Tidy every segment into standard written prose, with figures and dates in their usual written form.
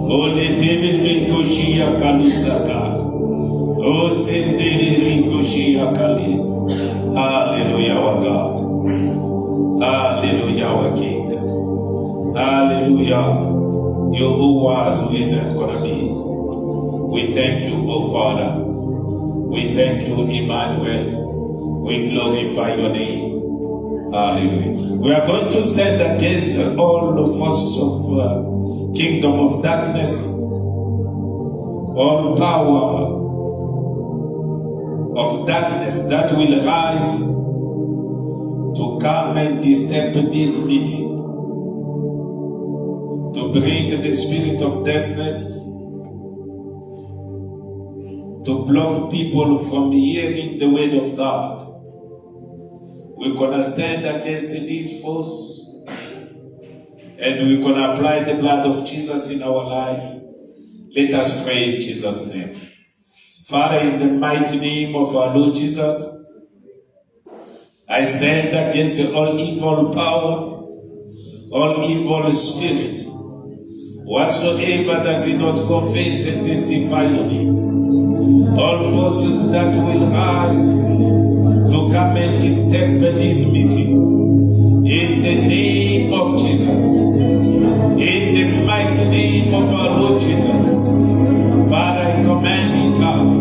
O letebe koshia kalusaka. O sendere koshia kali. Hallelujah, our God. Hallelujah, our King. Hallelujah. You who was, who isn't gonna be. We thank you, O Father. We thank you, Emmanuel. We glorify your name. Hallelujah. We are going to stand against all the forces of kingdom of darkness, all power of darkness that will rise to come and disturb this meeting, to bring the spirit of deafness, to block people from hearing the word of God. We're going to stand against this force, and we're going to apply the blood of Jesus in our life. Let us pray in Jesus' name. Father, in the mighty name of our Lord Jesus, I stand against all evil power, all evil spirit, whatsoever does not confess and testify on Him, all forces that will rise to come and disturb this meeting, in the name of Jesus, in the mighty name of our Lord Jesus, Father, I command it out.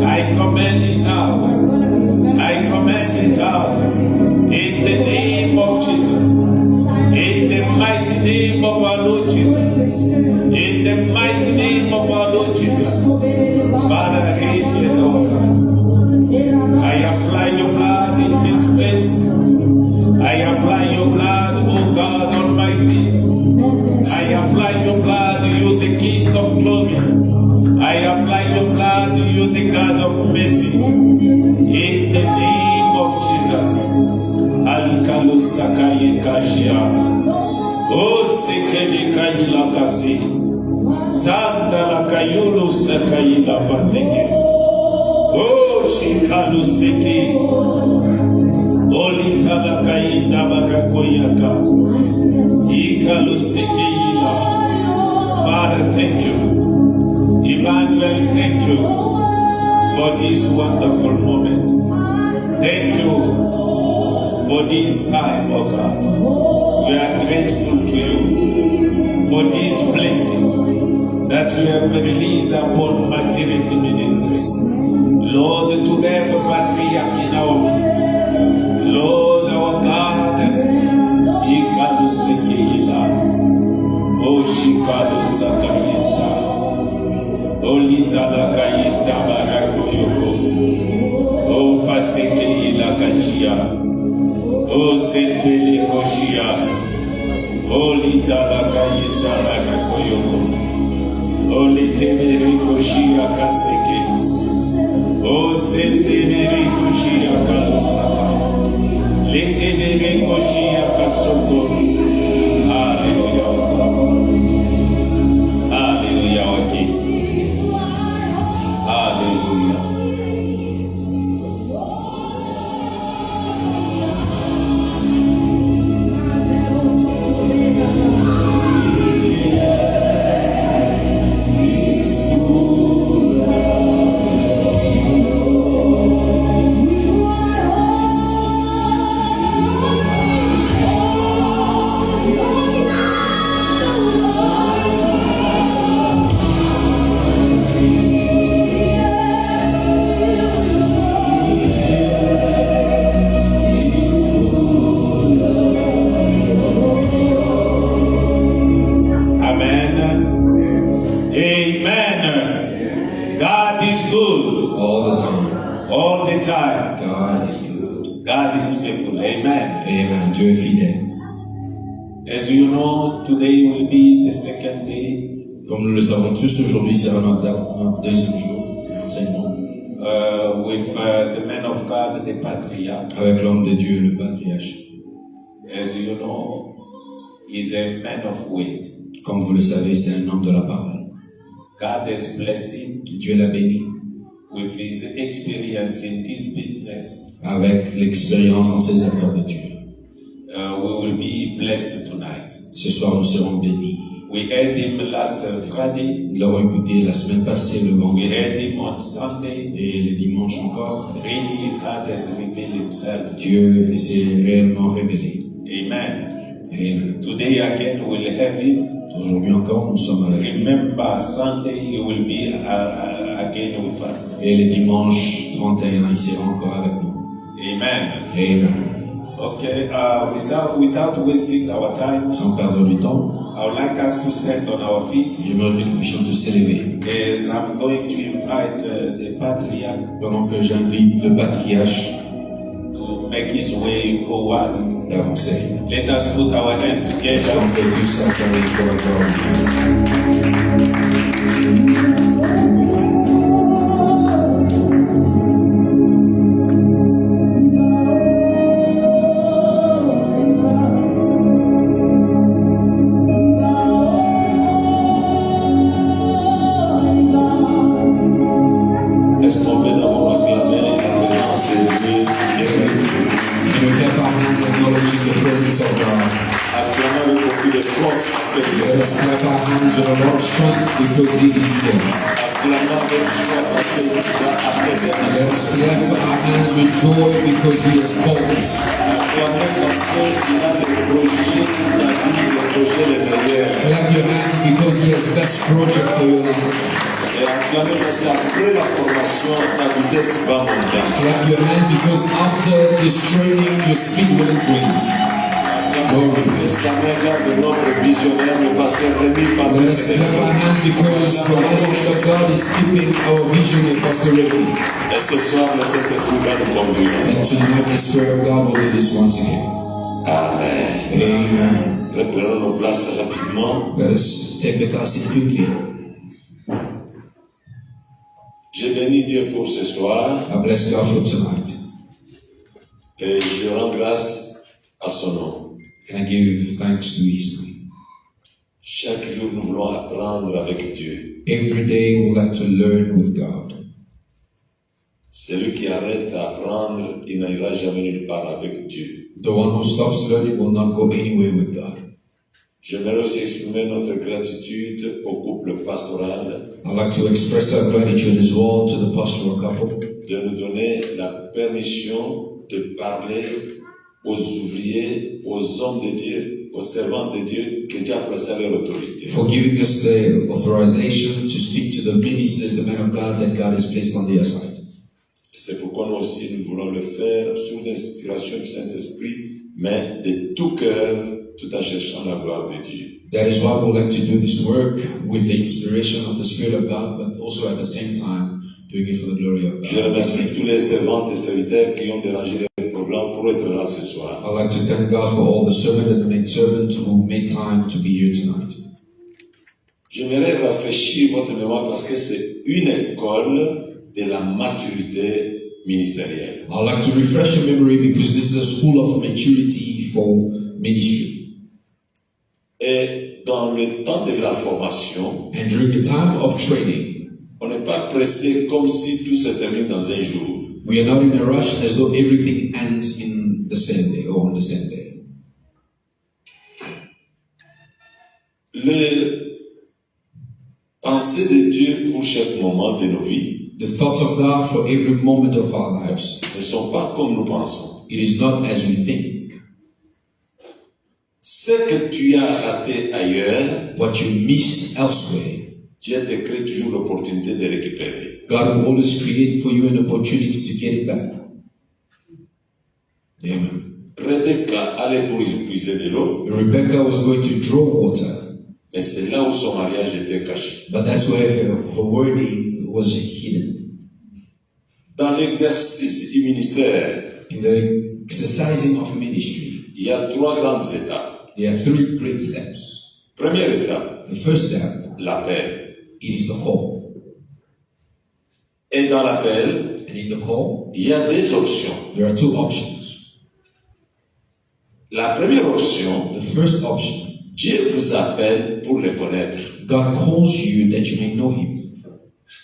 I command it out. I command it out. In the name of Jesus. In the mighty name of our Lord Jesus. In the mighty name of our Lord Jesus. Father, I hate you, oh God. I apply your blood in this place. I apply your blood, oh God Almighty. I apply your blood, you the King of glory. I apply your blood, you the God of mercy. In the name of Jesus. Alikalu sakaye kashia. O sekele kayila kasi. Sanda la kayulu sakaye la fasike. O shikalu seke. Olita la kayina barakoyaka. Ikalu seke ila. Father, thank you. Emmanuel, thank you for this wonderful moment. Thank you for this time, oh God. We are grateful to you for this blessing that you have released upon Maturity Ministry. Lord, to have a patriarch in our midst. Lord, our God, Ikadu Sekila, O Shikadu Sakayenda. Olita la kayenda barako yoko. O faseke la kashia. O sepele koshia. Olita la kayenda barako yoko. Olitebere koshia kaseke. O sepele koshia kalosaka. Letebere koshia kasoko. Hallelujah. Hallelujah, okay. Hallelujah. Comme nous le savons tous, aujourd'hui sera notre deuxième jour d'enseignement. With the man of God, the patriarch. Avec l'homme de Dieu, le patriarche. As you know, he's a man of word. Comme vous le savez, c'est un homme de la parole. God has blessed him. Dieu l'a béni. With his experience in this business. Avec l'expérience dans ces affaires de Dieu. We will be blessed tonight. Ce soir, nous serons bénis. We heard him last Friday. Nous l'avons écouté la semaine passée, le We vendredi, heard him on Sunday. et le dimanche encore. Really, God has revealed himself. Dieu s'est réellement révélé. Amen. Et Today again we'll have him. aujourd'hui encore, nous sommes avec lui. Remember, Sunday he will be again with us. Et le dimanche 31, il sera encore avec nous. Amen. Amen. Okay, without wasting our time, Sans perdre du temps, I would like us to stand on our feet j'aimerais que nous puissions tous s'élever. as I'm going to invite the patriarch Pendant que j'invite le patriarche to make his way forward. d'avancer. Let us put our hand Est-ce together. qu'on peut tous s'accorder pour accord? Est-ce qu'on peut d'abord acclamer la présence de Dieu? Can we clap our hands acknowledging the presence of God? Acclamons avec beaucoup de force parce que Dieu Let us clap our hands with a lot of strength because He is here. acclamons avec joie parce qu'il nous a appelés à Let us clap our hands with joy because He has called us. acclamons parce qu'il a des projets pour ta vie, des projets les meilleurs. Clap your hands because He has best project for your life. Et acclamons parce qu'après la formation, ta vitesse va monter. Clap your hands because after this training, your speed will increase. Acclamons parce que ça regarde notre visionnaire, le pasteur Rémi Let Patrick. us clap our hands because the knowledge of God is keeping our vision in Pastor Ricky. Et ce soir, le Saint-Esprit va nous conduire. And tonight, the Spirit of God will lead us once again. Amen. Amen. Reprenons nos places rapidement. Let us take the classic quickly. J'ai béni Dieu pour ce soir I bless God for tonight. et je rends grâce à son nom. And I give thanks to His name. Chaque jour, nous voulons apprendre avec Dieu. Every day we like to learn with God. Celui qui arrête d'apprendre, il n'ira jamais nulle part avec Dieu. The one who stops learning will not go anywhere with God. J'aimerais aussi exprimer notre gratitude au couple pastoral I'd like to express our gratitude as well to the pastoral couple de nous donner la permission de parler aux ouvriers, aux hommes de Dieu, aux servants de Dieu que Dieu a placés à leur autorité. for giving us the authorization to speak to the ministers, the men of God that God has placed on their side. C'est pourquoi nous aussi nous voulons le faire sous l'inspiration du Saint-Esprit, mais de tout cœur, tout en cherchant la gloire de Dieu. That is why we like to do this work with the inspiration of the Spirit of God, but also at the same time doing it for the glory of Je God. remercie tous les servantes et serviteurs qui ont dérangé le programme pour être là ce soir. I'd like to thank God for all the servant and the maidservant who made time to be here tonight. J'aimerais rafraîchir votre mémoire parce que c'est une école de la maturité ministérielle. I'd like to refresh your memory because this is a school of maturity for ministry. Et dans le temps de la formation, And during the time of training, on n'est pas pressé comme si tout se termine dans un jour. we are not in a rush as though everything ends in the same day or on the same day. Les pensées de Dieu pour chaque moment de nos vies The thoughts of God for every moment of our lives, ne sont pas comme nous pensons. it is not as we think. Ce que tu as raté ailleurs, What you missed elsewhere, Dieu te crée toujours l'opportunité de récupérer. God will always create for you an opportunity to get it back. Amen. Rebecca allait pour puiser de l'eau, Rebecca was going to draw water, mais c'est là où son mariage était caché. but that's where her wedding was hidden. Dans l'exercice du ministère, In the exercising of ministry, il y a 3 grandes étapes. there are 3 great steps. Première étape, The first step, l'appel. it is the call. Et dans l'appel, And in the call, il y a des options. there are 2 options. La première option, The first option, Dieu vous appelle pour le connaître. God calls you that you may know Him.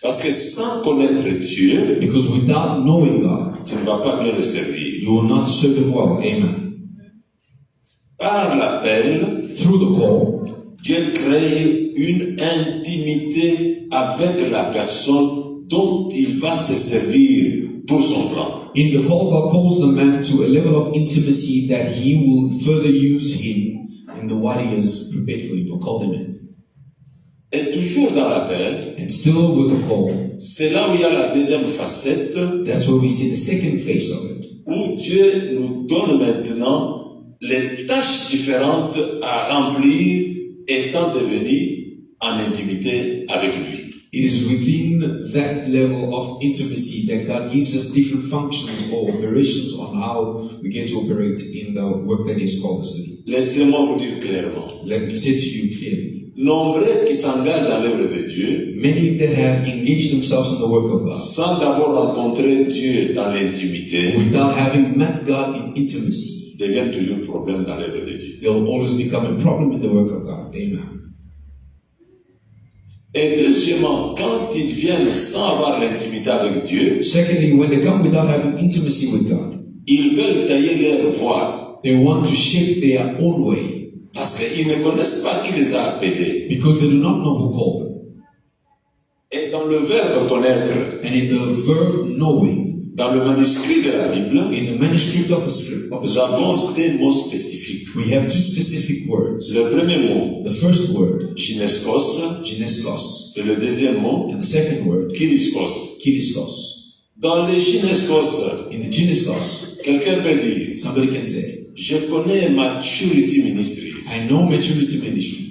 Parce que sans connaître Dieu, Because without knowing God, tu ne vas pas bien le servir. you will not serve Him well. Amen. Par l'appel, Through the call, Dieu crée une intimité avec la personne dont il va se servir pour son plan. In the call, God calls the man to a level of intimacy that he will further use him in the what he has prepared for him or called him in. Et toujours dans l'appel, And still with the call, c'est là où il y a la deuxième facette, that's where we see the second face of it. où Dieu nous donne maintenant les tâches différentes à remplir étant devenu en intimité avec lui. It is within that level of intimacy that God gives us different functions or operations on how we get to operate in the work that He has called us to do. Laissez-moi vous dire clairement. Let me say to you clearly, Nombreux qui s'engagent dans l'œuvre de Dieu many that have engaged themselves in the work of God sans d'abord rencontrer Dieu dans l'intimité without having met God in intimacy, deviennent toujours problème dans l'œuvre de Dieu. they will always become a problem in the work of God. Amen. Et deuxièmement, quand ils viennent sans avoir l'intimité avec Dieu, Secondly, when they come without having intimacy with God, ils veulent tailler leur voie they want to shape their own way parce qu'ils ne connaissent pas qui les a appelés. because they do not know who called them. Et dans le verbe connaître, And in the verb knowing, dans le manuscrit de la Bible, in the manuscript of the script, nous avons des mots spécifiques. we have two specific words. Le premier mot, The first word, gynescos, gynestos, et le deuxième mot, and the second word, kiliskos. kilistos. Dans les gynescos, In the gynestos, quelqu'un peut dire, somebody can say, je connais Maturity Ministries. I know maturity ministries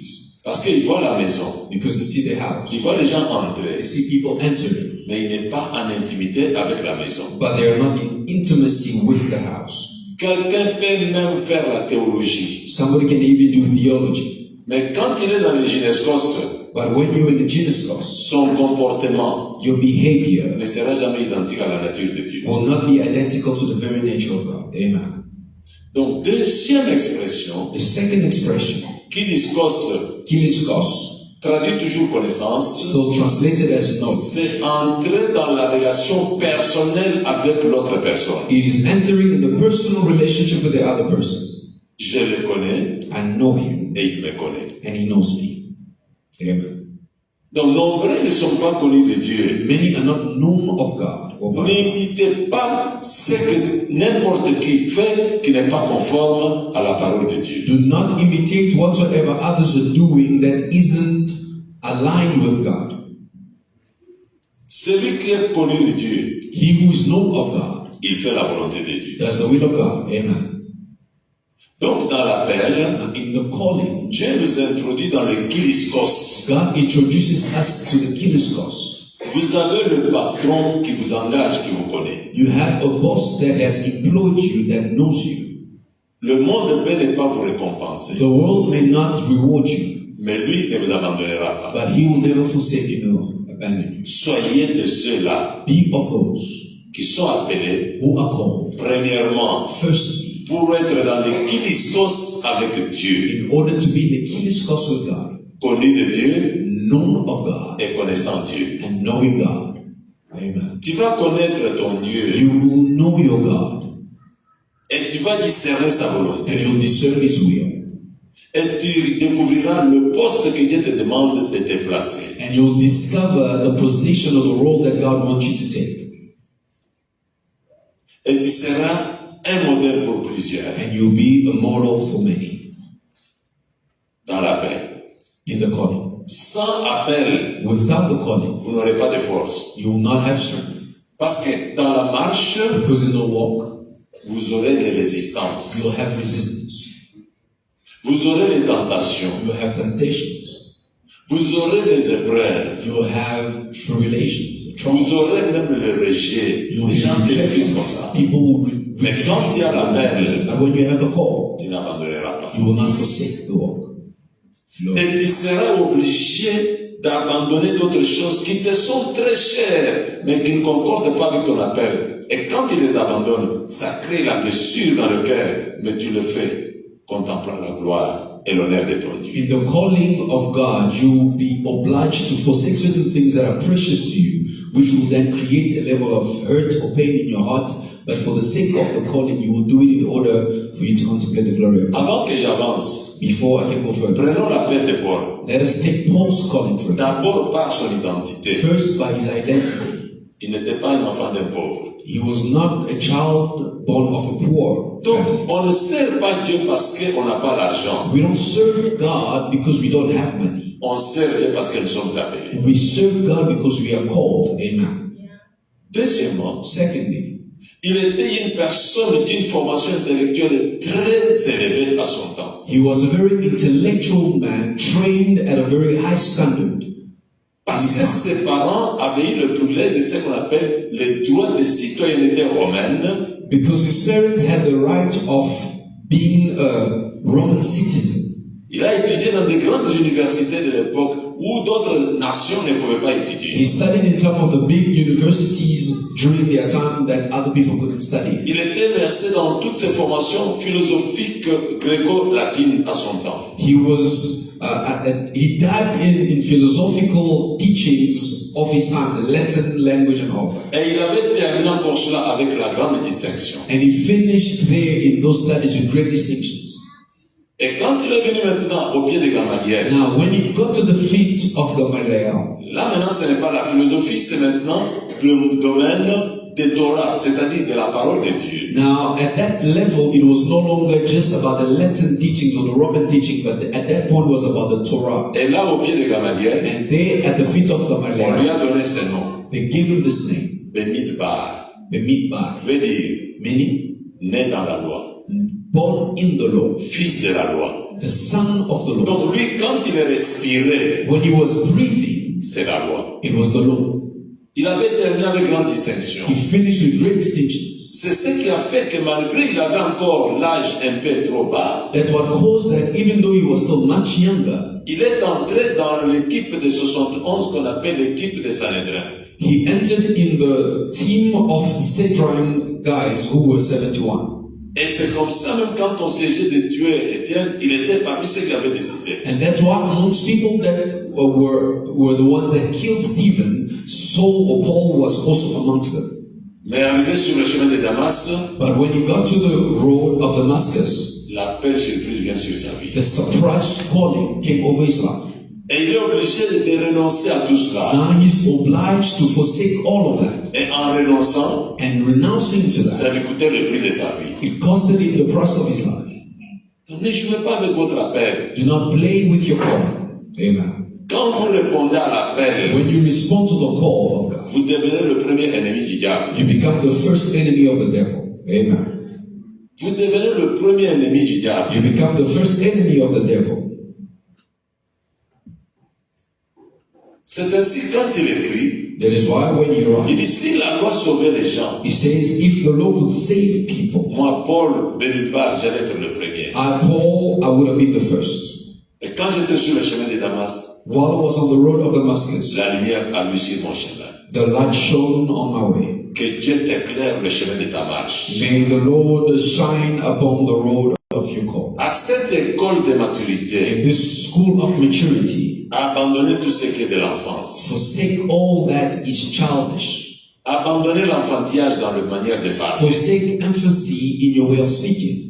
Parce qu'il voit la maison, because they see the house. il voit les gens They entrer, see people entering, mais il n'est pas en intimité avec la maison. but they are not in intimacy with the house. Quelqu'un peut même faire la théologie, Somebody can even do theology, mais quand il est dans les gynescos, but when you're in the gynestos, son comportement your behavior ne sera jamais identique à la nature de Dieu. will not be identical to the very nature of God. Amen. Donc, deuxième expression, The second expression, kiliskos, kilistos, traduit toujours connaissance, still translated as knowledge. c'est entrer dans la relation personnelle avec l'autre personne. It is entering in the personal relationship with the other person. Je le connais I know him et il me connaît. and he knows me. Amen. Donc, nombreux ne sont pas connus de Dieu. Many are not known of God or by God. N'imitez pas ce que n'importe qui fait qui n'est pas conforme à la parole de Dieu. Do not imitate whatsoever others are doing that isn't aligned with God. Celui qui est connu de Dieu, He who is known of God il fait la volonté de Dieu. does the will of God. Amen. Donc, dans l'appel, And in the calling, Dieu nous introduit dans le kiliskos. God introduces us to the kiliskos. Vous avez le patron qui vous engage, qui vous connaît. You have a boss that has employed you, that knows you. Le monde peut ne pas vous récompenser, The world may not reward you, mais lui ne vous abandonnera pas. but he will never forsake you nor abandon you. Soyez de ceux-là Be of those qui sont appelés, who are called, premièrement, firstly, pour être dans le kiliskos avec Dieu, in order to be the kiliskos with God, connu de Dieu known of God, et connaissant Dieu. and knowing God. Amen. Tu vas connaître ton Dieu You will know your God, et tu vas discerner sa volonté. and you'll discern His will, Et tu découvriras le poste que Dieu te demande de te placer. and you'll discover the position of the role that God wants you to take, Et tu seras un modèle pour plusieurs and you'll be a model for many dans l'appel. in the calling. Sans appel, Without the calling, vous n'aurez pas de force. you will not have strength, Parce que dans la marche, because in the walk, vous aurez des résistances. you'll have resistance, Vous aurez les tentations. you'll have temptations, Vous aurez les épreuves. you'll have tribulations, Vous troubles. aurez même le rejet. You'll Les gens be te refusent rejected. comme ça. People will Mais quand il y a l'appel, But when you have a call, tu n'abandonneras pas. you will not forsake the walk. Lord. Et tu seras obligé d'abandonner d'autres choses qui te sont très chères, mais qui ne concordent pas avec ton appel. Et quand tu les abandonnes, ça crée la blessure dans le cœur, mais tu le fais contemplant la gloire et l'honneur de ton Dieu. In the calling of God, you will be obliged to forsake certain things that are precious to you, which will then create a level of hurt or pain in your heart but for the sake of the calling, you will do it in order for you to contemplate the glory of God. Avant que j'avance, Before I can go further, prenons l'appel de Paul. let us take Paul's calling for D'abord par son identité. first by his identity. Il n'était pas un enfant d'un pauvre. He was not a child born of a poor Donc, family. on ne sert pas Dieu parce qu'on n'a pas l'argent. We don't serve God because we don't have money. On sert Dieu parce que nous sommes appelés. We serve God because we are called. Amen. Deuxièmement, Secondly, il était une personne d'une formation intellectuelle très élevée à son temps. he was a very intellectual man, trained at a very high standard. Parce que ses parents avaient eu le privilège de ce qu'on appelle les droits de citoyenneté romaine. Because his parents had the right of being a Roman citizen. Il a étudié dans de grandes universités de l'époque où d'autres nations ne pouvaient pas étudier. He studied in some of the big universities during their time that other people couldn't study. Il était versé dans toutes ces formations philosophiques gréco-latines à son temps. He dived in philosophical teachings of his time, the Latin language and all that. Et il avait terminé encore cela avec la grande distinction. And he finished there in those studies with great distinctions. Et quand il est venu maintenant au pied de Gamaliel, Now, when he got to the feet of Gamaliel, là maintenant ce n'est pas la philosophie, c'est maintenant le domaine de Torah, c'est-à-dire de la parole de Dieu. now at that level, it was no longer just about the Latin teachings or the Roman teaching, but at that point was about the Torah. Et là au pied de Gamaliel, And there at the feet of on lui Gamaliel, a donné ce nom, they gave him this name, Bemidbar, the Midbar, veut dire meaning né dans la loi, born in the law, fils de la loi. the son of the law. Donc lui, quand il respirait, When he was breathing, c'est la loi. it was the law. Il avait terminé avec grande distinction. He finished with great distinctions. C'est ce qui a fait que malgré il avait encore l'âge un peu trop bas, That what caused that, even though he was still much younger, il est entré dans l'équipe de 71 qu'on appelle l'équipe des Sanhédrin. he entered in the team of Sedrim guys who were 71. Et c'est comme ça, même quand on s'agit de tuer Étienne, il était parmi ceux qui avaient décidé. And that's why amongst people that were the ones that killed Stephen, Saul or Paul was also amongst them. Mais arrivé sur le chemin de Damas, But when he got to the road of Damascus, l'appel surprise vient sur sa vie. the surprise calling came over his life. Et il est obligé de renoncer à tout cela. Now he's obliged to forsake all of that. Et en renonçant, And renouncing to that, ça lui coûtait le prix de sa vie. it costed him the price of his life. Donc ne jouez pas avec votre appel. Do not play with your calling. Amen. Quand vous répondez à l'appel, When you respond to the call of God, vous devenez le premier ennemi du diable. you become the first enemy of the devil. Amen. Vous devenez le premier ennemi du diable. You become the first enemy of the devil. C'est ainsi quand il écrit, That is why when you il write, dit si la loi sauvait les gens, he says, if the law could save people, moi Paul Benidbar, j'allais être le premier. Paul, I would have been the first. Et quand j'étais sur le chemin de Damas, While I was on the road of Damascus, la lumière a lu sur mon chemin. the light shone on my way. Que Dieu t'éclaire le chemin de ta marche. May the Lord shine upon the road of your call. À cette école de maturité, In this school of maturity, abandonnez tout ce qui est de l'enfance. forsake all that is childish. Abandonnez l'enfantillage dans la manière de parler. Forsake infancy in your way of speaking.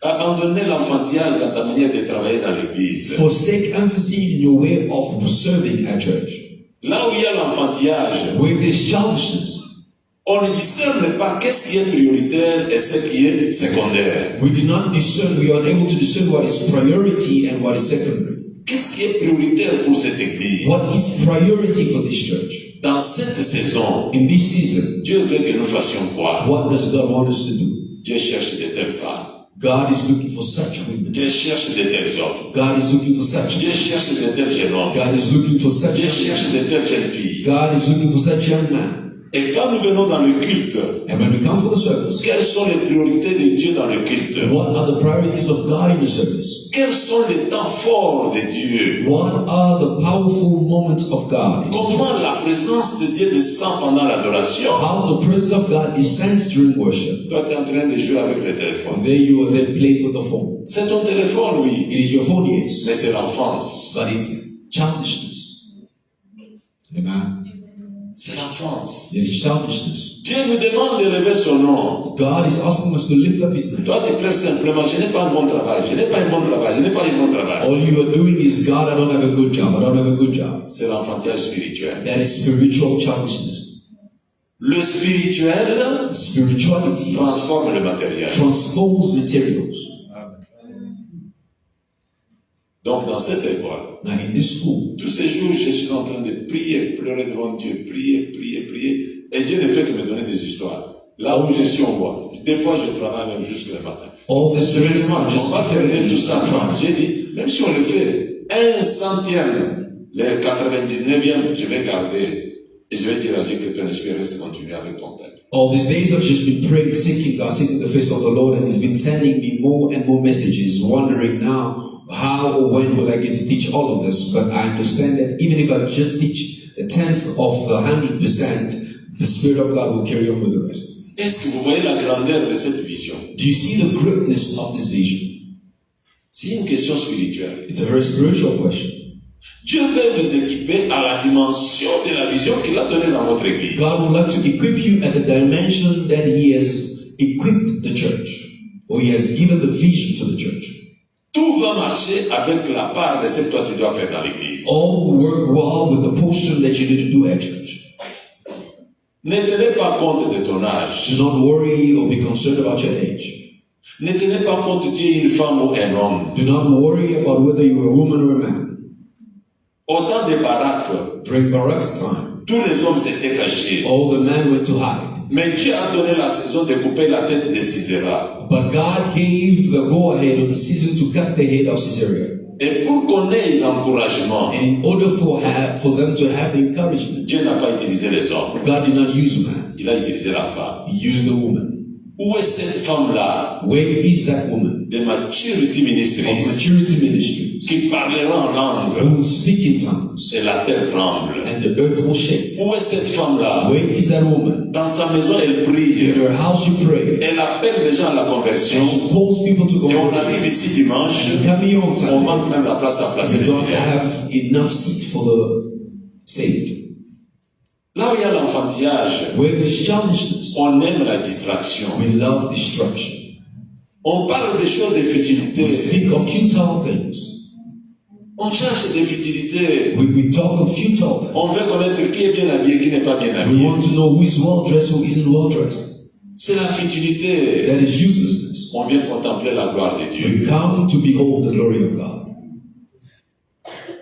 Abandonnez l'enfantillage dans ta manière de travailler dans l'église. Forsake infancy in your way of serving at church. Là où il y a l'enfantillage, Where there's childishness, on ne discerne pas qu'est-ce qui est prioritaire et ce qui est secondaire. we do not discern, we are unable to discern what is priority and what is secondary. Qu'est-ce qui est prioritaire pour cette église? What is priority for this church? Dans cette saison, In this season, Dieu veut que nous fassions quoi? what does God want us to do? Dieu cherche de telles femmes. God is looking for such women. Dieu cherche de tels hommes. God is looking for such. Dieu cherche de tels jeunes hommes. God is looking for such. Dieu cherche de telles jeunes filles. God is looking for such young man. Et quand nous venons dans le culte, And when we come for the service, quelles sont les priorités de Dieu dans le culte? what are the priorities of God in the service? Quels sont les temps forts de Dieu? What are the powerful moments of God? Comment la présence de Dieu descend pendant l'adoration? How the presence of God descends during worship. Toi, tu es en train de jouer avec le téléphone. There you are then playing with the phone. C'est ton téléphone, oui, It is your phone, yes, mais c'est l'enfance. but it's childishness. Amen. C'est l'enfance. L'enfance. There is childishness. Dieu nous demande de lever son nom. God is asking us to lift up His name. Toi, tu pleures simplement, je n'ai pas un bon travail, je n'ai pas un bon travail, je n'ai pas un bon travail. All you are doing is, God, I don't have a good job. I don't have a good job. C'est l'enfantillage spirituel. That is spiritual childishness. Le spirituel Spirituality transforme le matériel. transforms materials. Donc, dans cette école, Now, in this school, tous ces jours, je suis en train de prier, pleurer devant Dieu, prier, prier, prier. Et Dieu ne fait que me donner des histoires. Là où je suis, on voit. Des fois, je travaille même jusqu'au matin. all this Sérieusement, je ne vais pas terminer tout ça. time. J'ai dit, même si on le fait, 1/100, le 99e, je vais garder. Et je vais dire à Dieu que ton esprit reste continu avec ton peuple. All these days I've just been praying, seeking God, seeking the face of the Lord, and He's been sending me more and more messages, wondering now how or when will I get to teach all of this. But I understand that even if I just teach a tenth of the 100%, the Spirit of God will carry on with the rest. Est-ce que vous voyez la grandeur de cette vision? Do you see the greatness of this vision? C'est une question spirituelle. It's a very spiritual question. Dieu veut vous équiper à la dimension de la vision qu'il a donnée dans votre église. God would like to equip you at the dimension that He has equipped the church, or He has given the vision to the church. Tout va marcher avec la part de ce que toi tu dois faire dans l'église. All will work well with the portion that you need to do at church. Ne tenez pas compte de ton âge. Do not worry or be concerned about your age. Ne tenez pas compte que tu es une femme ou un homme. Do not worry about whether you are a woman or a man. Au temps de Barak, During Barak's time, tous les hommes s'étaient cachés. all the men went to hide. Mais Dieu a donné la saison de couper la tête de Sisera. But God gave the go-ahead on the season to cut the head of Caesarea. Et pour qu'on ait l'encouragement, And in order for them to have encouragement, Dieu n'a pas utilisé les hommes. God did not use man. Il a utilisé la femme. He used the woman. Où est cette femme-là Where is that woman de Maturity of Ministries maturity ministries qui parlera en langue who will speak in tongues et la terre tremble? and the earth will shake? Où est cette femme-là? Where is that woman? Dans sa maison, elle prie. In her house she prays. Elle appelle les gens à la conversion. And she calls people to Et on go. arrive ici dimanche, And come here on on Sunday. manque même la place à placer We les don't prières. have enough seats for the saved. Là où il y a l'enfantillage, Where there's childishness, on aime la distraction. we love destruction. On parle des choses de futilité. We speak of futile things. On cherche des futilités. We talk of futile things. On veut connaître qui est bien habillé, qui n'est pas bien We habillé. want to know who is well dressed, who isn't well dressed. C'est la futilité. That is uselessness. On vient contempler la gloire de Dieu. We come to behold the glory of God.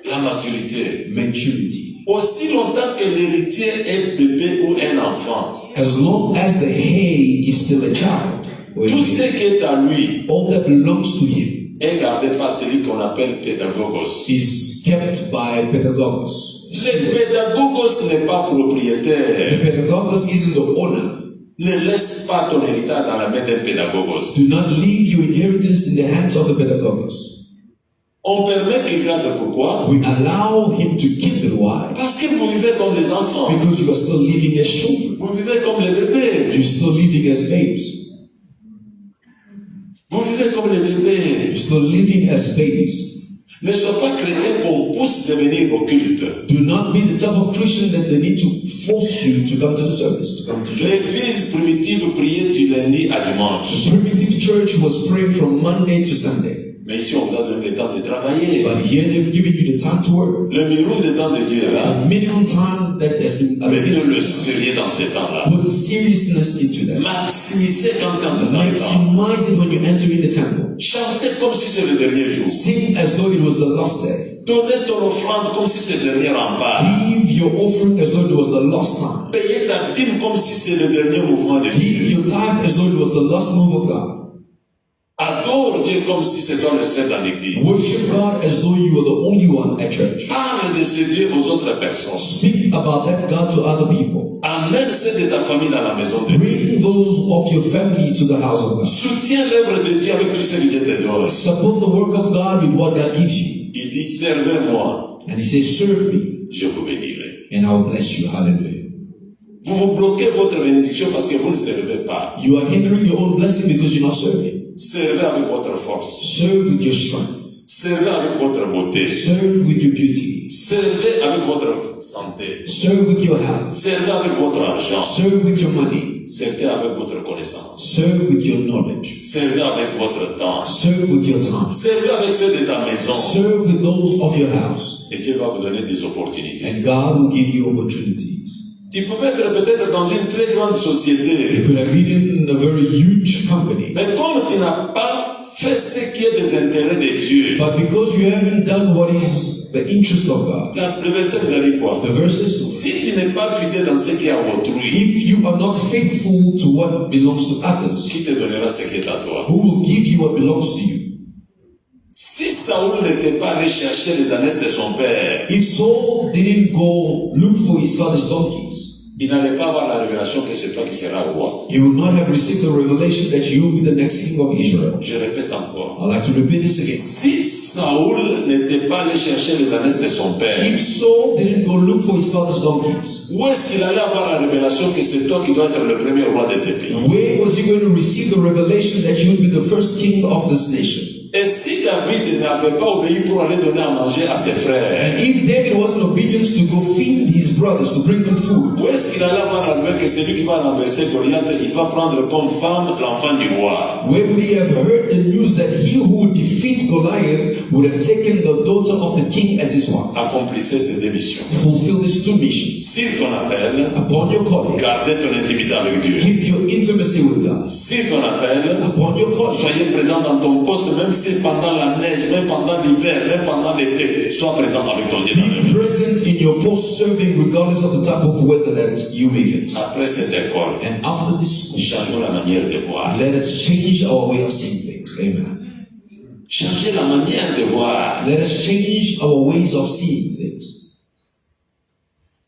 La maturité. Maturity. Aussi longtemps que l'héritier est bébé ou un enfant, As long as the hay is still a child, or tout ce qui est à lui all that belongs to him est gardé par celui qu'on appelle pédagogos. is kept by pedagogos. Le pédagogos n'est pas The propriétaire. pedagogos isn't the owner. Ne laisse pas ton héritage dans la main d'un pédagogos. Do not leave your inheritance in the hands of the pedagogos. On permet qu'il garde pourquoi? We allow him to keep it. Why? Parce que vous vivez comme les enfants. Because you are still living as children. Vous vivez comme les bébés. You're still living as babes. Vous vivez comme les bébés. You're still living as babies. Ne sois pas chrétien qu'on pousse devenir occulte. Do not be the type of Christian that they need to force you to come to the service, to come to church. L'église primitive priait du lundi à dimanche. The primitive church was praying from Monday to Sunday. Mais ici, on vous a donné le temps de travailler. But here they've given you the time to work. Le minimum de temps de Dieu est là. The minimum time that has been Mettez le allocated. sérieux dans ces temps-là. Put seriousness into that. Maximisez quand tu entres dans le temps. Maximize it when you enter in the temple. Chantez comme si c'est le dernier jour. Sing as though it was the last day. Donnez ton offrande comme si c'est le dernier rempart. Give your offering as though it was the last time. Payez ta dîme comme si c'est le dernier mouvement de Give Dieu. your tithe as though it was the last move of God. Adore Dieu comme si c'est toi le seul dans l'église. Worship God as though you were the only one at church. Parle de ce Dieu aux autres personnes. Speak about that God to other people. Amène ceux de ta famille dans la maison de Dieu. Bring those of your family to the house of God. Soutiens l'œuvre de Dieu avec tout ce que Dieu te donne. Support the work of God with what God gives you. Il dit, servez-moi, And He says, serve me, je vous bénirai. and I will bless you. Hallelujah. Vous vous bloquez votre bénédiction parce que vous ne servez pas. You are hindering your own blessing because you're not serving. Servez avec votre force. Serve with your strength. Servez avec votre beauté. Serve with your beauty. Servez avec votre santé. Serve with your health. Servez avec votre argent. Serve with your money. Servez avec votre connaissance. Serve with your knowledge. Servez avec votre temps. Serve with your time. Servez avec ceux de ta maison. Serve with those of your house. Et Dieu va vous donner des opportunités. And God will give you opportunities. Tu pouvais être peut-être dans une très grande You société. could have been in a very huge company. Mais comme tu n'as pas fait ce qui est des intérêts de Dieu, But because you haven't done what is the interest of God, le verset vous a dit quoi? the verse is to Si tu n'es pas fidèle dans ce qui est à autrui, if you are not faithful to what belongs to others, qui te donnera ce qui est à toi? who will give you what belongs to you? Si Saoul n'était pas allé chercher les ânesses de son père, If Saul didn't go look for his father's donkeys, il n'allait pas avoir la révélation que c'est toi qui seras roi. he would not have received the revelation that you will be the next king of Israel. Je répète encore. I'd like to repeat this again. Si Saoul n'était pas allé chercher les ânesses de son père, If Saul didn't go look for his father's donkeys, où est-ce qu'il allait avoir la révélation que c'est toi qui dois être le premier roi de ce pays? where was he going to receive the revelation that you will be the first king of this nation? Et si David n'avait pas obéi pour aller donner à manger à ses frères, And if David wasn't obedient to go feed his brothers, to bring them food, où est-ce qu'il allait avoir la nouvelle que celui qui va renverser Goliath, il va prendre comme femme l'enfant du roi? where would he have heard the news that he who would defeat Goliath would have taken the daughter of the king as his wife? Accomplissez ces deux missions. Fulfill these two missions. Sur ton appel, Upon your calling, gardez ton intimité avec Dieu. keep your intimacy with God. Sur ton appel, Upon your calling, soyez présent dans ton poste, même si pendant la neige, même pendant l'hiver, même pendant l'été, sois présent avec ton Dieu dans le be present in your post serving regardless of the type of weather that you may face. Après cette école, And after this, changeons la manière de voir. let us change our way of seeing things. Amen. Changez la manière de voir. Let us change our ways of seeing things.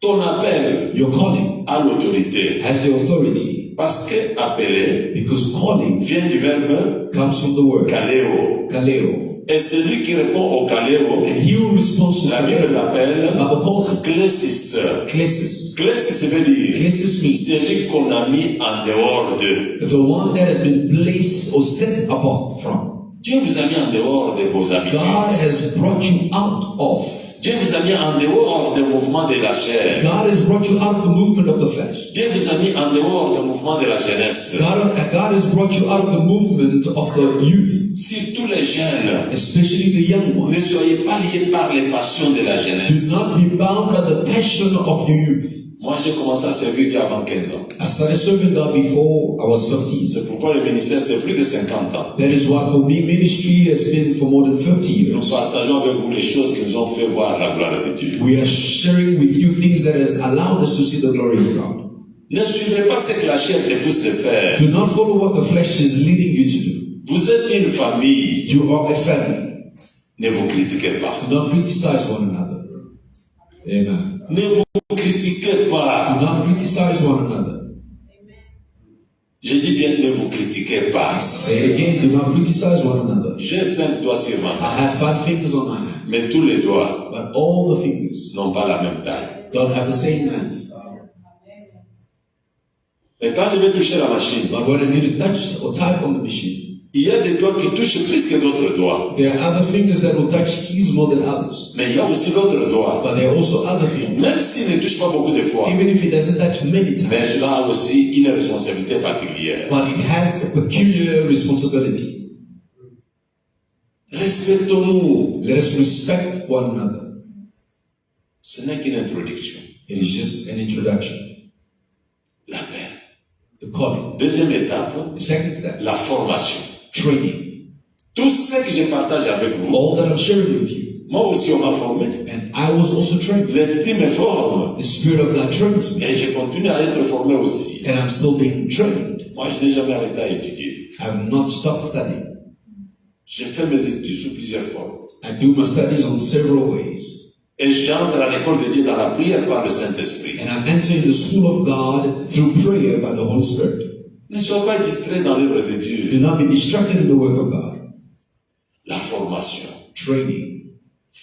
Ton appel Your calling à l'autorité. has the authority Parce que appeler because calling vient du verbe comes from the word kaleo. kaleo. Et celui qui répond au kaleo, And he who responds to la Bible kaleo, l'appelle Bible calls it klesis. klesis. Klesis veut dire Klesis means celui qu'on a mis en dehors de. the one that has been placed or set apart from. Dieu vous a mis en dehors de vos God habitudes. has brought you out of. Dieu vous a mis en dehors des mouvements de la chair. God has brought you out of the movement of the flesh. Dieu vous a mis en dehors des mouvements de la jeunesse. God has brought you out of the movement of the youth, Surtout les jeunes, especially the young ne ones. soyez pas liés par les passions de la Do jeunesse. not be bound by the passion of your youth. Moi, j'ai commencé à servir Dieu avant 15 ans. I started serving God before I was 15. C'est pourquoi le ministère, c'est plus de 50 ans. That is why for me ministry has been for more than 50 Nous years. partageons avec vous les choses qui nous ont fait voir la gloire de Dieu. We are sharing with you things that has allowed us to see the glory of God. Ne suivez pas ce que la chair te pousse de faire. Do not follow what the flesh is leading you to do. Vous êtes une famille. You are a family. Ne vous critiquez pas. Do not criticize one another. Amen. Ne vous critiquez pas. Do not criticize one another. Je dis bien, ne vous critiquez pas. Say it again, do not criticize one another. J'ai 5 doigts sur ma I main, have 5 fingers on my hand, mais tous les doigts but all the fingers n'ont pas la même taille. don't have the same length. Et quand je vais toucher la machine, But when I need to touch or type on the machine, il y a des doigts qui touchent plus que d'autres doigts. there are other fingers that will touch keys more than others. Mais il y a aussi l'autre doigt. But there are also other fingers, Même s'il ne touche pas beaucoup de fois, even if it doesn't touch many mais times. cela a aussi une responsabilité particulière. But it has a peculiar responsibility. Respectons-nous. Let us respect one another. Ce n'est qu'une introduction. It is just an introduction. L'appel. The calling. Deuxième étape, The second step, la formation. training. Tout ce que je partage avec vous, All that I'm sharing with you. moi aussi on m'a formé. And I was also trained. L'esprit me forme. The Spirit of God trains me. Et je continue à être formé aussi. And I'm still being trained. Moi, je n'ai jamais arrêté à étudier. I have not stopped studying. J'ai fait mes études sous plusieurs formes. I do my studies on several ways. Et j'entre à l'école de Dieu dans la prière par le Saint-Esprit. And I enter in the school of God through prayer by the Holy Spirit. Ne sois pas distrait dans l'œuvre de Do Dieu. not be distracted in the work of God. La formation. Training.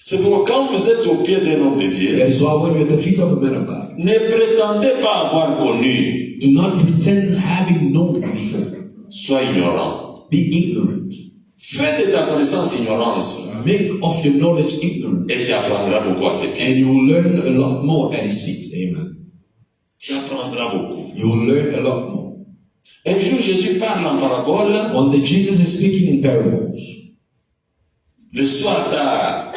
C'est pourquoi quand vous êtes au pied d'un homme de Dieu, That is why when you're at the feet of a man of God, ne prétendez pas avoir connu. do not pretend having known before. Sois ignorant. Be ignorant. Fais de ta connaissance ignorance. Make of your knowledge ignorant. Et tu apprendras beaucoup à ses pieds. And you will learn a lot more at his feet. Amen. Tu apprendras beaucoup. You will learn a lot more. Un jour, Jésus parle en parabole. One day Jesus is speaking in parables. Le soir tard,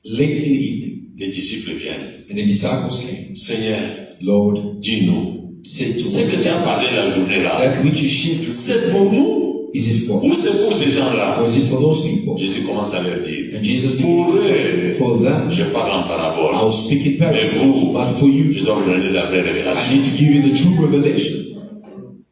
Late in the evening. les disciples viennent. And the disciples came. Seigneur, Lord, dis-nous. say to Ce que tu as us, parlé la journée là, that which you shared, c'est pour nous is it for ou us? c'est pour ces gens-là? Or is it for those people? Jésus commence à leur dire, And Jesus pour began to eux, tell, for them, je parle en I parabole. will speak in Et parables. vous, But for you, je dois vous donner la vraie I révélation. need to give you the true revelation.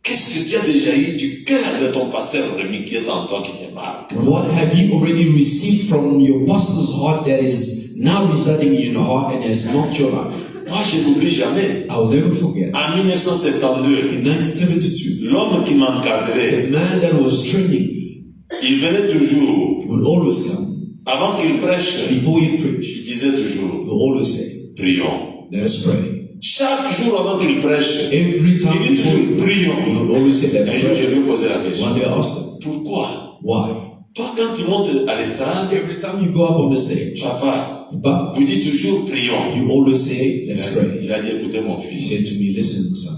Qu'est-ce que tu as déjà eu du cœur de ton pasteur Rémi qui est en toi qui te marque? What have you already received from your pastor's heart that is now residing in your heart and has marked your life? Moi, je n'oublie jamais. I will never forget. En 1972, In 1972, l'homme qui m'encadrait, the man that was training me il venait toujours, would always come. avant qu'il prêche, Before he preached, il disait he toujours, would always say, prions. let us pray. Chaque jour avant qu'il prêche, Every time il dit before, toujours, he prions. would always say, let's Un jour, je pray. lui ai posé la question, One day I asked him, pourquoi? why? Toi, quand tu montes à l'estrade, Every time you go up on the stage, papa, but vous dites toujours, prions. you always say, let's pray. Il a dit, écoutez mon He fils, said to me, listen, son,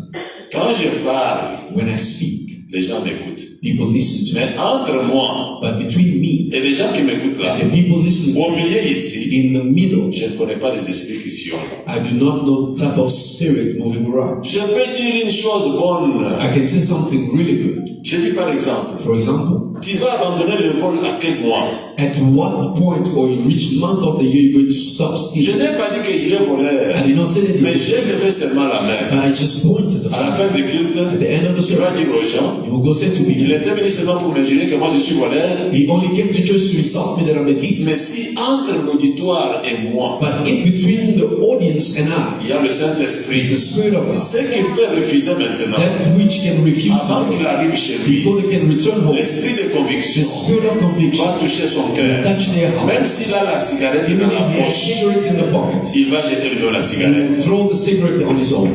quand je parle, when I speak, les gens m'écoutent. people listen to me. Mais entre moi But between me et les gens qui m'écoutent là, and the people listening au to me, milieu ici, in the middle, je ne connais pas les esprits qui sont. I do not know the type of spirit moving around. Je peux dire une chose bonne. I can say something really good. Je dis par exemple, For example, tu vas abandonner le vol à quel mois? at what point or in which month of the year you're going to stop Je stealing? n'ai pas dit qu'il est voleur, I did not say that mais this, j'ai levé seulement la main. but I just pointed the À la fact. fin du culte, At the end of the tu vas dire service, aux gens, you will go say to il people, était venu seulement pour me jurer que moi je suis voleur, he only came to church to insult me that I'm a thief. mais si entre l'auditoire et moi, But if between the audience and il I y a le is the Saint-Esprit, Spirit of God, ce qu'il peut refuser maintenant, that which can refuse avant qu'il to arrive chez lui, before they can return home, l'esprit de the conviction spirit of conviction va toucher son cœur. touch their heart. Même s'il a la cigarette Even dans la if he has poche, cigarettes in the pocket, il va jeter lui-même la he cigarette. will throw the cigarette on his own.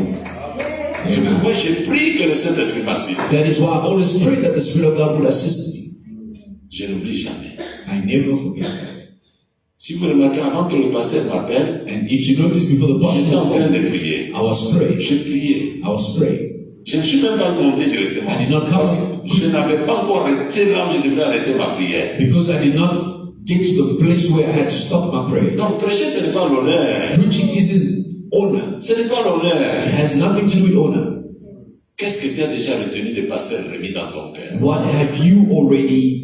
C'est Amen. pourquoi j'ai pris que le Saint-Esprit m'assiste. That is why I always pray that the Spirit of God would assist me. Je n'oublie jamais. I never forget that. Si vous remarquez, avant que le pasteur m'appelle, And if you notice before the j'étais en train pastor, de prier. I was praying. J'ai prié. I was praying. Je ne suis même pas monté directement. I did not Parce come que je n'avais pas encore arrêté là où je devrais arrêter ma prière. because I did not get to the place where I had to stop my prayer. Donc prêcher, ce n'est pas l'honneur. Preaching isn't honor. Ce n'est pas l'honneur. It has nothing to do with honor. Qu'est-ce que tu as déjà retenu de pasteur Rémi dans ton cœur? What have you already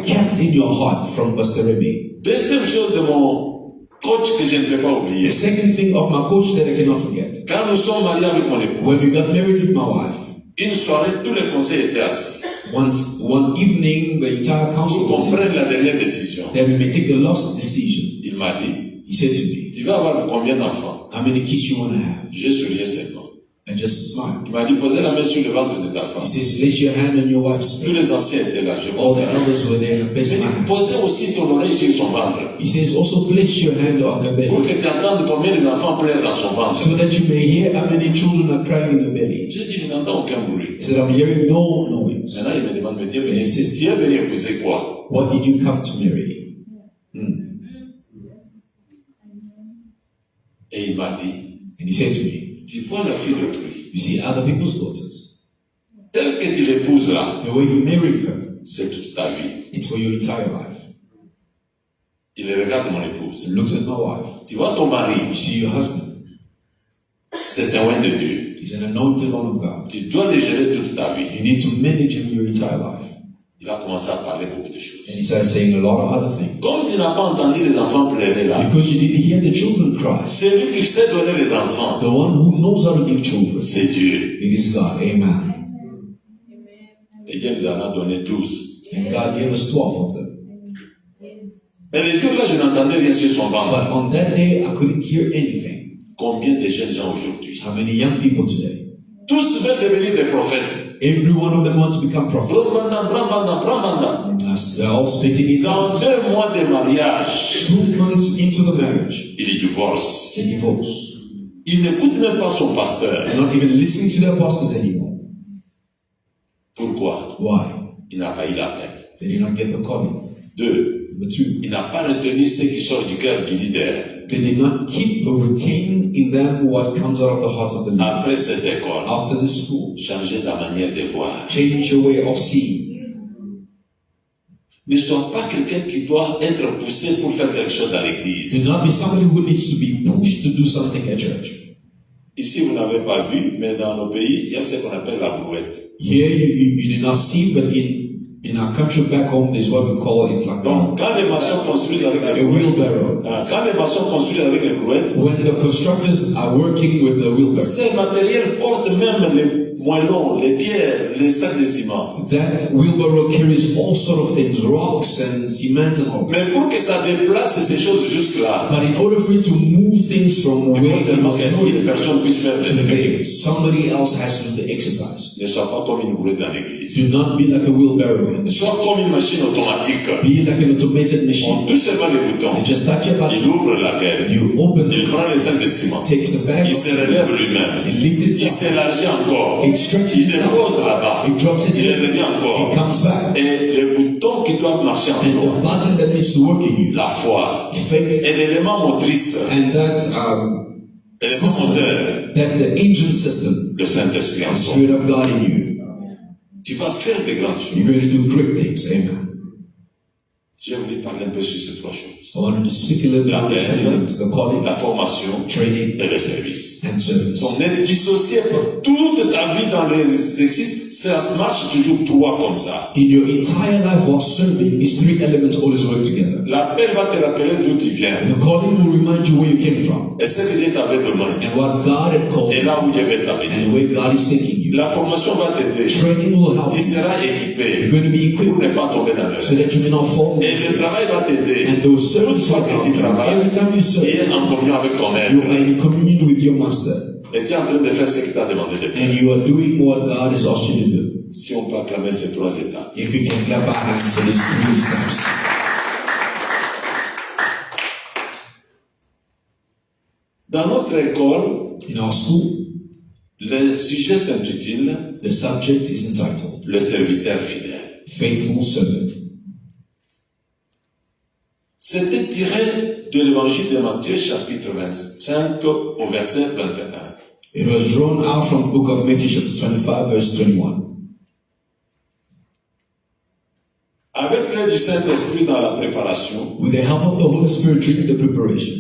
kept in your heart from Pastor Remy? Deuxième chose de mon coach que je ne peux pas oublier. The second thing of my coach that I cannot forget. Quand nous sommes mariés avec mon épouse, When we got married with my wife, une soirée, tous les conseils étaient assis one evening, the entire council pour qu'on was prenne la dernière décision. that we may take the last decision. Il m'a dit, He said to me, tu vas avoir combien d'enfants? how many kids you want to have? J'ai sourié seulement. I just smiled. Il m'a dit, posez la main sur le ventre de ta He femme. says, place your hand on your wife's Tous belly. les anciens étaient là. Je All pense. the elders were there, and I placed J'ai my dit, hand. posez aussi ton oreille sur son ventre. He says, also place your hand on her Pour belly, que tu entendes combien les enfants pleurent dans son ventre. so that you may hear how many children are crying in her belly. J'ai dit, je n'entends aucun bruit. He said, I'm hearing no noise. Maintenant, il me demande, mais tu es venu épouser quoi? What did you come to marry? Et il m'a dit, And he said to me, tu vois la fille d'autrui. you see other people's daughters. Telle que tu l'épouses là, The way you marry her, c'est toute ta vie. it's for your entire life. Il regarde mon épouse. He looks at my wife. Tu vois ton mari, You see your husband. c'est un oint de Dieu. He's an anointed one of God. Tu dois le gérer toute ta vie. You need to manage him your entire life. Il a commencé à parler beaucoup de choses. And he started saying a lot of other things. Comme tu n'as pas entendu les enfants pleurer là, Because you didn't hear the children cry. celui qui sait donner les enfants, The one who knows how to give children, c'est Dieu. it is God. Amen. Et Dieu nous en a donné 12. And God gave us 12 of them. Mais les jours là, je n'entendais rien sur son ventre. But on that day, I couldn't hear anything. Combien de jeunes gens aujourd'hui? How many young people today? Tous veulent devenir des prophètes. Every one of them want to become prophets. Brahmanda. As they're all speaking in Dans tongues. 2 mois de mariage, 2 months into the marriage, il divorce. they divorce. Il n'écoute même pas son pasteur. They're not even listening to their pastors anymore. Pourquoi? Why? Il n'a pas eu l'appel. They did not get the calling. 2. Number 2, Il n'a pas retenu ce qui sort du cœur du leader. they did not keep or retain in them what comes out of the heart of the leader. Après cette école, After the school, changer ta manière de voir. change your way of seeing. Ne sois pas quelqu'un qui doit être poussé pour faire quelque chose dans l'église. Do not be somebody who needs to be pushed to do something at church. Ici, vous n'avez pas vu, mais dans nos pays, il y a ce qu'on appelle la brouette. Here you did not see, but in our country back home, this is what we call it's like Donc, quand les maçons construisent avec a les brouettes, wheelbarrow. quand les maçons construisent avec les brouettes, When the constructors are working with the wheelbarrow, ces matériels portent même les moellons, les pierres, les sacs de ciment. that wheelbarrow carries all sort of things, rocks and cement and all. Mais pour que ça déplace ces choses jusque-là, But in order for you to move things from where il faut it seulement was qu'une loaded personne puisse faire to le there, somebody else has to do the exercise. Ne sois pas comme une brouette dans l'église. Do not be like a wheelbarrow in the Sois comme une machine automatique. Be like an automated On machine. touche seulement les boutons. You just touch a Il button, ouvre la pelle. you open Il it, prend les sacs de ciment. takes a bag, Il se relève lui-même. it lifts Il itself, s'élargit encore. it stretches Il itself, dépose là-bas. it drops it Il in, revient it encore. comes back. Et les boutons qui doivent marcher en And nous, the button that needs to work in you, la foi, faith, et l'élément motrice, and that l'élément moteur, that the engine system, le Saint-Esprit en the soi. Spirit of God in you, Tu vas faire des grandes you're choses. going to do great things. Amen. J'ai voulu parler un peu sur ces trois choses. I wanted to speak a little bit about these three things: the calling, La formation training, et le service. and service. Donc, n'être dissocié pour toute ta vie dans les exercices, ça marche toujours trois comme ça. In your entire life while serving, these three elements always work together. L'appel va te rappeler d'où tu viens. The calling will remind you where you came from Et ce que Dieu t'avait demandé. and what God had called Et you là où Dieu veut t'amener. and where God is taking you. La formation va t'aider. Training will help Tu you. seras équipé You're going to be pour equipped ne pas tomber dans so l'erreur. that you may not fall. Et le travail va t'aider. And those Toute services fois will que help tu you. travailles, Every time you tu serve, es en communion avec ton you maître. are in communion with your master Et tu es en train de faire ce qu'il t'a demandé de faire. and you are doing what God has asked you to do. Si on peut acclamer ces trois étapes. If we can clap our hands for these three steps. Dans notre école, In our school, le sujet s'intitule the subject is entitled Le serviteur fidèle. Faithful Servant. C'était tiré de l'évangile de Matthieu, chapitre 25, au verset 21. It was drawn out from the book of Matthew chapter 25 verse 21. Avec l'aide du Saint-Esprit dans la préparation, With the help of the Holy Spirit during the preparation,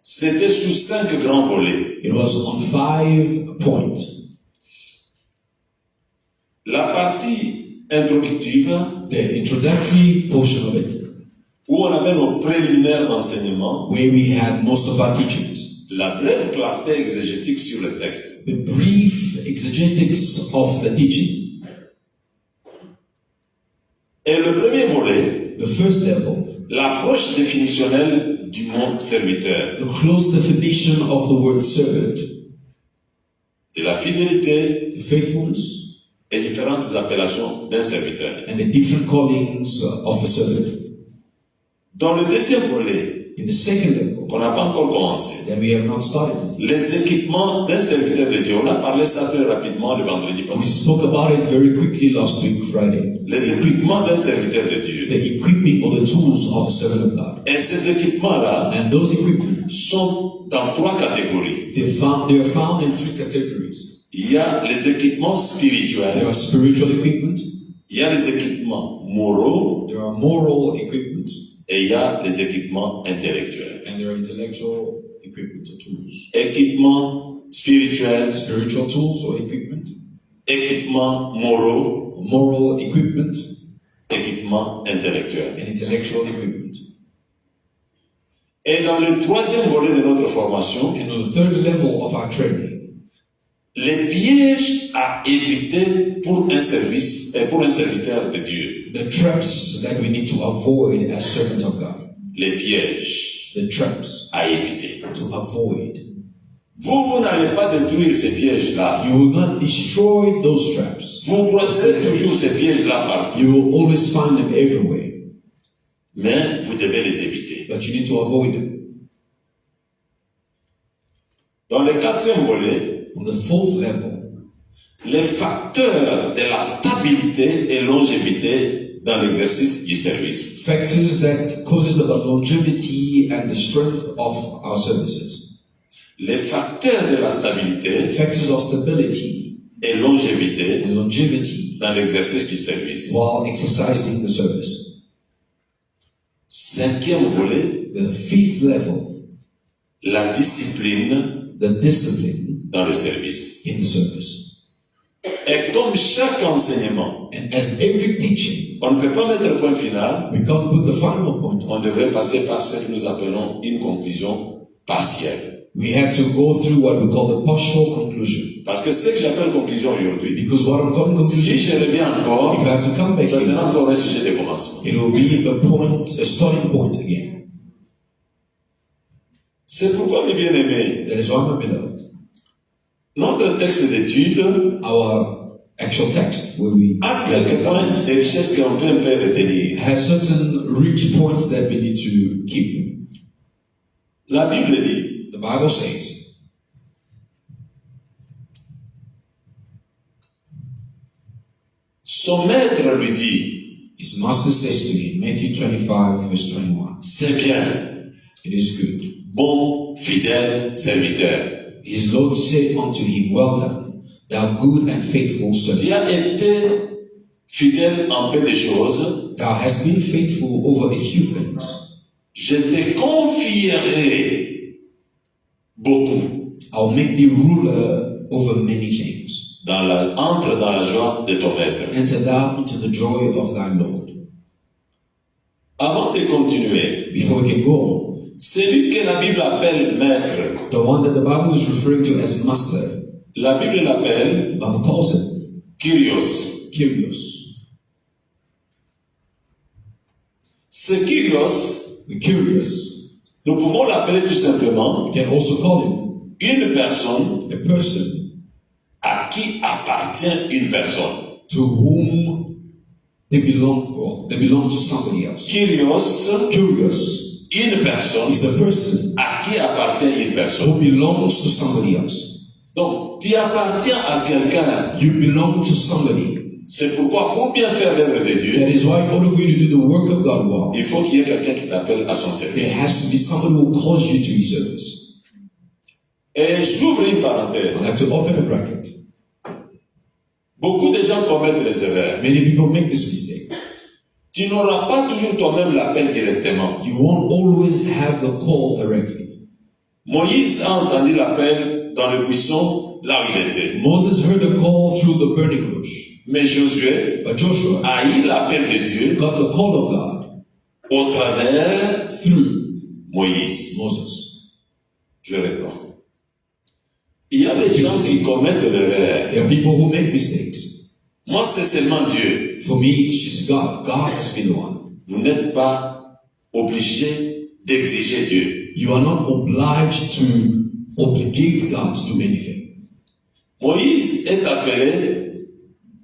c'était sous 5 grands volets. it was on 5 points. La partie introductive, The introductory portion of it, où on avait nos préliminaires d'enseignement, where we had most of our teachings. la brève clarté exégétique sur le texte. The brief exegetics of the teaching. Et le premier volet, The first level, l'approche définitionnelle du mot serviteur, the close definition of the word servant, de la fidélité the faithfulness, et différentes appellations d'un serviteur. and the different callings of a servant. Dans le deuxième volet, In the second level, qu'on n'a pas encore commencé, that we have not started, les équipements d'un serviteur de Dieu. On a parlé ça très rapidement le vendredi we passé. spoke about it very quickly last week, Friday. Les équipements d'un serviteur de Dieu. The equipping or the tools of a servant of God. Et ces équipements-là And those equipment, sont dans 3 catégories. they are found in 3 categories. Il y a les équipements There spirituels, are spiritual equipment, il y a les équipements moraux there are moral equipment, et il y a les équipements intellectuels. and there are intellectual equipment or tools. Équipements spirituels, Spiritual tools or equipment, équipements moraux, moral equipment, équipements intellectuels. and intellectual equipment. Et dans le troisième volet de notre formation, And on the third level of our training, les pièges à éviter pour un service et pour un serviteur de Dieu. the traps that we need to avoid as servants of God. Les pièges The traps à éviter. to avoid. Vous n'allez pas détruire ces pièges-là. You will not destroy those traps. Vous croiserez toujours ces pièges-là partout. You will always find them everywhere, Mais vous devez les éviter. but you need to avoid them. Dans le quatrième volet, On the fourth level, les facteurs de la stabilité et longévité dans l'exercice du service. Factors that causes the longevity and the strength of our services. Les facteurs de la stabilité Factors of stability et longévité and longevity dans l'exercice du service. while exercising the service. Cinquième volet, The fifth level, la discipline the discipline dans le service. in the service. Et comme chaque enseignement, And as every teaching, on ne peut pas mettre point final, we can't put the final point on. on devrait passer par ce que nous appelons une conclusion partielle. We had to go through what we call the partial conclusion. Parce que ce que j'appelle conclusion aujourd'hui, Because what I'm calling si conclusion, je reviens if I encore, have to come back ça sera in, encore un sujet de commencement. it will be a starting point again. C'est pourquoi, mes bien-aimés, That is why, my beloved, notre texte d'étude our actual text, where we a quelques points de richesse qu'on peut un peu retenir. has certain rich points that we need to keep. La Bible dit, The Bible says, son maître lui dit, his master says to him, Matthew 25, verse 21, c'est bien, it is good. bon, fidèle serviteur. His Lord said unto him, Well done, thou good and faithful Tu servant. as été fidèle en peu de choses, Thou hast been faithful over a few things. je te confierai beaucoup. I'll make thee ruler over many things. Entre dans la joie de ton maître. Enter thou into the joy of thy Lord. Avant de continuer, Before we can go on, celui que la Bible appelle maître, the one that the Bible is referring to as master, la Bible l'appelle the Bible calls him Kyrios. Kyrios. Ce Kyrios, The Kyrios, nous pouvons l'appeler tout simplement we can also call une personne him a person à qui appartient une personne. to whom they belong, or they belong to somebody else. Kyrios, Kyrios une personne is a person à qui appartient une personne. who belongs to somebody else. Donc, tu appartiens à quelqu'un. You belong to somebody. C'est pourquoi, pour bien faire l'œuvre de Dieu, That is why in order for you to do the work of God well, il faut qu'il y ait quelqu'un qui t'appelle à son there service. has to be somebody who calls you to his service. Et j'ouvre une parenthèse. I like to open a bracket. Beaucoup de gens commettent les erreurs. Many people make this mistake. Tu n'auras pas toujours toi-même l'appel directement. You won't always have the call directly. Moïse a entendu l'appel dans le buisson, là où il était. Moses heard the call through the burning bush, Mais Josué but Joshua a eu l'appel de Dieu got the call of God au travers through Moïse. Moses. Je reprends. Il y a des gens qui commettent l'erreur. There are people who make mistakes. Moi, c'est seulement Dieu. For me, it's just God. God has been the one. Vous n'êtes pas obligé d'exiger Dieu. You are not obliged to obligate God to do anything. Moïse est appelé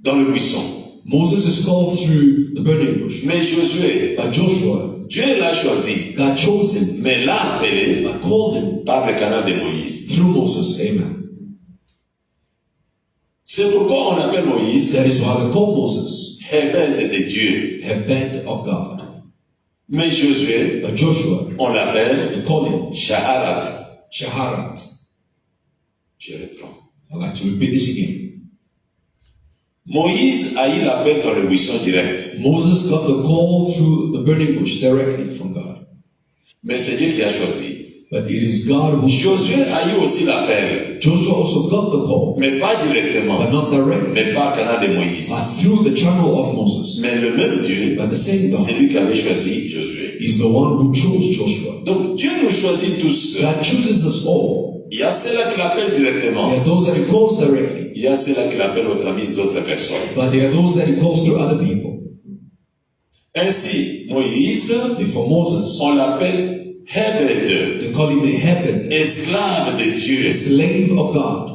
dans le buisson. Moses is called through the burning bush, Mais Josué, but Joshua, Dieu l'a choisi, God chose him, mais l'a appelé but called him par le canal de Moïse. through Moses. Amen. C'est pourquoi on appelle Moïse That is why they call Moses Hébed de Dieu. Hebed of God. Mais Josué, But Joshua, on l'appelle they call him Shaharat. Shaharat. Je reprends. I'd like to repeat this again. Moïse a eu l'appel dans le buisson direct. Moses got the call through the burning bush directly from God. Mais c'est Dieu qui a choisi. But it is God who Josué a eu aussi l'appel, Joshua also got the call, mais pas directement, but not directly, mais par le canal de Moïse. but through the channel of Moses. Mais le même Dieu, But the same c'est God lui qui avait choisi Josué. is the one who chose Joshua. Donc Dieu nous choisit tous. God chooses us all. Il y a ceux-là qui l'appellent directement. There are those that he calls directly, Il y a ceux-là qui l'appellent au travers d'autres personnes. but there are those that he calls through other people. Ainsi, Moïse, Therefore Moses, on l'appelle Hébed, they call him the Hebed, esclave de Dieu. slave of God.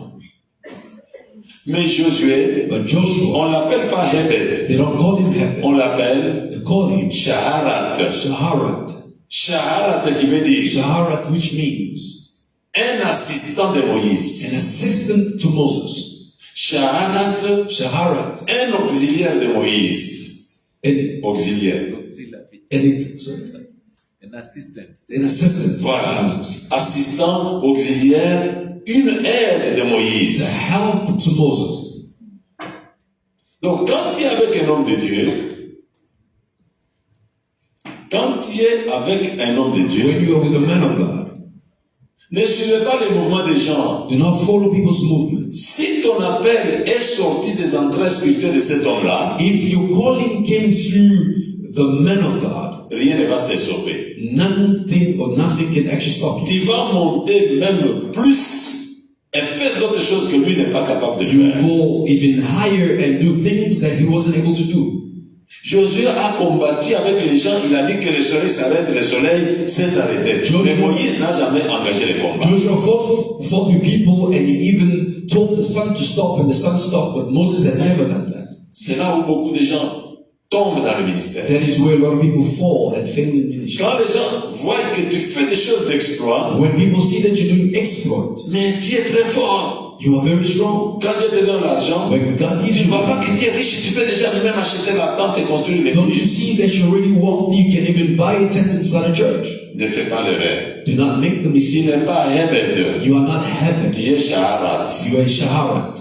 Mais Josué, But Joshua, on l'appelle pas Hébed, they don't call him Hebed, on l'appelle they call him Shaharat. Shaharat. Shaharat qui veut dire Shaharat, which means un assistant de an Moïse. assistant to Moses. Shaharat, Shaharat, un auxiliaire de Moïse. and auxiliaire. An assistant. an assistant. Voilà. to Moses. Assistant, auxiliaire, une aide de The Moïse. help to Moses. Donc, quand tu es avec un homme de Dieu, When you are with a man of God, ne suivez pas les mouvements des gens. do not follow people's movements. Si ton appel est sorti des entrailles spirituelles de cet homme-là, If your calling came through the man of God, rien ne va se stopper. nothing can actually stop you. Tu vas monter même plus et faire d'autres choses que lui n'est pas capable de You faire. go even higher and do things that he wasn't able to do. Josué a combattu avec les gens, il a dit que le soleil s'arrête, le soleil s'est arrêté. Joshua- Mais Moïse n'a jamais engagé les combats. Joshua fought with people and he even told the sun to stop and the sun stopped, but Moses had never done that. C'est là où beaucoup de gens tombent dans le ministère. That is where a lot of people fall and fail in ministry. Quand les gens voient que tu fais des choses d'exploit, When people see that you're doing exploit, mais tu es très fort. you are very strong. Quand Dieu te donne l'argent, When God gives tu ne you, vois pas que tu es riche, tu peux déjà même acheter la tente et construire don't you l'église. see that you're already wealthy? You can even buy a tent and start a church. Ne fais pas l'erreur. Do not make the Tu mistake. n'es pas Hebed, You are not Hebed. tu es Shaharat. You are Shaharat.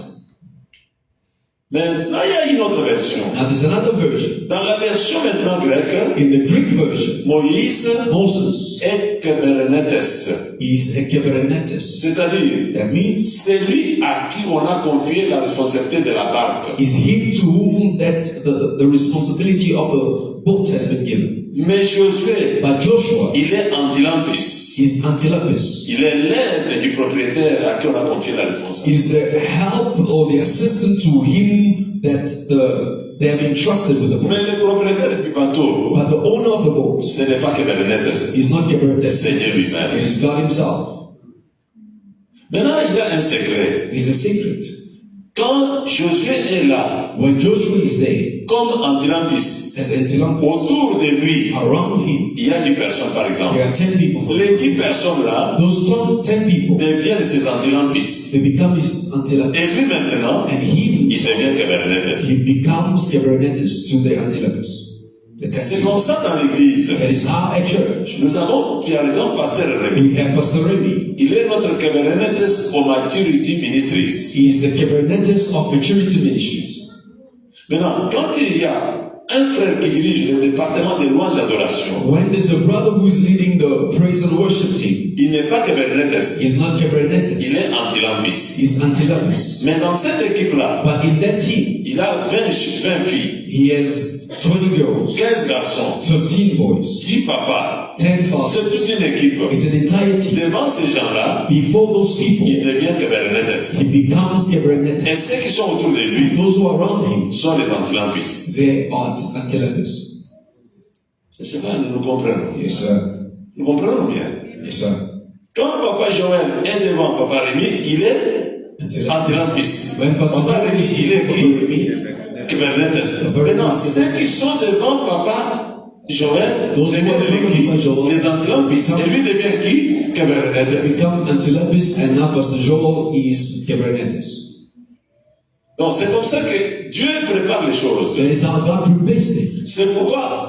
Maintenant, il y a une autre version. Now there's another version. Dans la version maintenant grecque, In the Greek version, Moïse Moses est Keberenetes. is a Keberenetes. C'est-à-dire, That means c'est lui à qui on a confié la responsabilité de la barque. is him to whom that the responsibility of the boat has been given. Mais Josué, But Joshua il est Antilampis. is Antilapis, Il est l'aide du propriétaire à qui on a confié la responsabilité. is the help or the assistant to him that they have entrusted with the boat. Mais le propriétaire du bateau, But the owner of the boat ce n'est pas Keberenetes. is not Keberenetes. C'est Dieu lui-même. It is God himself. Maintenant, il y a un secret. It is a secret. Quand Josué est là, When Joshua is there, comme Antilampis, as Antilampis, autour de lui, around him, il y a 10 personnes par exemple. there are 10 people. Les 10 personnes-là Those 10 people, deviennent ses Antilampis. they become his Antilapis. Et lui maintenant, And he il devient Keberenetes. he becomes Keberenetes to the Antilapis. The 10 C'est people. comme ça dans l'église. That is how at church. Nous avons, tu as raison, Pasteur Rémi. We have Pastor Remy. Il est notre Keberenetes au Maturity Ministries. He is the Keberenetes of Maturity Ministries. Maintenant, quand il y a un frère qui dirige le département de louange et adoration, When there's a brother who is leading the praise and worship team, il n'est pas Keberenetes, he's not il Keberenetes. est Antilampis. He's Antilapis. Mais dans cette équipe-là, But in that team, il a 20 filles, he has 20 girls, 15 garçons, 15 boys, 10 papas. 10 C'est fathers. toute une équipe. It's an entire team. Devant ces gens-là, Before those people, il devient Keberenetes. he becomes Et Keberenetes. ceux qui sont autour de lui Those who are around him, sont les Antilampis. they are Antilapis. Je ne sais pas, nous comprenons. Yes, sir. Nous comprenons bien. Yes, sir. Quand Papa Joël est devant Papa Rémi, il est Antilapis. Antilampis. When Pastor Papa Rémi, Remy il est qui? Remy, Keberenetes. Maintenant, ceux qui sont devant Papa Joël Those who deviennent are les qui? Papa Joel Les Antilampis. Et lui devient qui? Keberenetes. become Antilapis, and now Pastor Joel is Keberenetes. Donc c'est comme ça que Dieu prépare les choses. That is how God prepares things. C'est pourquoi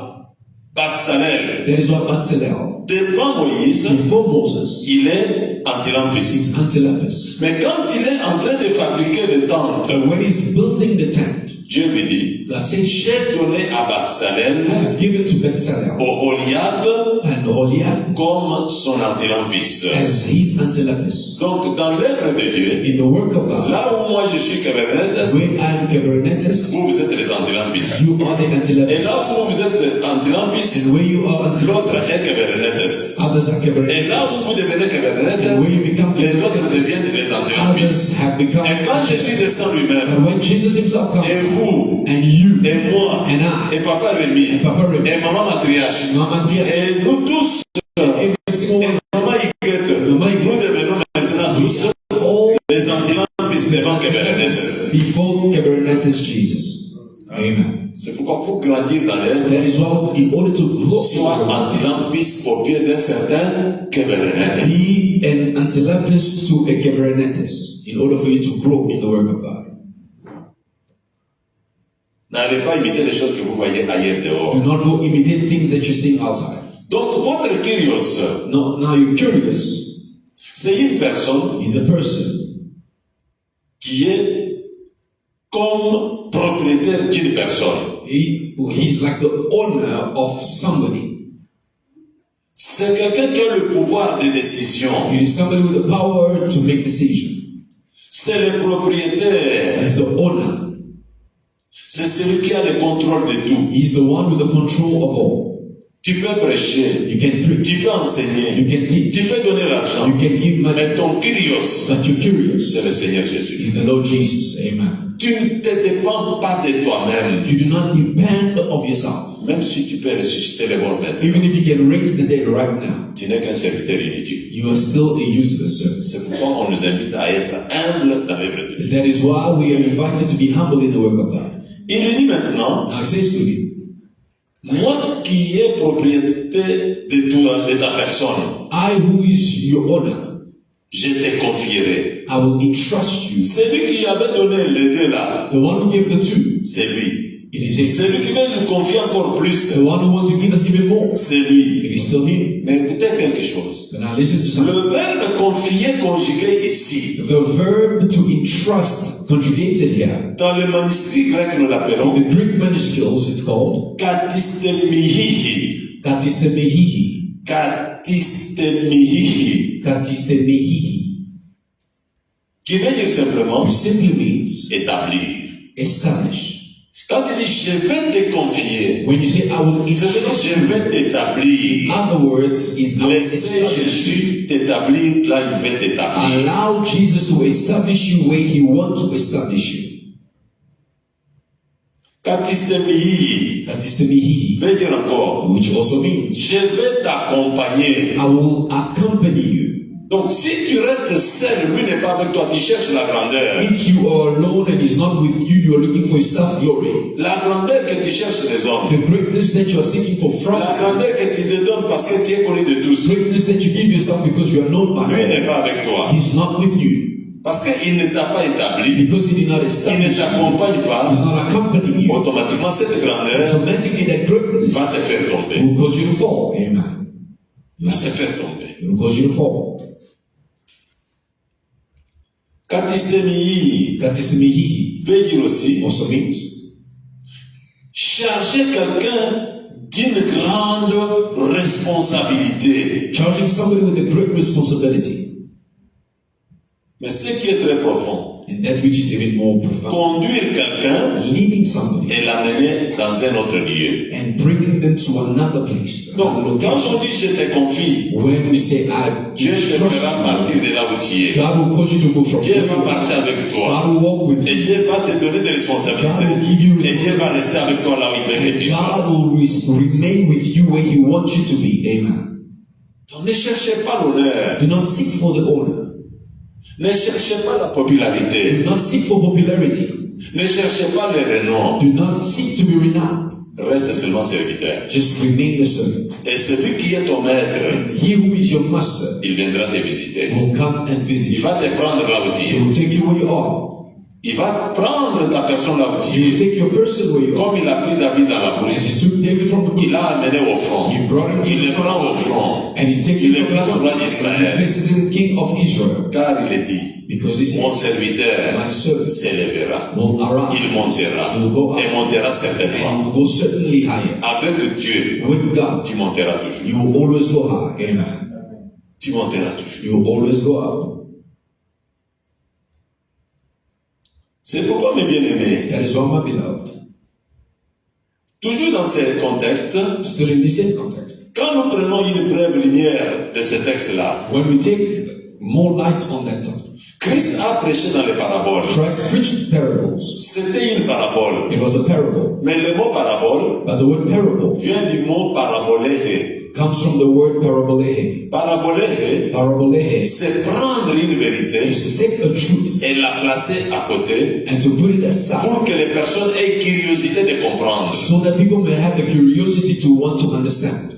Batsalel, That is what Batzalel, devant Moïse, before Moses, il est Antilampis. is Antilapis. Mais quand il est en train de fabriquer les tentes, But when he's building the tent, Dieu lui dit, God says, j'ai donné à Batsalel, I have given to Batzalel Oholiab, and Holiab comme son Antilampis. as his Antilapis. Donc dans l'œuvre de Dieu, In the work of God, là où moi je suis Keberenetes, where I am Keberenetes, vous êtes les Antilampis. you are the Et Antilapis. là où vous êtes Antilampis, And where you are l'autre Antilapis, est Keberenetes. others are Et là Keberenetes. où vous devenez And Keberenetes, where you become les autres Keberenetes, deviennent les Antilampis. others have become Et quand Jésus descend lui-même, And when Jesus himself comes, et vous, and you, et moi, and I, et Papa Rémi, and Papa Remy, et Maman Matriarche, Mama Tria, et nous tous, every single et one, Maman Yguette, nous devenons maintenant tous all les Antilampis devant Keberenetes. before Keberenetes Jesus. Amen. C'est pourquoi pour grandir dans l'œuvre, That is why, in order to grow, soit Antilampis au pied d'un certain Keberenetes. be an Antilapis to a Keberenetes, in order for you to grow in the work of God. N'allez pas imiter les choses que vous voyez ailleurs dehors. Do not go imitate things that you're seeing outside. Donc, votre curios, Now you're curious. c'est une personne He's a person qui est comme propriétaire d'une personne. he's like the owner of somebody. C'est quelqu'un qui a le pouvoir de décision. He is somebody with the power to make decisions. C'est le propriétaire. He's the owner. C'est celui qui a le contrôle de tout. He's the one with the control of all. Tu peux prêcher, You can preach. tu peux enseigner, You can teach. tu peux donner l'argent, You can give money. mais ton curios, But you're curious. c'est le Seigneur Jésus. Is the Lord Jesus. Amen. Tu ne te dépends pas de toi-même, You do not depend of yourself. même si tu peux ressusciter les morts maintenant. Even if you can raise the dead right now, Tu n'es qu'un serviteur inutile. you are still a useless servant. C'est pourquoi on nous invite à être humbles dans l'œuvre de Dieu. That is why we are invited to be humble in the work of God. Il lui dit maintenant, Now it says to him, moi qui ai propriété de toi, de ta personne, I who is your owner, je te confierai. I will entrust you. Celui qui avait donné les deux là, The one who gave the two, c'est lui. it is him. Celui qui veut nous confier encore plus, The one who wants to give us even more, c'est it lui. is still him. Mais écoutez quelque chose. But now listen to something. Le verbe confier conjugué ici, The verb to entrust conjugated here. dans le manuscrit grec nous In l'appelons the Greek manuscripts, it's called katistemihihi. katistemihihi. Katistemihihi. Katistemihihi. Qui veut dire simplement Which simply means établir. establish. Quand il dit je vais te confier, When you say I will ça veut dire entrust je you, vais t'établir. other words is I will Laissez establish you. Jésus t'établir là il veut t'établir. Allow Jesus to establish you where he wants to establish you. Katistemihihi Katistemihihi. veut dire encore Which also means je vais t'accompagner. I will accompany you. Donc si tu restes seul, lui n'est pas avec toi, tu cherches la grandeur. If you are alone and he's not with you, you are looking for his self-glory. La grandeur que tu cherches des hommes. The greatness that you are seeking for from La grandeur que tu te donnes parce que tu es connu de tous. greatness that you give yourself because you are known by Lui all. n'est pas avec toi. He's not with you Parce qu'il ne t'a pas établi. because he did not Il ne establish you. t'accompagne pas. He's not accompanying you. Automatiquement, cette grandeur Automatically that greatness va te faire tomber. will cause you to fall. Amen. Va te faire tomber. It will cause you to fall. Katistemihi Katistemihihi veut dire aussi also means charger quelqu'un d'une grande responsabilité. charging somebody with a great responsibility. Mais ce qui est très profond, And that which is even more profound. conduire quelqu'un Leading somebody et l'amener dans un autre lieu. and bringing them to another place. Donc, Another quand location. on dit je te confie, When we say I Dieu te trust fera you, partir de là où tu es. God will cause you to move from Dieu where va you marcher are. avec toi. God will walk with Et you. Dieu va te donner des responsabilités. God will give you Et Dieu va rester avec toi là où il veut que tu sois. God will remain with you where He wants you to be. Amen. Donc ne cherchez pas l'honneur. Do not seek for the honor. Ne cherchez pas la popularité. Do not seek for popularity. Ne cherchez pas le renom. Do not seek to be renowned. Reste seulement serviteur. Just remain a servant. Et celui qui est ton maître, He who is your master il viendra te visiter. will come and visit Il you. va te prendre là où tu He es. will take you where you are. Il va prendre ta personne là où He tu will es. take your person where you are. Comme il a pris David dans la As bourse. He took David from the Il book, l'a amené au front. He brought him to Il le the prend au front, front. and He takes Il him le from the place au front, roi and He d'Israël. places him king of Israel. Car il est dit, Because He mon said, serviteur my servant s'élèvera. will arise. Il montera. He will go Et up. montera And certainement. He will go certainly higher. Avec Dieu, With God, tu monteras toujours. you will always go high. Amen. Tu monteras toujours. You will always go up. C'est pourquoi, mes bien-aimés, That is why, my beloved, toujours dans ce contexte, still in the same context, quand nous prenons une brève lumière de ce texte-là, when we take more light on that topic, Christ a prêché dans les paraboles. Christ preached parables. C'était une parabole. It was a parable. Mais le mot parabole But the word parable vient du mot paraboléhe. comes from the word parabolehe. Paraboléhe, Parabolehe c'est prendre une vérité is to take a truth et la placer à côté and to put it aside pour que les personnes aient curiosité de comprendre. so that people may have the curiosity to want to understand.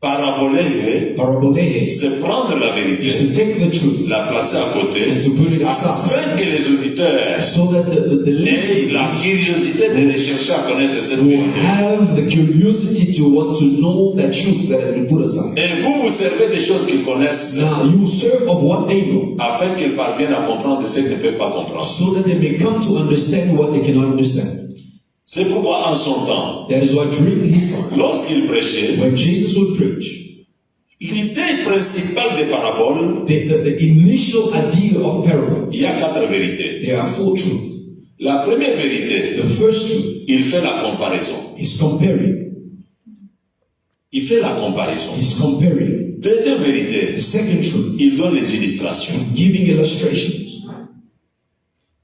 Paraboler, Parabolehe c'est prendre la vérité, is to take the truth la placer à côté, and to put it aside, afin que les auditeurs so that the aient listeners la curiosité de rechercher à connaître cette will vérité. have the curiosity to want to know that truth that has been put aside. Et vous servez des choses qu'ils connaissent, Now you serve of what they know, afin qu'ils parviennent à comprendre ce qu'ils ne peuvent pas comprendre. so that they may come to understand what they cannot understand. C'est pourquoi en son temps, That is why during his time, lorsqu'il prêchait, when Jesus would preach, l'idée principale des paraboles, the initial idea of parable, il y a 4 vérités. there are 4 truths. La première vérité, The first truth il fait la comparaison. is comparing. Il fait la comparaison. He's comparing. Deuxième vérité, The second truth il donne les illustrations. is giving illustrations.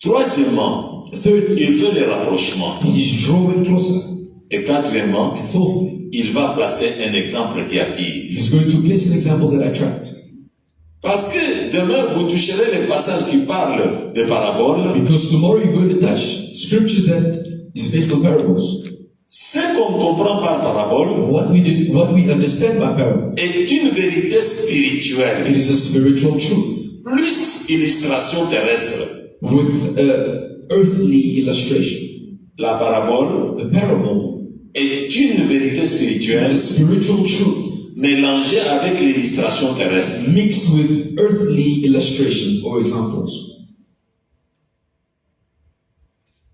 Troisièmement, Thirdly, il fait les rapprochements. he's drawing closer. Et quatrièmement, And fourthly, il va placer un exemple qui attire. he's going to place an example that attracts. Parce que demain, vous toucherez les passages qui parlent des paraboles. Because tomorrow you're going to touch scriptures that is based on parables. Ce qu'on comprend par parabole What we understand by parable, est une vérité it spirituelle, is a spiritual truth plus illustration terrestre. with earthly illustration. La parabole The parable est une vérité is a spirituelle spiritual truth mélangée avec l'illustration terrestre. mixed with earthly illustrations or examples.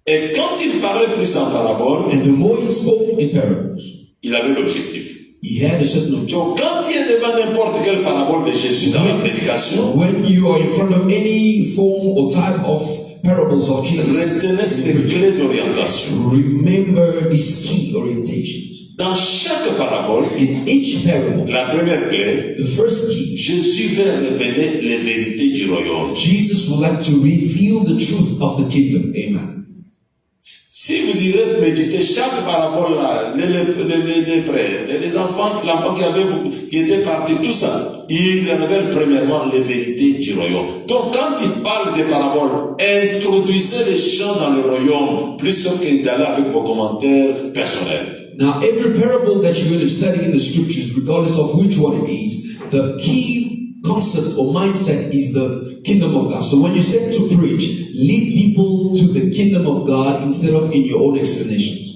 Et quand il parlait plus en parabole, And the more he spoke in parables, il avait l'objectif. he had a certain objective. Donc quand il est devant n'importe quelle parabole de Jésus dans la prédication, When you are in front of any form or type of parables of Jesus, retenez ces clés d'orientation. remember these key orientations. Dans chaque parabole, In each parable, la première clé, the first key, Jésus va révéler les vérités du royaume. Jesus would like to reveal the truth of the kingdom. Amen. Si vous irez méditer chaque parabole là, les enfants, l'enfant qui était parti, tout ça, il révèle premièrement les vérités du royaume. Donc quand il parle des paraboles, introduisez les gens dans le royaume, plus que d'aller avec vos commentaires personnels. Now, every parable that you're going to study in the scriptures, regardless of which one it is, the key concept or mindset is the kingdom of God. So when you start to preach, lead people to the kingdom of God instead of in your own explanations.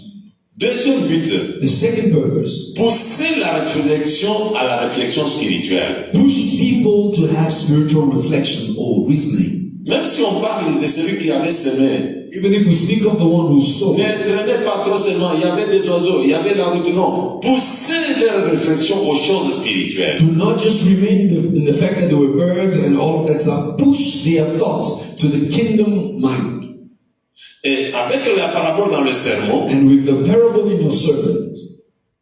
Deuxième but, The second purpose, pousser la réflexion à la réflexion spirituelle. push people to have spiritual reflection or reasoning. Même si on parle de celui qui avait semé, Even if we speak of the one who sowed, ne traînez pas trop seulement, il y avait des oiseaux, il y avait la route, non. Poussez leur réflexion aux choses spirituelles. do not just remain in the fact that there were birds and all of that stuff. Push their thoughts to the kingdom mind. Et avec la parabole dans le sermon, And with the parable in your sermon,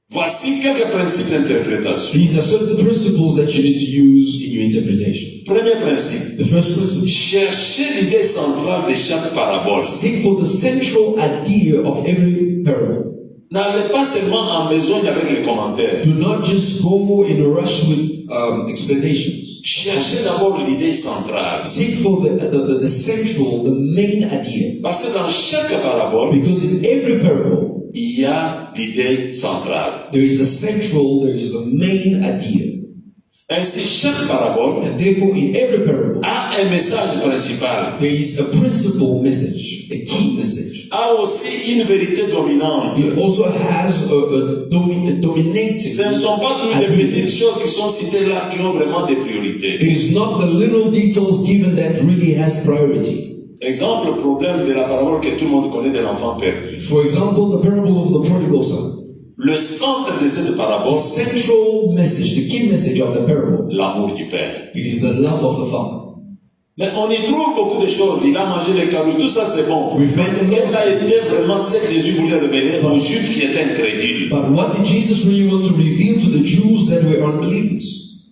voici quelques principes d'interprétation. these are certain principles that you need to use in your interpretation. Premier principe, The first principle, cherchez l'idée centrale de chaque parabole. seek for the central idea of every parable. N'allez pas seulement en besogne avec les commentaires. Do not just go in a rush with explanations. Cherchez d'abord l'idée centrale. Seek for the central, the main idea. Parce que dans chaque parabole, Because in every parable, il y a l'idée centrale. there is the central, there is the main idea. Ainsi, chaque parabole And therefore, in every parable, a un message principal, there is a principal message, a key message. a aussi une vérité dominante. It also has a dominating. Ce ne sont pas toutes les petites choses qui sont citées là qui ont vraiment des priorités. It is not the little details given that really has priority. Exemple, le problème de la parabole que tout le monde connaît de l'enfant perdu. For example, the parable of the prodigal son. Le centre de cette The parabole, central message, the key message of the parable, l'amour du Père. it is the love of the Father. Mais on y trouve beaucoup de choses. Il a mangé les carottes, tout ça c'est bon. We Mais find a quel lot. a été vraiment ce que Jésus voulait révéler aux Juifs qui étaient incrédules? But what did Jesus really want to reveal to the Jews that were unbelievers?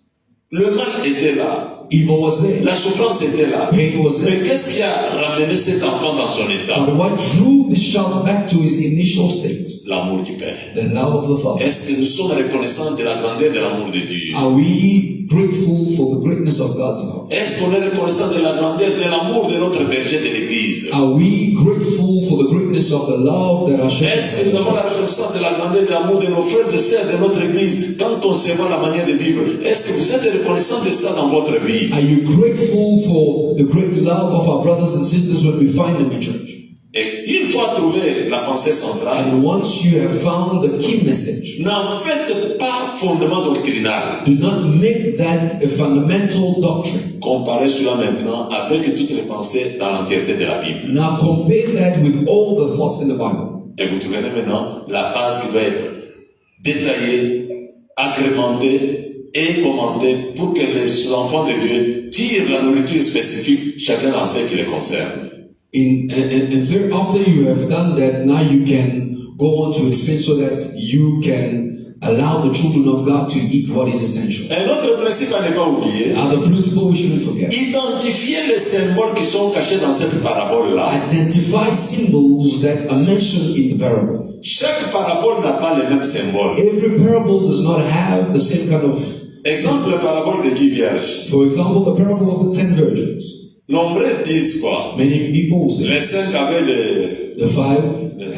Le mal était là. Evil was there. La souffrance était là. Pain was Mais there. qu'est-ce qui a ramené cet enfant dans son état? But what drew this child back to his initial state? L'amour du Père. The love of the Father. Est-ce que nous sommes reconnaissants de la grandeur de l'amour de Dieu? Are we grateful for the greatness of God's love? Est-ce qu'on est reconnaissant de la grandeur de l'amour de notre berger de l'Église? Are we grateful for the greatness witness of the love that are shown. Est-ce que nous avons la reconnaissance de la grandeur et de l'amour de nos frères et sœurs de notre Église quand on se voit la manière de vivre? Est-ce que vous êtes reconnaissant de ça dans votre vie? Are you grateful for the great love of our brothers and sisters when we find them in church? Et une fois trouvé la pensée centrale, And once you have found the key message, n'en faites pas fondement doctrinal. do not make that a fundamental doctrine. Comparez cela maintenant avec toutes les pensées dans l'entièreté de la Bible. Now compare that with all the thoughts in the Bible. Et vous trouverez maintenant la base qui doit être détaillée, agrémentée et commentée pour que les enfants de Dieu tirent la nourriture spécifique, chacun dans ce qui les concerne. And after you have done that, now you can go on to explain so that you can allow the children of God to eat what is essential. Un autre principe à ne pas oublier, The principle we shouldn't forget. identifiez les symboles qui sont cachés dans cette parabole-là. Identify symbols that are mentioned in the parable. Chaque parabole n'a pas les mêmes symboles. Every parable does not have the same kind of. Exemple, la parabole des 10 vierges. For example, the parable of the 10 virgins. Nombreux disent quoi? Many people say Les 5 avaient the 5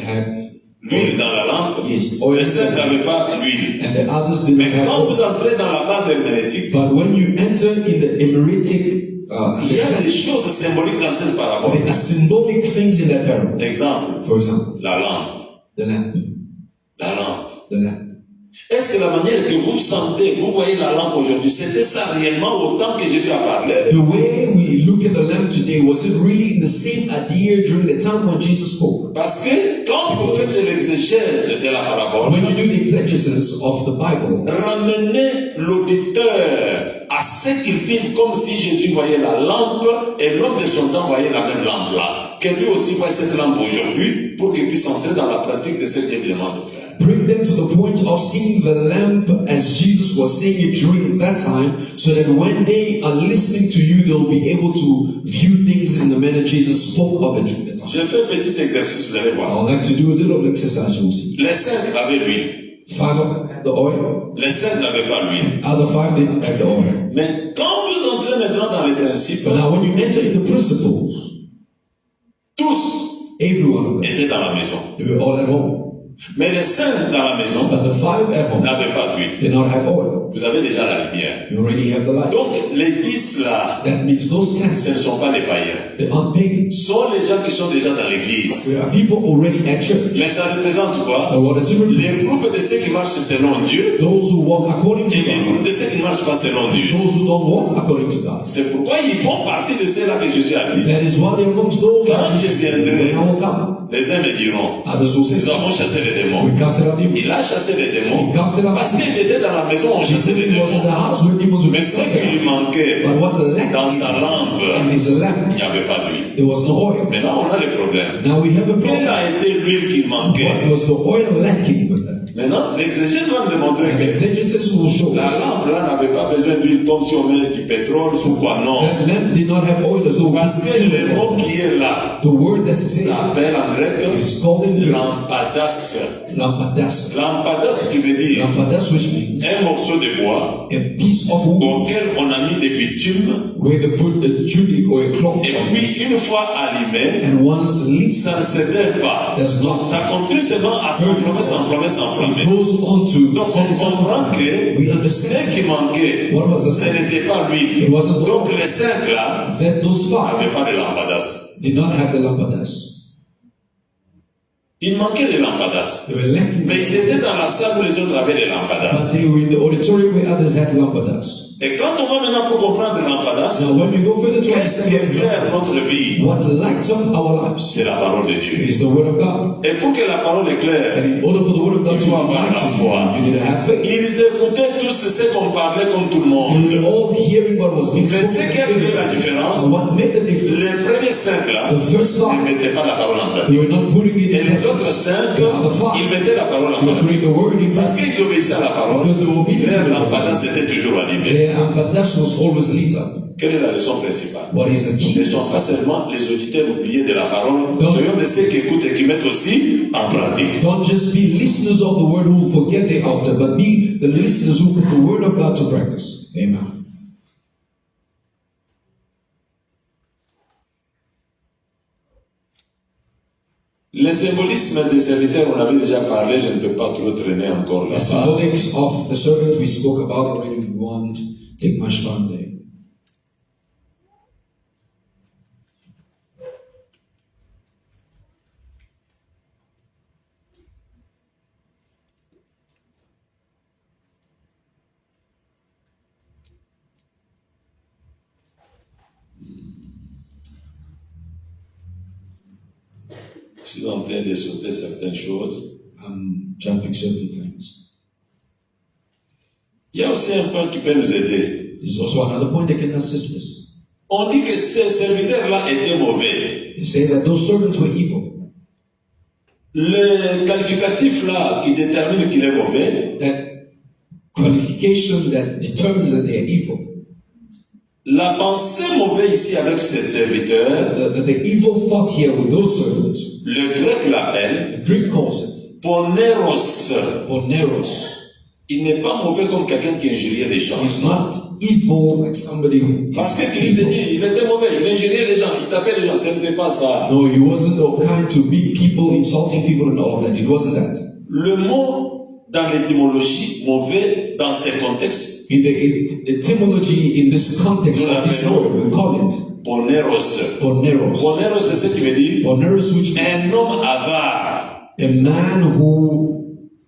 had l'huile dans la lampe, yes, oil, les 5 n'avaient pas l'huile. and the others did not Mais have quand oil. vous entrez dans la base herméneutique, But when you enter in the Emeritic il y a des understanding, choses symboliques dans cette parabole. there are symbolic things in that parable. Exemple, For example, la lampe. the lamp, La lampe. the lamp. Est-ce que la manière que vous sentez, vous voyez la lampe aujourd'hui, c'était ça réellement autant que Jésus a parlé? The way we look at the lamp today, was it really in the same idea during the time when Jesus spoke? Parce que quand vous faites l'exégèse de la parabole, When you do the exegesis of the Bible, ramenez l'auditeur à ce qu'il vive comme si Jésus voyait la lampe et l'homme de son temps voyait la même lampe là. Que lui aussi voit cette lampe aujourd'hui pour qu'il puisse entrer dans la pratique de ce qu'il demande de faire. bring them to the point of seeing the lamp as Jesus was saying it during that time, so that when they are listening to you, they'll be able to view things in the manner Jesus spoke of it during that time. Je fais un petit exercice, vous allez I voir. would like to do a little exercise, you'll see. Les 5 avaient l'huile. 5 of them had the oil, Les 5 n'avaient pas l'huile. other 5 didn't have the oil. Mais quand vous entrez maintenant dans les principes, But now when you enter in the principles, tous every one of them, étaient dans la maison. they were all at home. Mais les 5 dans la maison But the 5 at home n'avaient pas d'huile. did not have oil. Vous avez déjà la lumière. You already have the light. Donc les 10 là, That means those 10, ce ne sont pas des païens. they aren't pagans. Ce sont les gens qui sont déjà dans l'église. There are people already at church. Mais ça représente quoi? But what does it represent? Les groupes de ceux qui marchent selon Dieu Those who walk according to et les God. groupes de ceux qui ne marchent pas selon Dieu. Those who don't walk according to God. C'est pourquoi ils font partie de ceux-là que Jésus a dit. That is why they're amongst those Quand that je Jesus viendrai, when I will come. les uns me diront, Others will say, nous avons chassé les démons. we casted out demons. Il a chassé les démons He casted out parce qu'il était dans la maison, on Jesus chassait les was in the démons. house where demons were Mais ce qui lui manquait But what lacked dans sa lampe, in his il lamp, n'y avait pas d'huile. there was no oil. Maintenant, on a le problème. Now we have a Quelle problem. a été l'huile qui manquait? What was the oil lacking with that? Maintenant, l'exégèse va me démontrer And que exegesis will show la us lampe là n'avait pas besoin d'huile comme si on met du pétrole ou quoi, non. that lamp did not have oil as though Parce que le mot qui est là the word that's there s'appelle en grec is called in Greek lampadas. lampadas. Lampadas qui veut dire Lampadas, which means un morceau de bois a piece of wood auquel on a mis des bitumes where they put a tunic or a cloth et on, puis une fois allumé, and once lit, ça ne s'éteint pas. does not Ça continue seulement à s'enflammer, s'enflammer, s'enflammer. goes on to Donc set on itself comprend on que fire. We ce understand qui manquait, what was the ce sin. n'était pas l'huile. It wasn't the Donc oil. les 5 là That those five n'avaient pas de lampadas. did not have the lampadas. Il manquait les lampadas. They were lacking, Mais ils étaient dans la salle où les autres avaient les lampadas. but they were in the auditorium where others had lampadas. Et quand on va maintenant pour comprendre les lampadas, Now, when we go further to qu'est-ce qui understand éclaire notre vie? what lights up our lives C'est la parole de Dieu. is the word of God. Et pour que la parole éclaire, And in order for the word of God Il to faut avoir light la foi. you, you need to have faith. ils écoutaient tous ce qu'on parlait comme tout le You monde. were all hearing what was being Mais spoken. ce qui a fait la différence, And what made the difference? les premiers 5 là, The first ils five, ne mettaient pas la parole en pratique. they were not putting it Et in les practice. autres 5, The other five, ils mettaient la parole en they were pratique. putting the word in Parce practice. qu'ils obéissaient à la parole, Because they were obedient to leur the word. lampadas était toujours allumé. Their lampadas was always lit up. Quelle est la leçon principale? What is the key? Ne sont pas seulement les auditeurs oubliés de la parole, Non. soyons de ceux qui écoutent et qui mettent aussi en pratique. Don't just be listeners of the word who forget the altar, but be the listeners who put the word of God to practice. Amen. Le symbolisme des serviteurs, on avait déjà parlé, je ne peux pas trop traîner encore The là-bas. symbolics of the servant we spoke about already. We won't take much time there. Je suis en train de sauter certaines choses. I'm jumping certain things. Il y a aussi un point qui peut nous aider. There's also another point that can assist us. On dit que ces serviteurs-là étaient mauvais. They say that those servants were evil. Le qualificatif là qui détermine qu'il est mauvais, That qualification that determines that they are evil. la pensée mauvaise ici avec ces serviteurs, The evil thought here with those servants, le grec l'appelle the Greek calls it poneros. poneros. Il n'est pas mauvais comme quelqu'un qui injuriait les gens. He's not evil like somebody who. Parce que Christ dit, il était mauvais, il injuriait les gens, il tapait les gens, ce n'était pas ça. No, he wasn't the kind to beat people, insulting people, and all of that. It wasn't that. Le mot dans l'étymologie, mauvais, dans ces contextes, In the etymology, in this context of this word, we call it poneros. poneros. Poneros, c'est ce qui veut dire Poneros, which un homme avare. a man who's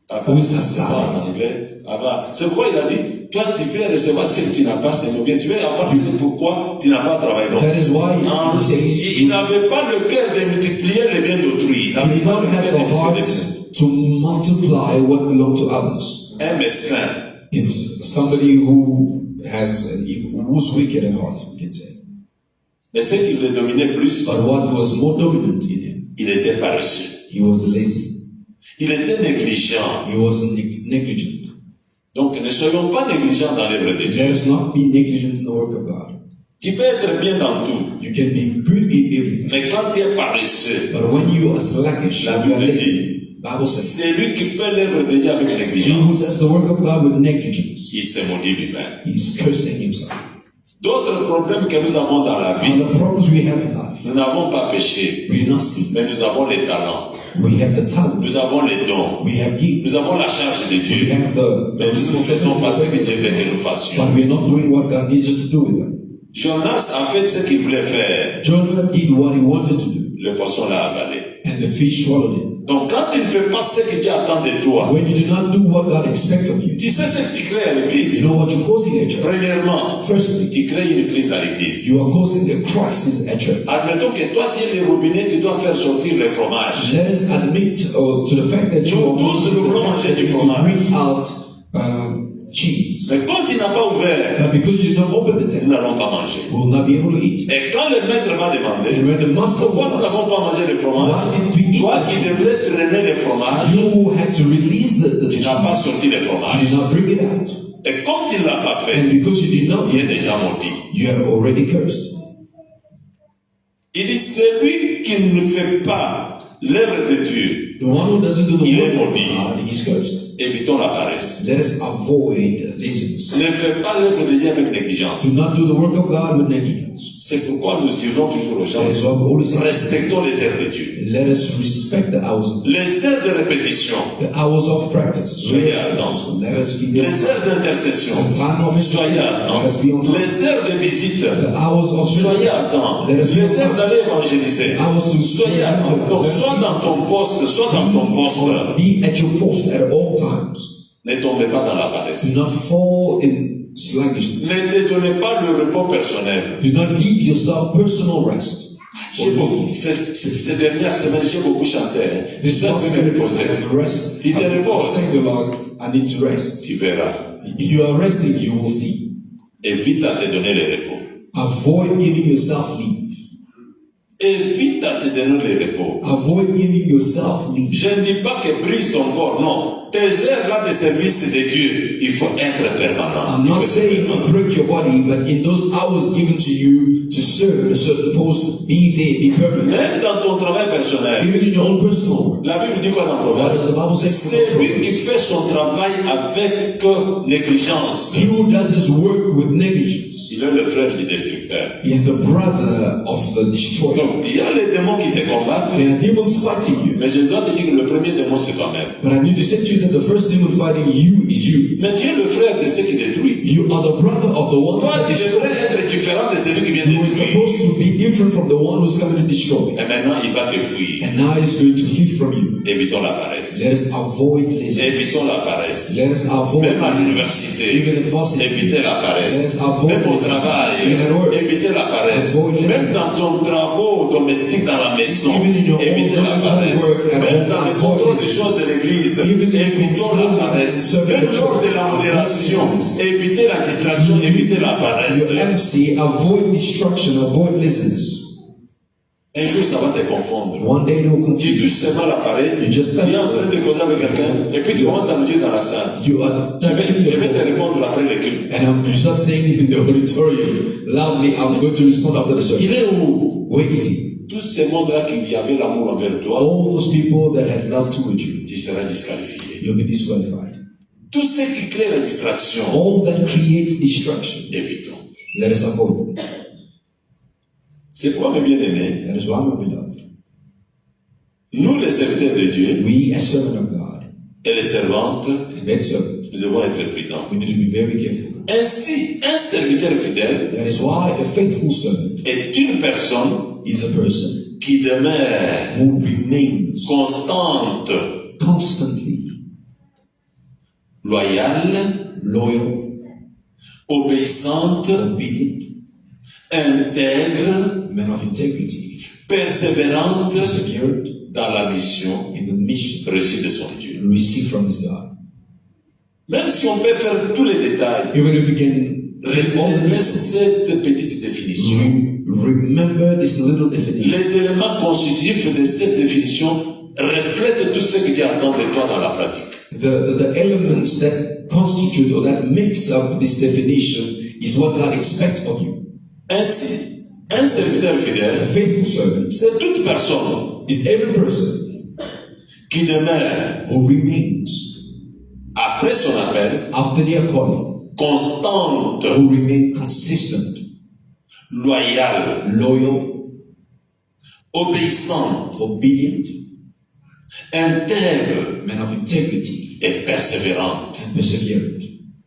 Avare, aside. en anglais, avare. C'est pourquoi il a dit, toi tu veux recevoir ce que tu n'as pas, c'est bien. Tu veux avoir ce pourquoi tu n'as pas travaillé. Donc, That is why hein, he says il n'avait pas le cœur de multiplier les biens d'autrui. Il he n'avait did pas not le have cœur the de multiplier heart les biens. to multiply what belonged to others. Un mesquin. It's somebody who who's wicked at heart, we can say. Mais ce qui le dominait plus, But what was more dominant in him, il était paresseux. he was lazy. Il était négligent. He was negligent. Donc ne soyons pas négligents dans l'œuvre de Dieu. Let us not be negligent in the work of God. Tu peux être bien dans tout, You can be good in everything. mais quand tu es paresseux, But when you are sluggish, La you are Bible lazy. Bible says, c'est lui qui fait l'œuvre de Dieu avec he who négligence. does the work of God with negligence, Il se maudit lui-même. he's cursing himself. D'autres problèmes que nous avons dans la vie, And the problems we have in life, nous n'avons pas péché, we do not see. mais nous avons les talents, We have the talent, nous avons les dons, we have gifts, nous avons la charge de we Dieu, have the mais nous ne faisons pas ce que Dieu veut que nous but fassions. we are not doing what God needs us to do with them. Jonas a fait ce qu'il voulait faire, Jonah did what he wanted to do, le poisson l'a avalé. and the fish swallowed him. Donc quand tu ne fais pas ce que Dieu attend de toi, When you do not do what God expects of you, tu sais ce que tu crées à you l'église. know what you're causing at church. Premièrement, Firstly, tu crées une crise à l'église. you are causing a crisis at church. Admettons que toi tu es le robinet qui doit faire sortir le fromage. Let us admit to the fact that you Nous are tous, nous voulons manger du to fromage. bring out cheese. Mais quand tu n'as pas ouvert, But because you did not open the nous tent, n'allons pas manger. we will not be able to eat. Et quand le maître va And demander, when the master pourquoi nous will ask, n'avons pas mangé le fromage? why didn't we eat Toi the qui cheese? devrais traîner le fromage, You had to release the tu cheese. n'as pas sorti le You fromage. did not bring it out. Et comme tu ne l'as pas fait, And because you did not, il est déjà maudit. you are already cursed. Il dit, celui qui ne fait pas l'œuvre de Dieu, The one who doesn't do the Il est work of maudit. God, he's cursed. évitons la paresse. Let us avoid laziness. Ne fais pas l'œuvre de Dieu avec négligence. Do not do the work of God with negligence. C'est pourquoi nous disons toujours aux gens, That is why we always say, respectons les heures de Dieu. let us respect the hours, Les heures de répétition, the hours of practice. Soyez attentifs. Let us be les there. heures d'intercession, The time of His soyez let us be on attents. time. Les heures de visite, The hours of soyez visit. attents. Let us be on Les heures time. d'aller évangéliser, Hours to soyez attents. Donc, sois dans ton poste, sois dans ton poste. Be at your post at all times. Ne tombez pas dans la paresse. Do not fall in sluggishness. Ne te donnez pas le repos personnel. Do not give yourself personal rest. Ces dernières semaines, j'ai beaucoup chanté. Hein. Je This dois past me few weeks, reposer. I have rest. Tu te reposes. Saying the Lord, I need to rest. Tu verras. If you are resting, you will see. Évite à te donner le repos. Avoid giving yourself leave. Évite à te donner le repos. Avoid giving yourself leave. Je ne dis pas que brise ton corps, non. tes heures là de service de Dieu, il faut être permanent. I'm Il not faut être saying permanent. break your body, but in those hours given to you to serve a certain post, be there, be permanent. Même dans ton travail personnel, Even in your own personal work. la Bible dit quoi dans What does Proverbe? the Bible say? C'est lui qui fait son travail avec négligence. He who does his work with negligence Il est le frère du destructeur. is the brother of the destroyer. Donc, il y a les démons qui te combattent, There are demons fighting you. mais je dois te dire que le premier démon c'est toi-même. But I need to say to you that the first demon fighting you is you. Mais tu es le frère de ceux qui détruisent. You are the brother of the ones Toi, that tu destroy. devrais être différent de celui qui vient You are détruire. supposed to be different from the one who's coming to destroy. Et maintenant, il va te fuir. And now he's going to flee from you. Évitons la paresse. Let us avoid laziness. Évitons la paresse. Let us avoid Même à laziness. l'université, Even in varsity. évitez la paresse. Let us avoid Même au laziness. travail, Even at work. évitez la paresse. Avoid laziness. Même dans ton travail domestique dans la maison, Even in your évitez own la paresse. work at Même home, dans le avoid contrôle des laziness. choses de l'église, Even in évitons la control paresse. and serving Même the lors church, de la modération, avoid laziness. évitez la distraction, évitez la paresse. Your MC, avoid destruction, avoid laziness. Un jour, ça va te confondre. One day they will Tu confuse touches seulement l'appareil, You just tu es en train de causer avec quelqu'un, et puis tu commences à nous dire dans la salle. you. You are Je touching vais te the répondre après le culte. and you start saying in the auditorium loudly, I'm going to respond after the Il service. est où? Where is he? Tous ces mondes-là qui avaient l'amour envers toi, All those people that had love towards you, tu seras disqualifié. you'll be disqualified. Tous ceux qui créent la distraction, All that creates destruction, évitons. let us avoid them. C'est pourquoi, mes bien-aimés, That is why, my beloved, nous les serviteurs de Dieu we as servants of God et les servantes, and men servants, nous devons être prudents. we need to be very careful. Ainsi, un serviteur fidèle That is why a faithful servant est une personne is a person qui demeure who remains constante, constantly loyale, loyal, obéissante, obedient, intègre, man of integrity, persévérante perseverant dans la mission in the mission reçue de son Dieu. received from his God. Même si on peut faire tous les détails, Even if we can read all the retenez details, cette petite définition. remember this little definition. Les éléments constitutifs de cette définition reflètent tout ce que Dieu attend de toi dans la pratique. The elements that constitute or that makes up this definition is what God expects of you. Ainsi, un serviteur A fidèle, faithful servant c'est toute personne is every person qui demeure, who remains après son appel, after their calling, constante, who remain consistent, loyale, loyal, obéissante, obedient, intègre man of integrity, et persévérante and perseverant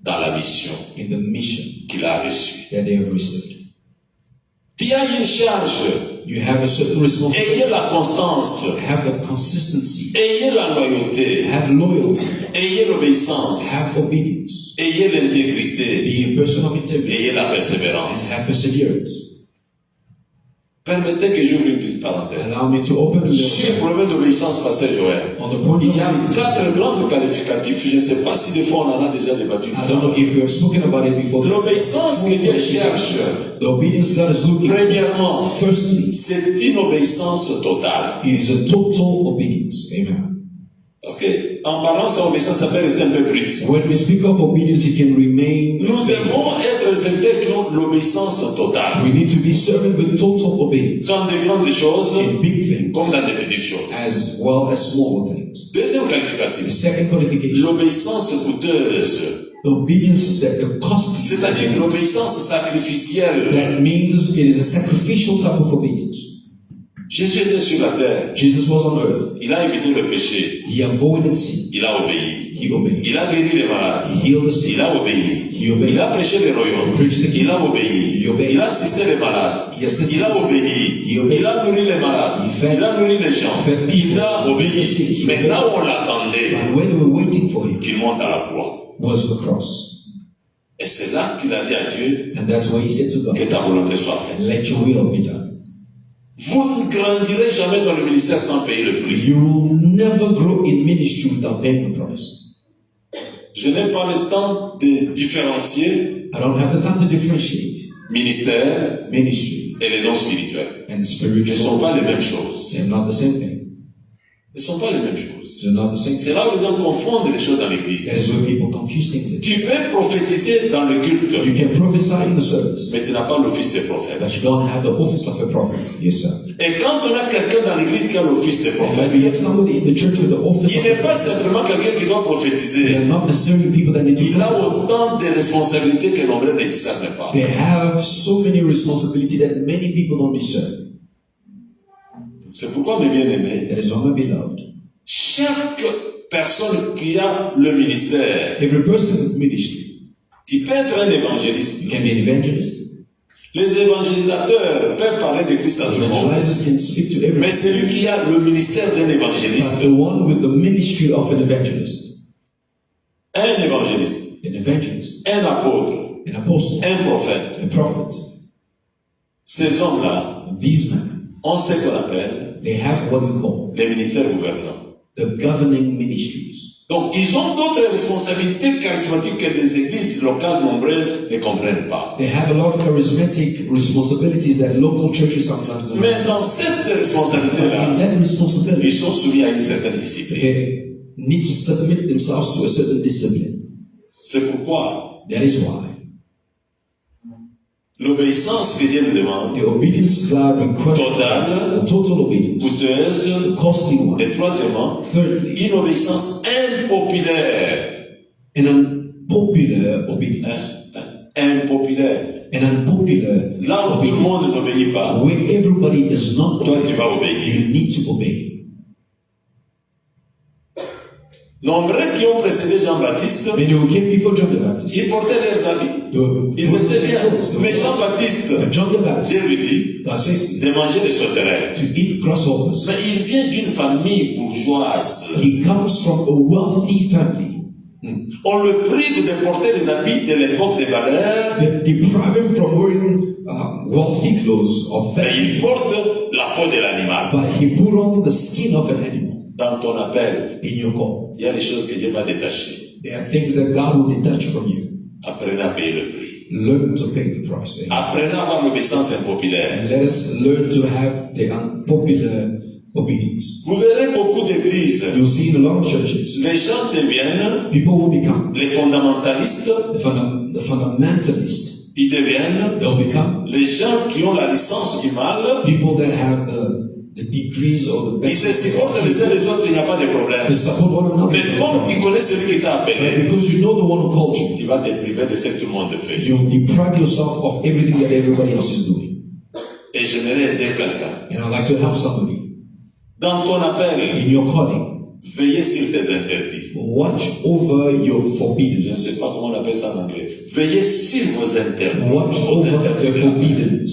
dans la mission in the mission qu'il a reçue. that they have received. Tu as une charge. You have a certain responsibility. Ayez la constance, Have the consistency. ayez la loyauté, Have loyalty. ayez l'obéissance, Have obedience. ayez l'intégrité, Be a person of integrity. ayez la And persévérance. have perseverance. Permettez que j'ouvre une petite parenthèse. Allow me to open the Sur le problème d'obéissance, Pasteur Joël, on the point il of y a obedience. 4 grands qualificatifs. Je ne sais pas si des fois on en a déjà débattu. I don't know if we have spoken about it before. L'obéissance que Dieu cherche, The obedience God is looking for. premièrement, Firstly, c'est une obéissance totale. it is a total obedience. Amen. Parce que en parlant de obéissance, ça peut rester un peu brut. When we speak of obedience, it can remain. Nous devons être des serviteurs qui ont l'obéissance totale. We need to be serving with total obedience Dans de grandes choses, in big things comme dans des petites choses. as well as smaller things. Deuxième The qualificatif, second qualification, l'obéissance coûteuse. the obedience that the cost. C'est-à-dire l'obéissance sacrificielle. That means it is a sacrificial type of obedience. Jésus était sur la terre. Jesus was on earth. Il a évité le péché. He avoided sin. Il a obéi. He obeyed. Il a guéri les malades. He healed the sick. Il a obéi. He obeyed. Il a prêché le royaume. He preached the Il a kingdom. obéi. He obeyed. Il a assisté les malades. He assisted Il a the sick. obéi. He obeyed. Il a nourri les malades. He fed. Il a nourri les gens. Fed people. Il a He fed the sick. obéi. He Mais obeyed. là où on l'attendait, And when they were waiting for him qu'il monte à la croix. was the cross. Et c'est là qu'il a dit à Dieu, And that's why he said to que God, ta volonté soit faite. let your will be done. Vous ne grandirez jamais dans le ministère sans payer le prix. You will never grow in ministry without paying the price. Je n'ai pas le temps de différencier I don't have the time to differentiate ministère ministry et les dons spirituels. and Ce ne sont spiritual. pas les mêmes choses. They're not the same thing. ne sont pas les mêmes choses. They're not the same. C'est là où les gens confondent les choses dans l'église. That is where people confuse things. Tu peux prophétiser dans le culte, You can prophesy in the service, mais tu n'as pas l'office de prophète. but you don't have the office of a prophet. Yes, sir. Et quand on a quelqu'un dans l'église qui a l'office de And prophète, when we have somebody in the church with the office il of n'est a pas prophet, simplement quelqu'un qui doit they prophétiser. are not necessarily people that need to Il a prophesy. autant de responsabilités que nombreux ne discernent pas. They have so many responsibilities that many people don't discern. C'est pourquoi, mes bien-aimés, That is why, my beloved, chaque personne qui a le ministère, every person with ministry, tu peux être un évangéliste. you can be an evangelist. Les évangélisateurs peuvent parler de Christ à tout le monde. Evangelizers can speak to Mais everyone. celui qui a le ministère d'un But évangéliste, the one with the ministry of an evangelist, un évangéliste, un apôtre, an apostle, un prophète, a prophet, ces hommes-là these men, ont ce qu'on appelle they have what we call les ministères gouvernants. the governing ministries. Donc, ils ont d'autres responsabilités charismatiques que les églises locales nombreuses ne comprennent pas. They have a lot of charismatic responsibilities that local churches sometimes don't Mais have. dans cette But in responsabilité-là, that responsibility, ils sont soumis à une certaine discipline. they need to submit themselves to a certain discipline. C'est pourquoi That is why l'obéissance que Dieu nous demande, the obedience God requests Total, us, total obedience, coûteuse, costly one. et troisièmement, Thirdly, une obéissance impopulaire. an unpopular obedience. Impopulaire. An unpopular Là où tout le monde n'obéit pas, where everybody does not toi tu obey, vas obéir. you need to obey. Nombreux qui ont précédé Jean-Baptiste, Many who came before John the Baptist, ils portaient leurs habits. they Ils étaient bien. Mais but Jean-Baptiste, John the Baptist, Dieu lui dit God says to de manger des sauterelles. to eat grasshoppers. Mais il vient d'une famille bourgeoise. He comes from a wealthy family. On le prive de porter les habits de l'époque des valeurs, They deprive him from wearing wealthy clothes of mais value, il porte la peau de l'animal. but he put on the skin of an animal. Dans ton appel, In your call, il y a des choses que Dieu va détacher. there are things that God will detach from you. Apprenez à payer le prix. Learn to pay the price. Apprenez à avoir l'obéissance impopulaire. Let us learn to have the unpopular obedience. Vous verrez beaucoup d'églises. You'll see in a lot of churches, Les gens deviennent people will become les fondamentalistes, the fundamentalists. ils deviennent They'll become les gens qui ont la licence du mal. people that have the degrees or the Ils se best. supportent les uns les autres, il n'y a pas de They problème. support one another. Mais comme tu connais celui qui t'a But appelé, because you know the one who called you, tu vas te priver de ce que tout le monde fait. you deprive yourself of everything that everybody else is doing. Et j'aimerais aider quelqu'un. And I'd like to help somebody. Dans ton appel, In your calling, veillez sur tes interdits. watch over your Je ne forbidden. sais pas comment on appelle ça en anglais. Veillez sur vos interdits. Watch Vos over the interdits. forbiddens.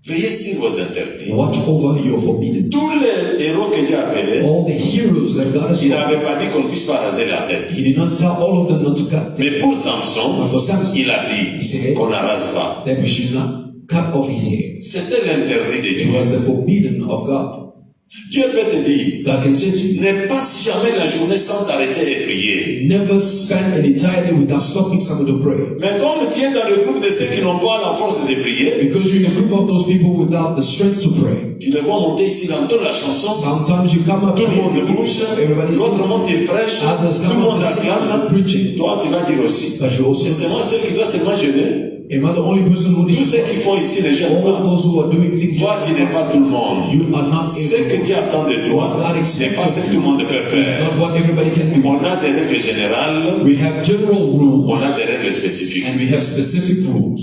Veillez sur vos interdits. Watch over your forbidden. Tous les héros que Dieu a appelés, All the heroes that God has il called, n'avait pas dit qu'on ne puisse pas raser la tête. He did not tell all of them not to cut, Mais pour Samson, but for Samson, il a dit qu'on n'arrase pas. that we should not cut off his hair. C'était l'interdit de It Dieu. was the forbidden of God. Dieu peut te dire, God can say to you, ne passe jamais la journée sans t'arrêter et prier. never spend an entire day without stopping somebody to pray. Mais comme tu es dans le groupe de ceux qui n'ont pas la force de prier, Because you're in a group of those people without the strength to pray. tu les vois monter ici, entendre la chanson, Sometimes you come up tout le monde and bouge, everybody's l'autre monte, il prêche, others tout le come monde up and acclame, preaching. toi tu vas dire aussi. But you also Et c'est moi seul qui dois seulement jeûner. am I the only person who Tous needs ceux qui font ici les jeûnes all pas. those who are doing things Toi tu n'es pas tout le monde. you are not Ce que able. Dieu attend de toi n'est pas ce que tout le monde peut It's faire. not what everybody can do. On a des règles générales, We have general on rules a des règles spécifiques. and we have specific rules.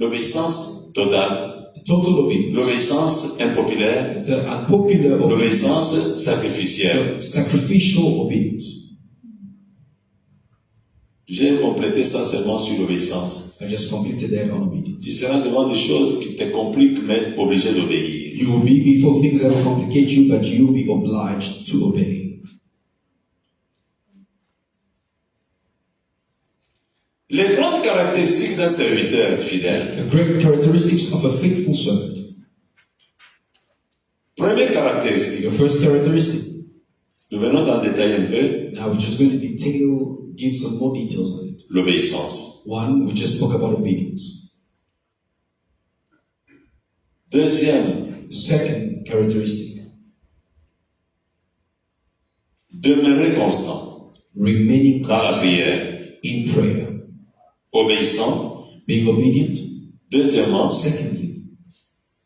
L'obéissance totale, The total obedience, l'obéissance impopulaire, the unpopular obedience, l'obéissance sacrificielle. the sacrificial obedience. J'ai complété ça seulement sur l'obéissance. I just completed that on obedience. Tu seras devant des choses qui te compliquent, mais obligé d'obéir. You will be before things that will complicate you, but you will be obliged to obey. Les grandes caractéristiques d'un serviteur fidèle. The great characteristics of a faithful servant. Première caractéristique, Your first characteristic. nous venons d'en détailler un peu, Now we're just going to give some more details on it. l'obéissance. One, we just spoke about obedience. Deuxième, The second characteristic, Demeurez constant remaining dans la consistent prière, in prayer, obéissant. being obedient. Deuxièmement, Secondly,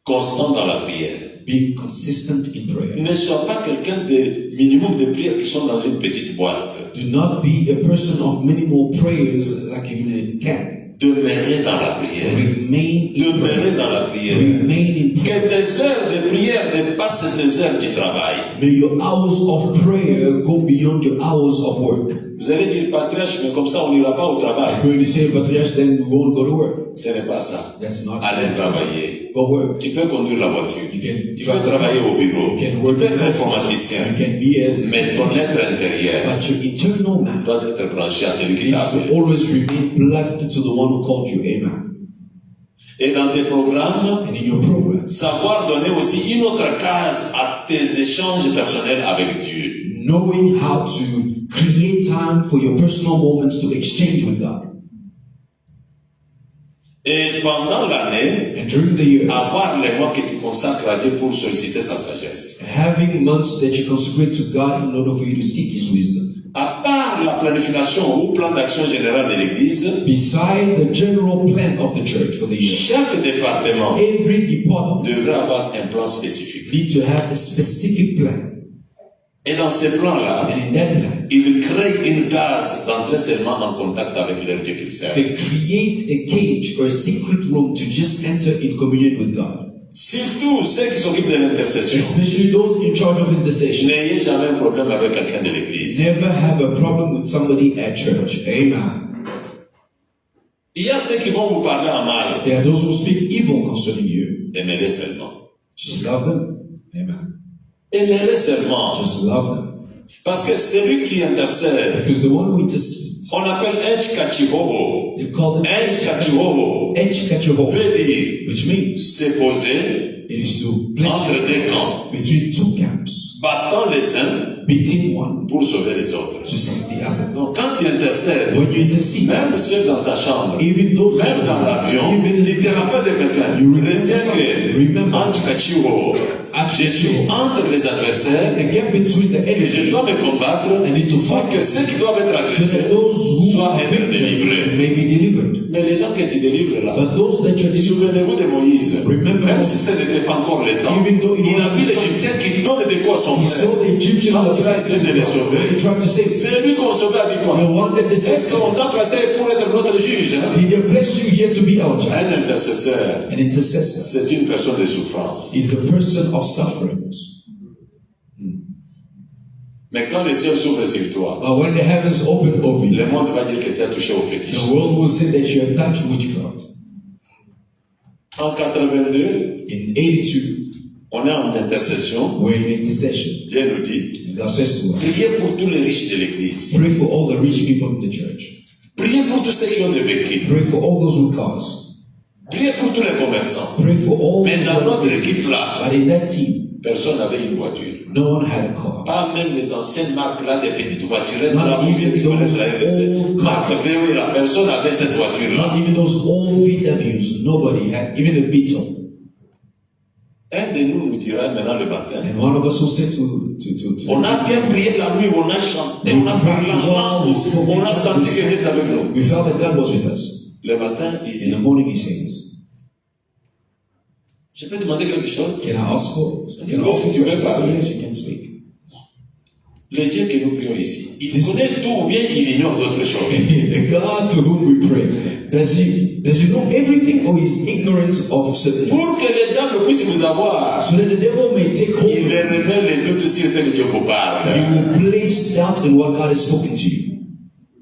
constant dans la prière. being consistent in prayer. Ne sois pas quelqu'un de minimum de prières qui sont dans une petite boîte. Do not be a person of minimal prayers like in a can. Demeurez dans la prière. Remain in Demeurez prayer. dans la prière. Remain in Que prayer. tes heures de prière dépassent tes heures du travail. May your hours of prayer go beyond your hours of work. Vous allez dire patriarche, mais comme ça on n'ira pas au travail. When you say patriarch, then we won't go to work. Ce n'est pas ça. That's not Allez it. travailler. Go work. Tu peux conduire la voiture. You can Tu drive peux the travailler car. au bureau. You can Tu work peux in être the office. informaticien. You can be a Mais ton être intérieur but your internal man doit être branché à celui qui needs t'a to appelé. always remain plugged to the one who called you. Amen. Et dans tes programmes, And in your program, savoir donner aussi une autre case à tes échanges personnels avec Dieu. knowing how to create time for your personal moments to exchange with God. Et pendant l'année, And during the year, avoir les mois que tu consacres à Dieu pour solliciter sa sagesse. having months that you consecrate to God in order for you to seek His wisdom. À part la planification ou plan d'action général de l'Église, Beside the general plan of the church for the year, chaque département every department devrait avoir un plan spécifique. need to have a specific plan. Et dans ces plans-là, And in that plan, ils créent une case d'entrer seulement en contact avec leur Dieu qu'ils servent. they create a cage or a secret room to just enter in communion with God. Surtout ceux qui s'occupent de l'intercession. Especially those in charge of intercession. N'ayez jamais un problème avec quelqu'un de l'Église. Never have a problem with somebody at church. Amen. Il y a ceux qui vont vous parler en mal. There are those who speak evil concerning you. Aimez-les seulement. Just love them. Amen. Aimez-les seulement. Just love them. Parce que celui qui intercède, Because the one who intercedes, on appelle Edge Kachihoho. they call them Edge Kachihoho Echkachabo, veut dire which means se poser it is to place entre yourself deux camps, between two camps, battant les uns beating one pour sauver les autres. to save the other. Donc quand tu intercèdes, When you intercede, même ceux dans ta chambre, even those même dans l'avion, even tu te rappelles de quelqu'un. You remember Retiens something. que Remember. Edge Kachihoho, je suis entre les adversaires the gap between the et je enemy dois me combattre I need to pour fight que ceux qui doivent être so agressés that those who soient are délivrés. victims may be delivered. Mais les gens que tu délivres là, But those that you're delivering, souvenez-vous de Moïse. Remember Même Moses. si ce n'était pas encore le temps, Even though it il a wasn't vu his l'Égyptien qui donne de quoi à son he frère. saw the Egyptian Quand was il a essayé de les sauver, when he tried to save him. c'est lui qu'on sauvait a dit quoi? The one that they Est-ce qu'on saved. t'a placé pour être notre juge? Hein? Did they place you here to be our judge? Un intercesseur, An intercessor c'est une personne de souffrance. is a person of sufferings. Mais quand le ciel s'ouvre sur toi, But when the heavens open over you, le monde va dire que tu as touché au fétiche. the world will say that you have touched witchcraft. En 82, In 82, on est en intercession. we're in intercession. Dieu nous dit, And God says to us, priez pour tous les riches de l'Église. pray for all the rich people in the church. Priez pour tous ceux qui ont des véhicules. Pray for all those with cars. Priez pour tous les commerçants. Pray for all Mais those dans who are notre busy. équipe là, But in that team, personne n'avait une voiture. no one had a car. Pas même les anciennes marques là, des petites voiturettes Not là, pour ceux even qui connaissent la those RDC. old Marque cars. VW là, personne n'avait cette voiture là. Not even those old VWs. Nobody had, even a Beetle. Un de nous nous dira maintenant le matin. And one of us will say to On a bien prié la nuit, on a chanté, on a parlé en langue, on a senti que Dieu est avec nous. we felt that God was with us. Le matin, il In the dit, morning he says, je peux demander quelque chose? can I ask for? Can I Go, ask tu you veux questions? So parler. yes, you can speak. Le Dieu que nous prions ici, il connaît tout ou bien il ignore d'autres choses. The God to whom we pray, does he know everything or is ignorant of certain things? Pour que le diable puisse vous avoir, So that the devil may take hold il of you. remet les doutes sur ce que Dieu vous parle. He will place doubt in what God has spoken to you.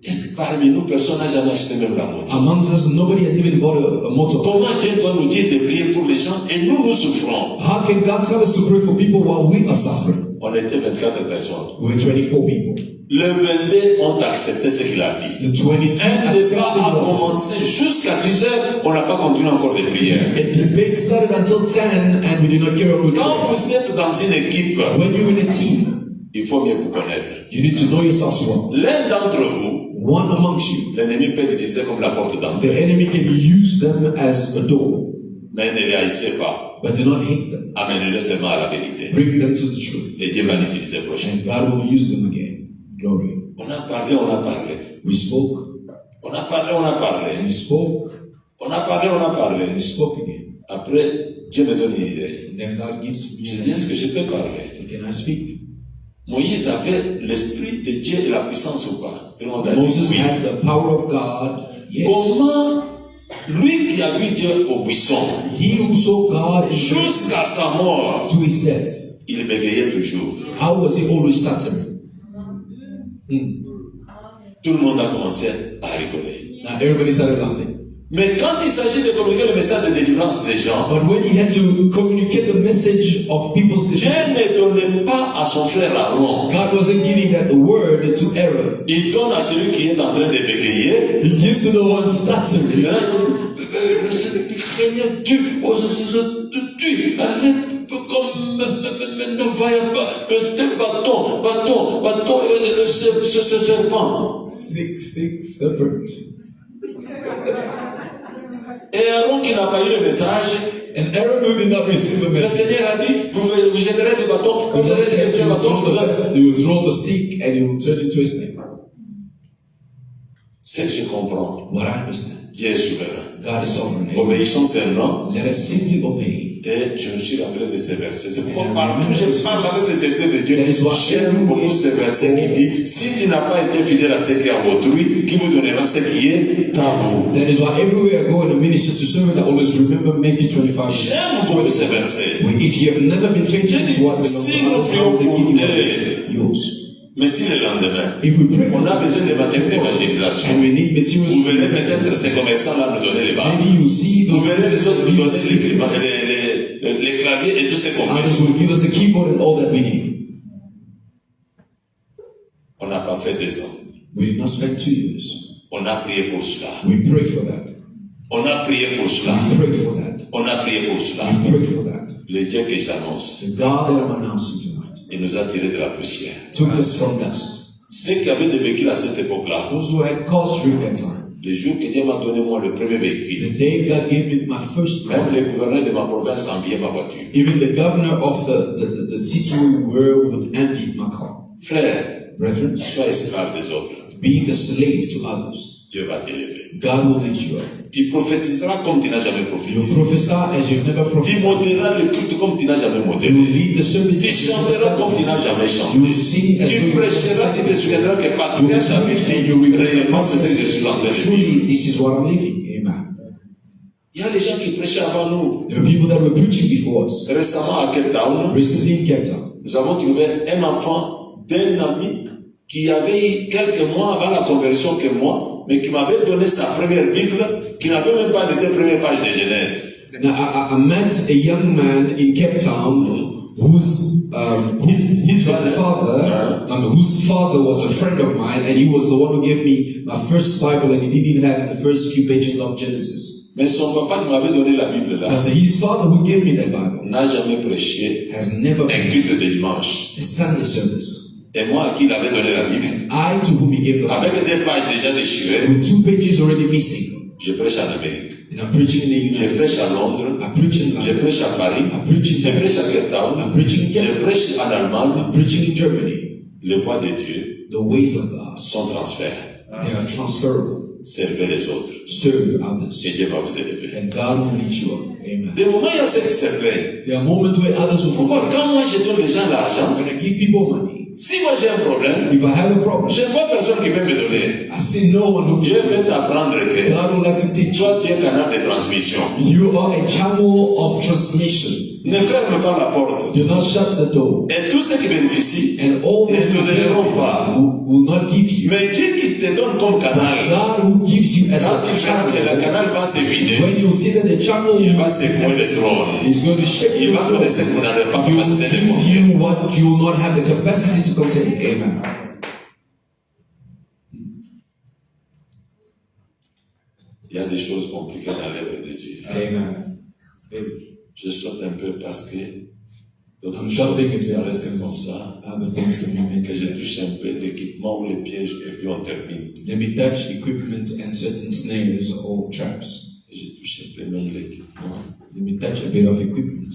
Est-ce que parmi nous, personne n'a jamais acheté même la moto? Amongst us, nobody has even bought a motor. Comment Dieu doit nous dire de prier pour les gens et nous, nous souffrons? How can God tell us to pray for people while we are suffering? On était 24 personnes. We're 24 people. Le 22 ont accepté ce qu'il a dit. The 22 Un débat accepted a what was commencé jusqu'à 10 heures, on n'a pas continué encore de prier. said. A debate started until 10 and we did not carry on with Quand it. vous êtes dans une équipe, When you're in a team, il faut mieux vous connaître. you need to know yourselves well. L'un d'entre vous, One amongst you, l'ennemi peut l'utiliser comme la porte the d'entrée, enemy can use them as a door, mais ne les haïssez pas. but do not hate them. Amenez-les seulement à la vérité. Bring them to the truth, Et Dieu va l'utiliser prochainement. and God will use them again. Glory. On a parlé, on a parlé. We spoke. On a parlé, on a parlé. We spoke. On a parlé, on a parlé. We spoke again. Après, Dieu me donne une idée. And then God gives me Je an dis, est-ce idea. que je peux parler? So can I speak? Moïse avait l'esprit de Dieu et la puissance ou pas? Tout le monde a dit Moses oui. had the power of God. Yes. Comment lui qui a vu Dieu au buisson, He who saw God in jusqu'à sa mort, to his death, il bégayait toujours. how was he always stuttering? Tout le monde a commencé à rigoler. Now everybody started laughing. Mais quand il s'agit de communiquer le message de délivrance des gens, But when he had to communicate the message of people's Dieu deliverance, ne donnait pas à son frère Aaron. God wasn't giving that word to Aaron. Il donne à celui qui est en train de bégayer. He gives to the one stuttering. Là, il dit, craignez Dieu, oh, tu, allez, comme, ne voyez pas, tel bâton, ce serpent. Stick, serpent. Et Aaron qui n'a pas eu le message, And Aaron who did not receive the le message, Seigneur a dit, vous jetterez des bâtons, the vous Lord allez said jeter he des bâtons. will throw the stick and he will turn into a snake. C'est que je comprends. What I understand, Dieu est souverain. God is sovereign. Obéissons seulement. Let us simply obey. Et je me suis rappelé de ces versets. C'est pourquoi Yeah. partout je parle avec les serviteurs de Dieu. That is why J'aime beaucoup ces versets qui dit, si tu n'as pas été fidèle à ce qui est à autrui, qui vous donnera ce qui est à vous. That is why everywhere I go in a minister to serve, I always remember Matthew 25. J'aime beaucoup ces versets. If you have never been faithful to what belongs Si to nous others, prions how they pour give you eux, yours. mais si le lendemain, If we pray for on a them, besoin de matériel d'évangélisation, and we need materials, vous verrez peut-être ces commerçants-là nous donner les barres. maybe you see Vous those verrez les autres nous donner people, les claviers et tout ce qu'on veut. others will give us the keyboard and all that we need. On n'a pas fait 2 ans. We did not spend 2 years. On a prié pour cela. We prayed for that. On a prié pour cela. We prayed for that. On a prié pour cela. We prayed for that. Le Dieu que j'annonce, The God that I'm announcing tonight il nous a tirés de la poussière. took us from dust. Ceux qui avaient des véhicules à cette époque-là, Those who had cars during that time, le jour que Dieu m'a donné moi le premier véhicule, the day God gave me my first car, même le gouverneur de ma province enviait ma voiture. even the governor of the city we were would envy my car. Frère, Brethren, sois esclave des autres. being a slave to others, Dieu va t'élever. God will lift you up. Tu prophétiseras comme tu n'as jamais You prophétisé. prophesy as you've never Tu prophesied. modéreras le culte comme tu n'as jamais You will modéré. lead the service Tu as you've chanteras comme tu never n'as jamais You chanté. will sing as Tu you've never prêcheras, tu te sang. souviendras que Patriarche avait dit, réellement c'est ce que je suis en train de dire. Truly, this is what I'm living. Amen. Il y a des gens qui prêchaient avant nous. There are people that were preaching before us. Récemment à Cape Town, Recently in Cape Town, nous avons trouvé un enfant d'un ami qui avait eu quelques mois avant la conversion que moi, mais qui m'avait donné sa première Bible, qui n'avait même pas les 2 premières pages de Genèse. now, I met a young man in Cape Town whose father was a friend of mine, and he was the one who gave me my first Bible, and he didn't even have the first few pages of Genesis. Mais son papa qui m'avait donné la Bible là, But his father who gave me that Bible n'a jamais prêché has never un been culte de dimanche. a Sunday service. Et moi à qui il avait donné la Bible, I, to whom he gave the Bible, avec des pages déjà déchirées, with 2 pages already missing, je prêche en Amérique. and I'm preaching in the Je United prêche States. à Londres, I preach in je London. prêche à Paris, I preach in je prêche à Paris. Cape Town, I'm preaching in je Cape Town. prêche en Allemagne. I'm preaching in Germany. Les voies de Dieu The ways of God, sont transférées. they are transferable. Servez les autres. Serve Et others, Dieu va vous élever. and God will lift you up. Amen. Des moments, il y a ceux qui se plaignent. There are moments where others will Pourquoi complain. quand moi je donne les gens l'argent, When I give people money, si moi j'ai un problème, if I have a problem, je vois personne qui peut me donner. I see no one who Dieu veut t'apprendre que God would like to teach you. toi tu es un canal de transmission. You are a channel of transmission. Ne ferme pas la porte. Do not shut the door. Et tous ceux qui bénéficient And all ne those te donneront pas. will not give you. Mais Dieu qui te donne comme canal, God who gives you as quand a il verra que le channel, canal va se vider, when you see that the channel il va secouer le trône. is going to shake Il you, va donner ce que vous n'avez pas He will capacité de give contenir. you what you will not have the capacity to contain. Amen. Il y a des choses compliquées dans l'œuvre de Dieu. Amen. Je saute un peu parce que d'autres I'm choses, jumping a ça bit reste comme ça. other things that we make. Que je touche un peu l'équipement ou les pièges et puis on termine. Let me touch equipment and certain snares or traps. Et je touche un peu même l'équipement. Let me touch a bit of equipment.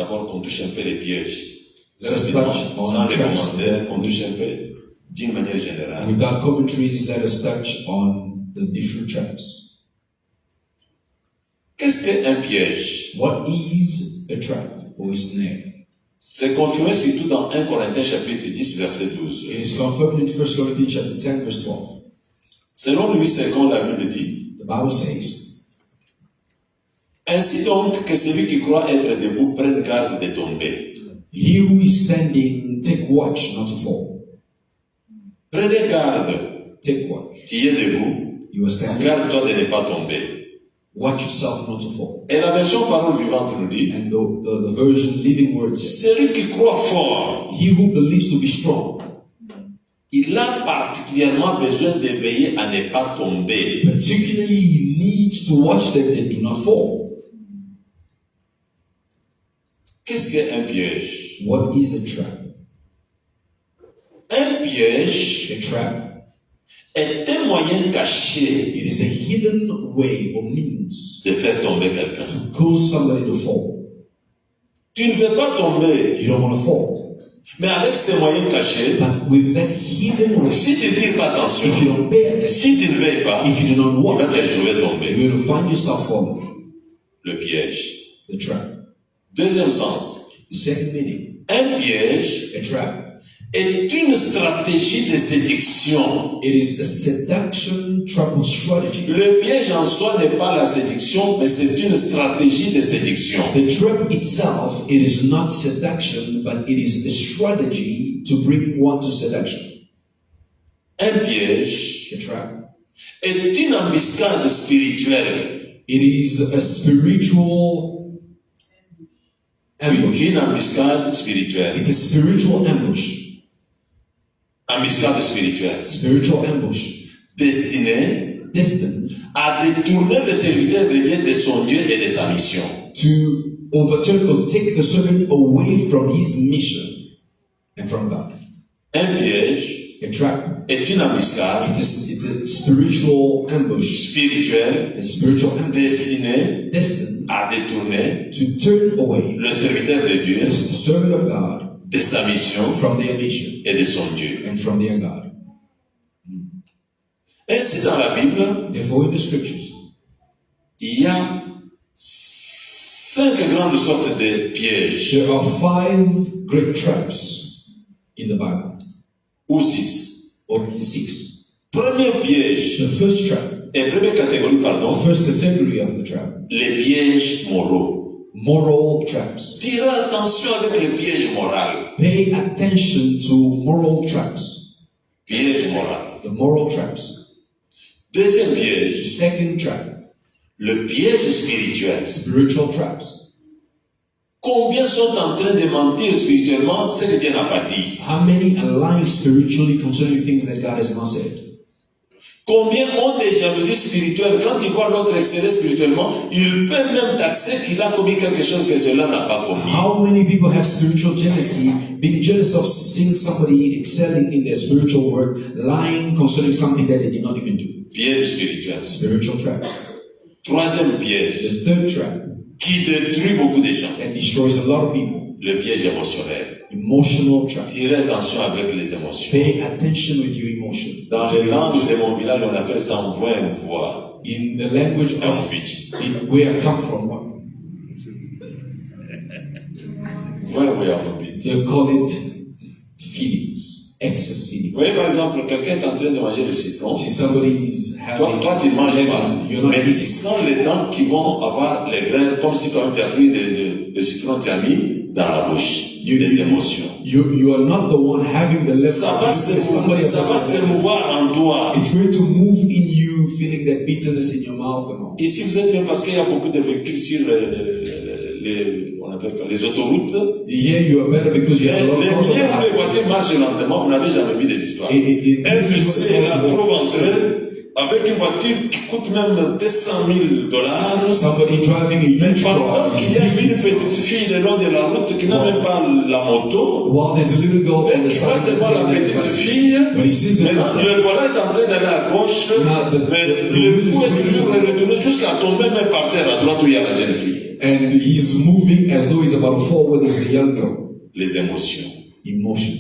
D'abord qu'on touche un peu les pièges. Let us touch Sans on les traps. commentaires, qu'on touche un peu d'une manière générale. Without commentaries, let us touch on the different traps. Qu'est-ce qu'un piège? What is a trap or a snare? C'est confirmé surtout dans 1 Corinthiens chapitre 10 verset 12. It is confirmed in 1 Corinthians chapter 10, verse 12. Selon Louis II, la Bible dit, The Bible says, ainsi donc que celui qui croit être debout prenne garde de tomber. he who is standing, take watch not to fall. Prenez garde. Take watch. Tu es debout. You are standing. Garde-toi de ne pas tomber. Watch yourself not to fall. Et la version parole vivante nous dit, And the version Living Word says, celui qui croit fort, he who believes to be strong, il a particulièrement besoin de veiller à ne pas tomber. particularly he needs to watch that they do not fall. Qu'est-ce qu'un piège? What is a trap? Un piège A trap, est un moyen caché it is a hidden way or means de faire tomber quelqu'un. to cause somebody to fall. Tu ne veux pas tomber, You don't want to fall. mais avec ces moyens cachés, But with that hidden way, si tu ne tires pas attention, if you don't pay attention, si tu ne veilles pas, if you do not tu vas watch, te retrouver you're tomber. going to find yourself falling. Le piège. The trap. Deuxième sens. The second meaning, Un piège a trap, est une stratégie de séduction. it is a seduction trap or strategy. Le piège en soi n'est pas la séduction, mais c'est une stratégie de séduction. The trap itself, it is not seduction, but it is a strategy to bring one to seduction. Un piège A trap, est une embuscade spirituelle. it is a spiritual ambush. Une embuscade spirituelle. It's a spiritual ambush. Embuscade spirituelle. Spiritual ambush. Destinée Destined à détourner le serviteur de Dieu de son Dieu et de sa mission. to overturn or take the servant away from his mission and from God. Un piège A trap, est une embuscade it's a spiritual ambush. spirituelle A spiritual ambush destinée destined à détourner to turn away le serviteur de Dieu the servant of God de sa mission from their mission et de son Dieu. and from their God. Ainsi, dans la Bible, Therefore, in the scriptures, il y a 5 grandes sortes de pièges, there are 5 great traps in the Bible, ou 6. or 6. Premier piège, The first trap, et première catégorie, the pardon, first category of the trap, les pièges moraux. moral traps. Tire attention avec les pièges moraux. Pay attention to moral traps, Piège moral. the moral traps. Deuxième The piège, second trap, le piège spirituel. spiritual traps. Combien sont en train de mentir spirituellement ce que Dieu n'a pas dit? How many are lying spiritually concerning things that God has not said? Combien ont des jalousies spirituelles? Quand ils voient l'autre exceller spirituellement, ils peuvent même taxer qu'il a commis quelque chose que cela n'a pas commis. How many people have spiritual jealousy, being jealous of seeing somebody excelling in their spiritual work, lying concerning something that they did not even do? Piège spirituel. Spiritual trap. Troisième piège The third trap qui détruit beaucoup de gens. that destroys a lot of people, Le piège émotionnel. emotional trap. Tirez attention avec les émotions. Pay attention with your emotion. Dans les langues de mon village, on appelle ça envoi et voix. In the language Un of bitch. where I come from, what Voix et voix, un bitch. they call it feelings, excess Vous feelings. voyez, par exemple, quelqu'un est en train de manger le citron. See, somebody's having Toi, tu manges pas. lemon, you're not Mais tu eating. sens les dents qui vont avoir les graines, comme si quand tu as pris le citron, tu as mis dans la bouche. Des émotions. You are not the one having the lemon. Ça va Somebody else ça va has the se lemon. mouvoir en toi. It's going to move in you, feeling that bitterness in your mouth and all. Ici, vous êtes bien parce qu'il y a beaucoup de véhicules sur on appelle quoi, les autoroutes. Here you are better because you Les have a lot of cars on the les highway. voitures marchent lentement, vous n'avez jamais vu des histoires. It Un this is what bus est là, causes trop walks. ventreux, avec une voiture qui coûte même 200 000 $. Somebody driving a huge car Pendant is qu'il y a une speeding. petite fille le long de la route qui n'a même pas la moto, While there's a little girl on the il side va of se the voir la petite fille. when he sees the Maintenant, le voilà est en train d'aller à gauche, Now, mais le coup est toujours retourné jusqu'à tomber même par terre à droite où il y a la jeune fille. and he's moving as though he's about to fall when it's the young girl. Les émotions. Emotions.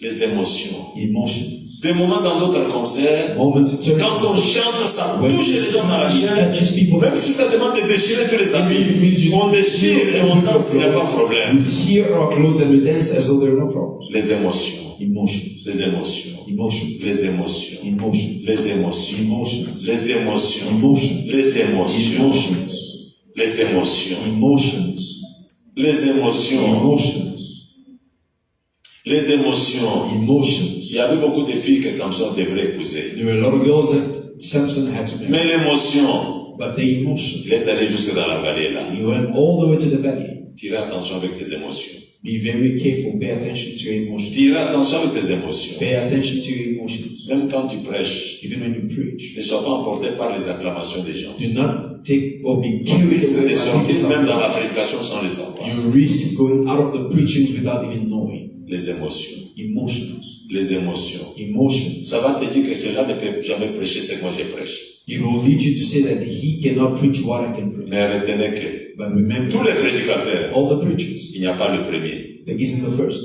Les émotions. Emotions. Des moments dans d'autres concerts, Moment to turn. quand on chante, ça When touche les hommes à la chair. touches people, Même si ça demande de déchirer tous les habits, on déchire et on danse, il n'y a pas de problème. we tear our clothes and we dance as though there are no problems. Les émotions. Emotions. Les émotions. Emotions. Les émotions. Emotions. Les émotions. Emotions. Les émotions. Emotions. Les émotions. Emotions. Les émotions. Emotions. Les émotions. Emotions. Les émotions. Emotions. Il y avait beaucoup de filles que Samson devrait épouser. There were a lot of girls that Samson had to marry. Mais l'émotion, But the emotion, il est allé jusque dans la vallée là. he went all the way to the valley. Tire attention avec tes émotions. Be very careful. Pay attention to your emotions. Tire attention avec tes émotions. Pay attention to your emotions. Même quand tu prêches, Even when you preach. ne sois pas emporté par les acclamations des gens. Do not take or be Tu carried risques away de by sortir people's même dans la applause. prédication sans les avoir. You risk going out of the preachings without even knowing. Les émotions. Emotions. Les émotions. Emotions. Ça va te dire que cela ne peut jamais prêcher ce que moi je prêche. It will lead you to say that he cannot preach what I can preach. Mais retenez que But remember, tous les prédicateurs, all the preachers, il n'y a pas le premier there isn't the first,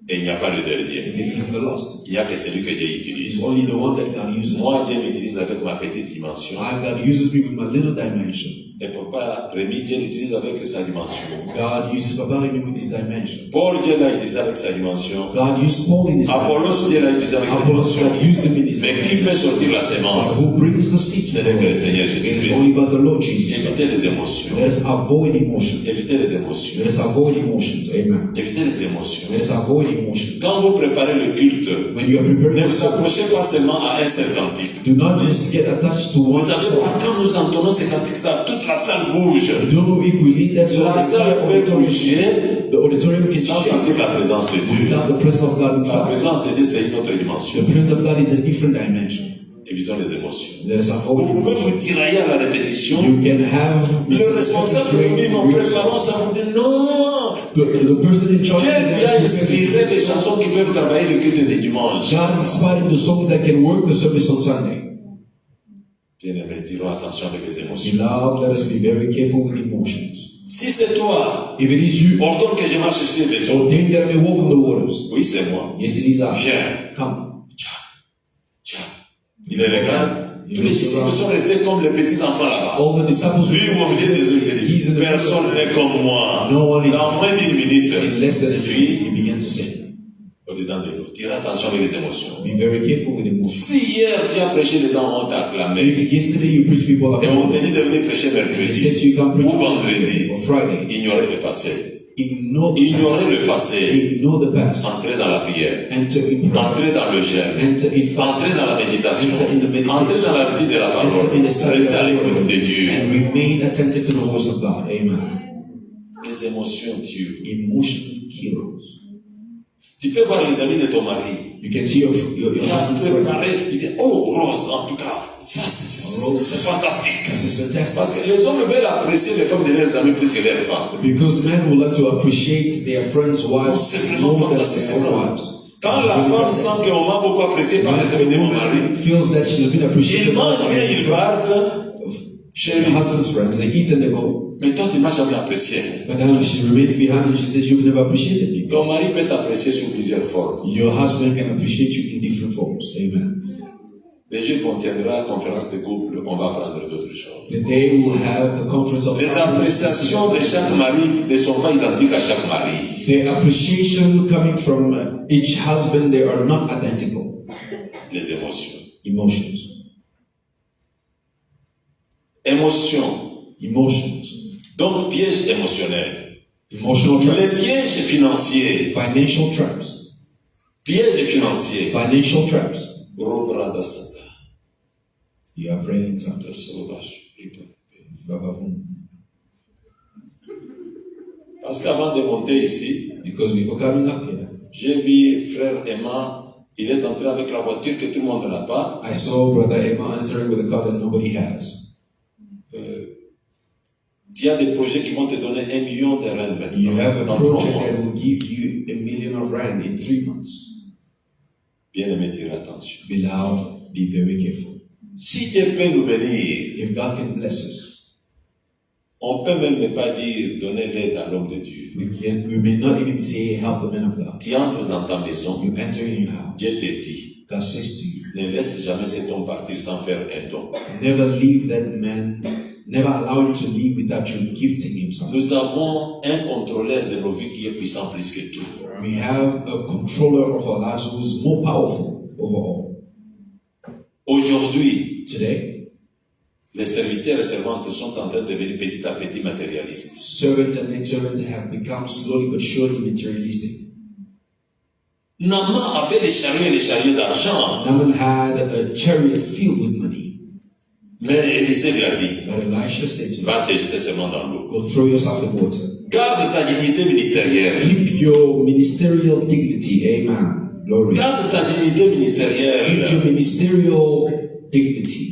et il n'y a pas le and dernier. there isn't the last. Il n'y a que celui que Dieu It's utilise. only the one that God uses. Moi, Dieu m'utilise avec ma petite dimension. God uses me with my little dimension. Et Papa Rémi, Dieu l'utilise avec sa dimension. God uses Papa Remy with his dimension. Paul, Dieu l'a utilisé avec sa dimension. God used Paul in his Apollos, Dieu l'a utilisé avec sa Apollos, dimension. God used him in his Mais qui fait sortir la But sémence? who brings the Ce seed? n'est que le Seigneur It is Jésus-Christ. only about the Lord Jesus Évitez Christ. les émotions. Let us avoid emotions. Évitez les émotions. Let us avoid emotions. Amen. Évitez les émotions. Let us avoid emotions. Quand vous préparez le culte, When you are preparing ne for vous service, accrochez pas seulement à un seul cantique. do not just get attached to Vous one savez song. pas, quand nous entendons ces cantiques-là, toute la salle bouge. I don't know if we lead that song. La salle peut bouger The auditorium can sans shake sentir la présence de Dieu. without the presence of God in La fire. présence de Dieu, c'est une autre The dimension. presence of God is a different dimension. Évitons les émotions. Let us Vous avoid pouvez emotions. vous tirailler à la répétition. You can have Le responsable vous dit, non, préparons ça, vous dit, non. the person in charge. Dieu lui a inspiré des chansons qui peuvent travailler le culte des dimanches. God inspired the songs that can work the service on Sunday. Bien-aimés, tirons attention avec les émotions. Beloved, let us be very careful with emotions. Si c'est toi, If it is you, ordonne que je marche sur les eaux. ordain that I may walk on the waters. Oui, c'est moi. Yes, it is I. Viens. Come. Tiens. Il les regarde. Tous les disciples sont restés comme les petits enfants là-bas. All the disciples Lui, au milieu des eaux, il s'est dit, He's in the personne n'est comme moi. No one is- Dans moins d'une minute, In less than a puis, minute, he began to sing. au-dedans de nous, tire attention avec les émotions. Be very careful with emotions. Si hier tu as prêché, les gens ont acclamé. If yesterday you preach people like Et on te dit de venir prêcher they said mercredi to you come preach ou vendredi. or Friday, Ignorer le passé. ignore the Ignorer le past. passé. Ignore the past. Entrer dans la prière. Enter in prayer. Entrer dans le jeûne. Enter in fasting. Entrer dans la méditation. Enter in the meditation. Entrer dans la lecture de la parole. Enter in the study Rester of à the l'écoute word. de Dieu. And remain attentive to the voice of God. Amen. Les émotions tuent. Emotions kills. Tu peux voir les amis de ton mari. You can see your husband's Il friend. paraît, il dit, oh, Rose, en tout cas, ça c'est fantastique. This is fantastic. Parce que les hommes veulent apprécier les femmes de leurs amis plus que leurs femmes. Because men would like to appreciate their friends' wives C'est vraiment more than fantastique, c'est their vrai. own wives. Quand la femme sent qu'on m'a beaucoup apprécié par les amis de mon mari, feels that she's been appreciated ils mangent bien, ils partent. her Chérie, husband's friends. They eat and they go. mais toi tu m'as jamais apprécié. But then she remains behind and she says, you've never appreciated me. Ton mari peut t'apprécier sous plusieurs formes. Your husband can appreciate you in different forms. Amen. Le jour qu'on tiendra conférence de couple, on va apprendre d'autres choses. The day we'll have the conference of Les appréciations de chaque mari ne sont pas identiques à chaque mari. The appreciation coming from each husband, they are not identical. Les émotions. Emotions. Émotions. Emotions. Donc piège émotionnel. Emotional Les traps. pièges financiers. Financial traps. Pièges financiers. Financial traps. Robrada Sata. You are praying in tongues. Parce qu'avant de monter ici, Because before coming up here, j'ai vu frère Emma Il est entré avec la voiture que tout le monde n'a pas. I saw Brother Emma entering with a car that nobody has. Il y a des projets qui vont te donner 1 million de rand You have a maintenant, dans 3 project mois. that will give you $1 million rand in 3 months. Bien-aimé, tirez attention. Beloved, be very careful. Si Dieu peut nous bénir, If God can bless us, on peut même ne pas dire donner l'aide à l'homme de Dieu. we may not even say help the man of God. Tu entres dans ta maison, You enter in your house. Dieu te dit, God says to you, ne laisse jamais cet homme partir sans faire un don. never leave that man, never allow him to leave without you gifting him something. Nous avons un contrôleur de nos vies qui est puissant plus que tout. We have a controller of our lives who is more powerful over all. Aujourd'hui, Today, les serviteurs et servantes sont en train de devenir petit à petit matérialistes. servant and maidservant have become slowly but surely materialistic. Naaman avait les chariots d'argent, Naaman had a chariot filled with money. mais Élisée lui a dit, But Elisha said to him, va te jeter seulement dans l'eau. go throw yourself in water. Garde ta dignité ministérielle. Keep your ministerial dignity. Amen. Glory. Garde ta dignité Keep ministérielle. your ministerial dignity.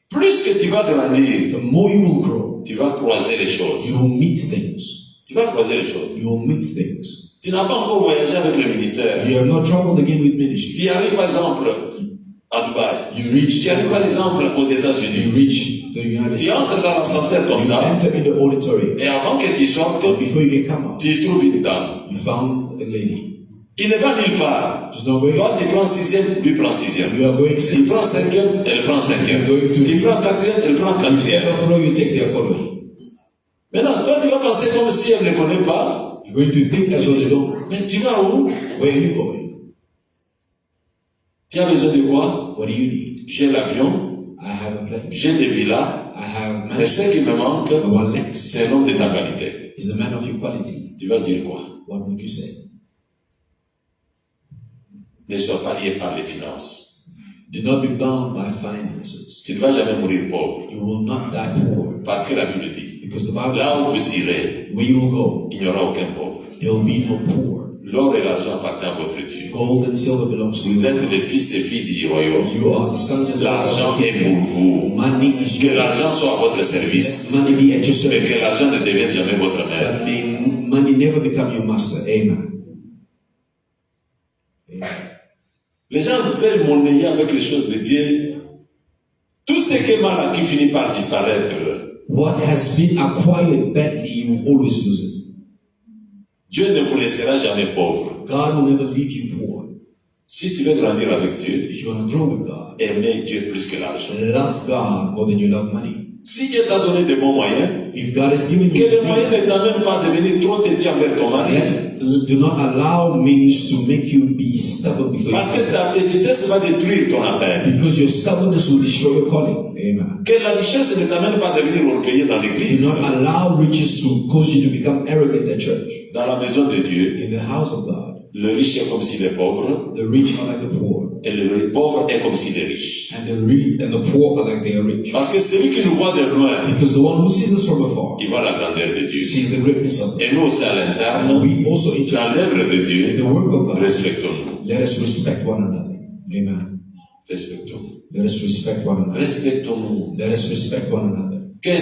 Plus que tu vas grandir, The more you will grow, tu vas croiser les choses. you will meet things. Tu vas croiser les choses. You will meet things. Tu n'as pas encore voyagé avec le ministère. You have not traveled again with ministry. Tu arrives par exemple à Dubaï. You reach, Tu arrives par exemple aux you États-Unis. reach the United Tu States. entres dans l'ascenseur comme You ça. enter in the auditorium. Et avant que tu sortes, Before you can come out, tu trouves une dame. you found a lady. Il ne va nulle part. She's not going. Toi, tu prends 6e, lui prend 6e. You are going Il six. prend 5e, elle prend 5e. Going to- Tu prends 4e, elle prend 4e. They follow you, take their following. Maintenant, toi, tu vas penser comme si elle ne connaît pas. You're going to think as though they don't. Mais tu vas où? Where are you going? Tu as besoin de quoi? What do you need? J'ai l'avion, I have a plane. j'ai des villas, I have mais man. ce qui me manque, The one left c'est un homme de ta qualité. is the man of your quality. Tu vas dire quoi? What would you say? Ne sois pas lié par les finances. Do not be bound by finances. Tu ne vas jamais mourir pauvre. You will not die poor. Parce que la Bible dit, Because the Bible là où says, vous irez, where you will go, il n'y aura aucun pauvre. there will be no poor. L'or et l'argent appartiennent à votre Dieu. Gold and silver belongs to Vous you. êtes les fils et filles du royaume. You are the sons and daughters L'argent of the est pour vous. Money is Que yours. l'argent soit à votre Let service, money be at your mais que service. l'argent ne devienne jamais votre maître. But may money never become your master. Amen. Amen. Les gens veulent monnayer avec les choses de Dieu. Tout ce qui est mal acquis finit par disparaître. What has been acquired badly, you will always lose it. Dieu ne vous laissera jamais pauvre. God will never leave you poor. Si tu veux grandir avec Dieu, If you want to grow with God, aimez Dieu plus que l'argent. love God more than you love money. Si Dieu t'a donné de bons moyens, If God has given que you les moyens ne t'amènent pas à devenir trop têtu envers ton mari. do not allow means to make you be stubborn before Parce you. que ta têtitude va détruire ton appel. Because your stubbornness will destroy your calling. Amen. Que la richesse ne t'amène pas à devenir orgueilleux dans Do l'église. not allow riches to cause you to become arrogant at church. Dans la maison de Dieu, In the house of God, le riche est comme s'il est pauvre, the rich are like the poor, et le pauvre est comme s'il est riche. and the rich and the poor are like they are rich. Parce que celui qui nous voit de loin, Because the one who sees us from afar il voit la grandeur de Dieu. sees the greatness of God. Et nous aussi à l'interne, And we also dans interact l'œuvre de in Dieu, the work of God. respectons-nous. Let us respect one another. Amen. Respectons-nous. Let us respect one another. Respectons-nous. Let us respect one another. Que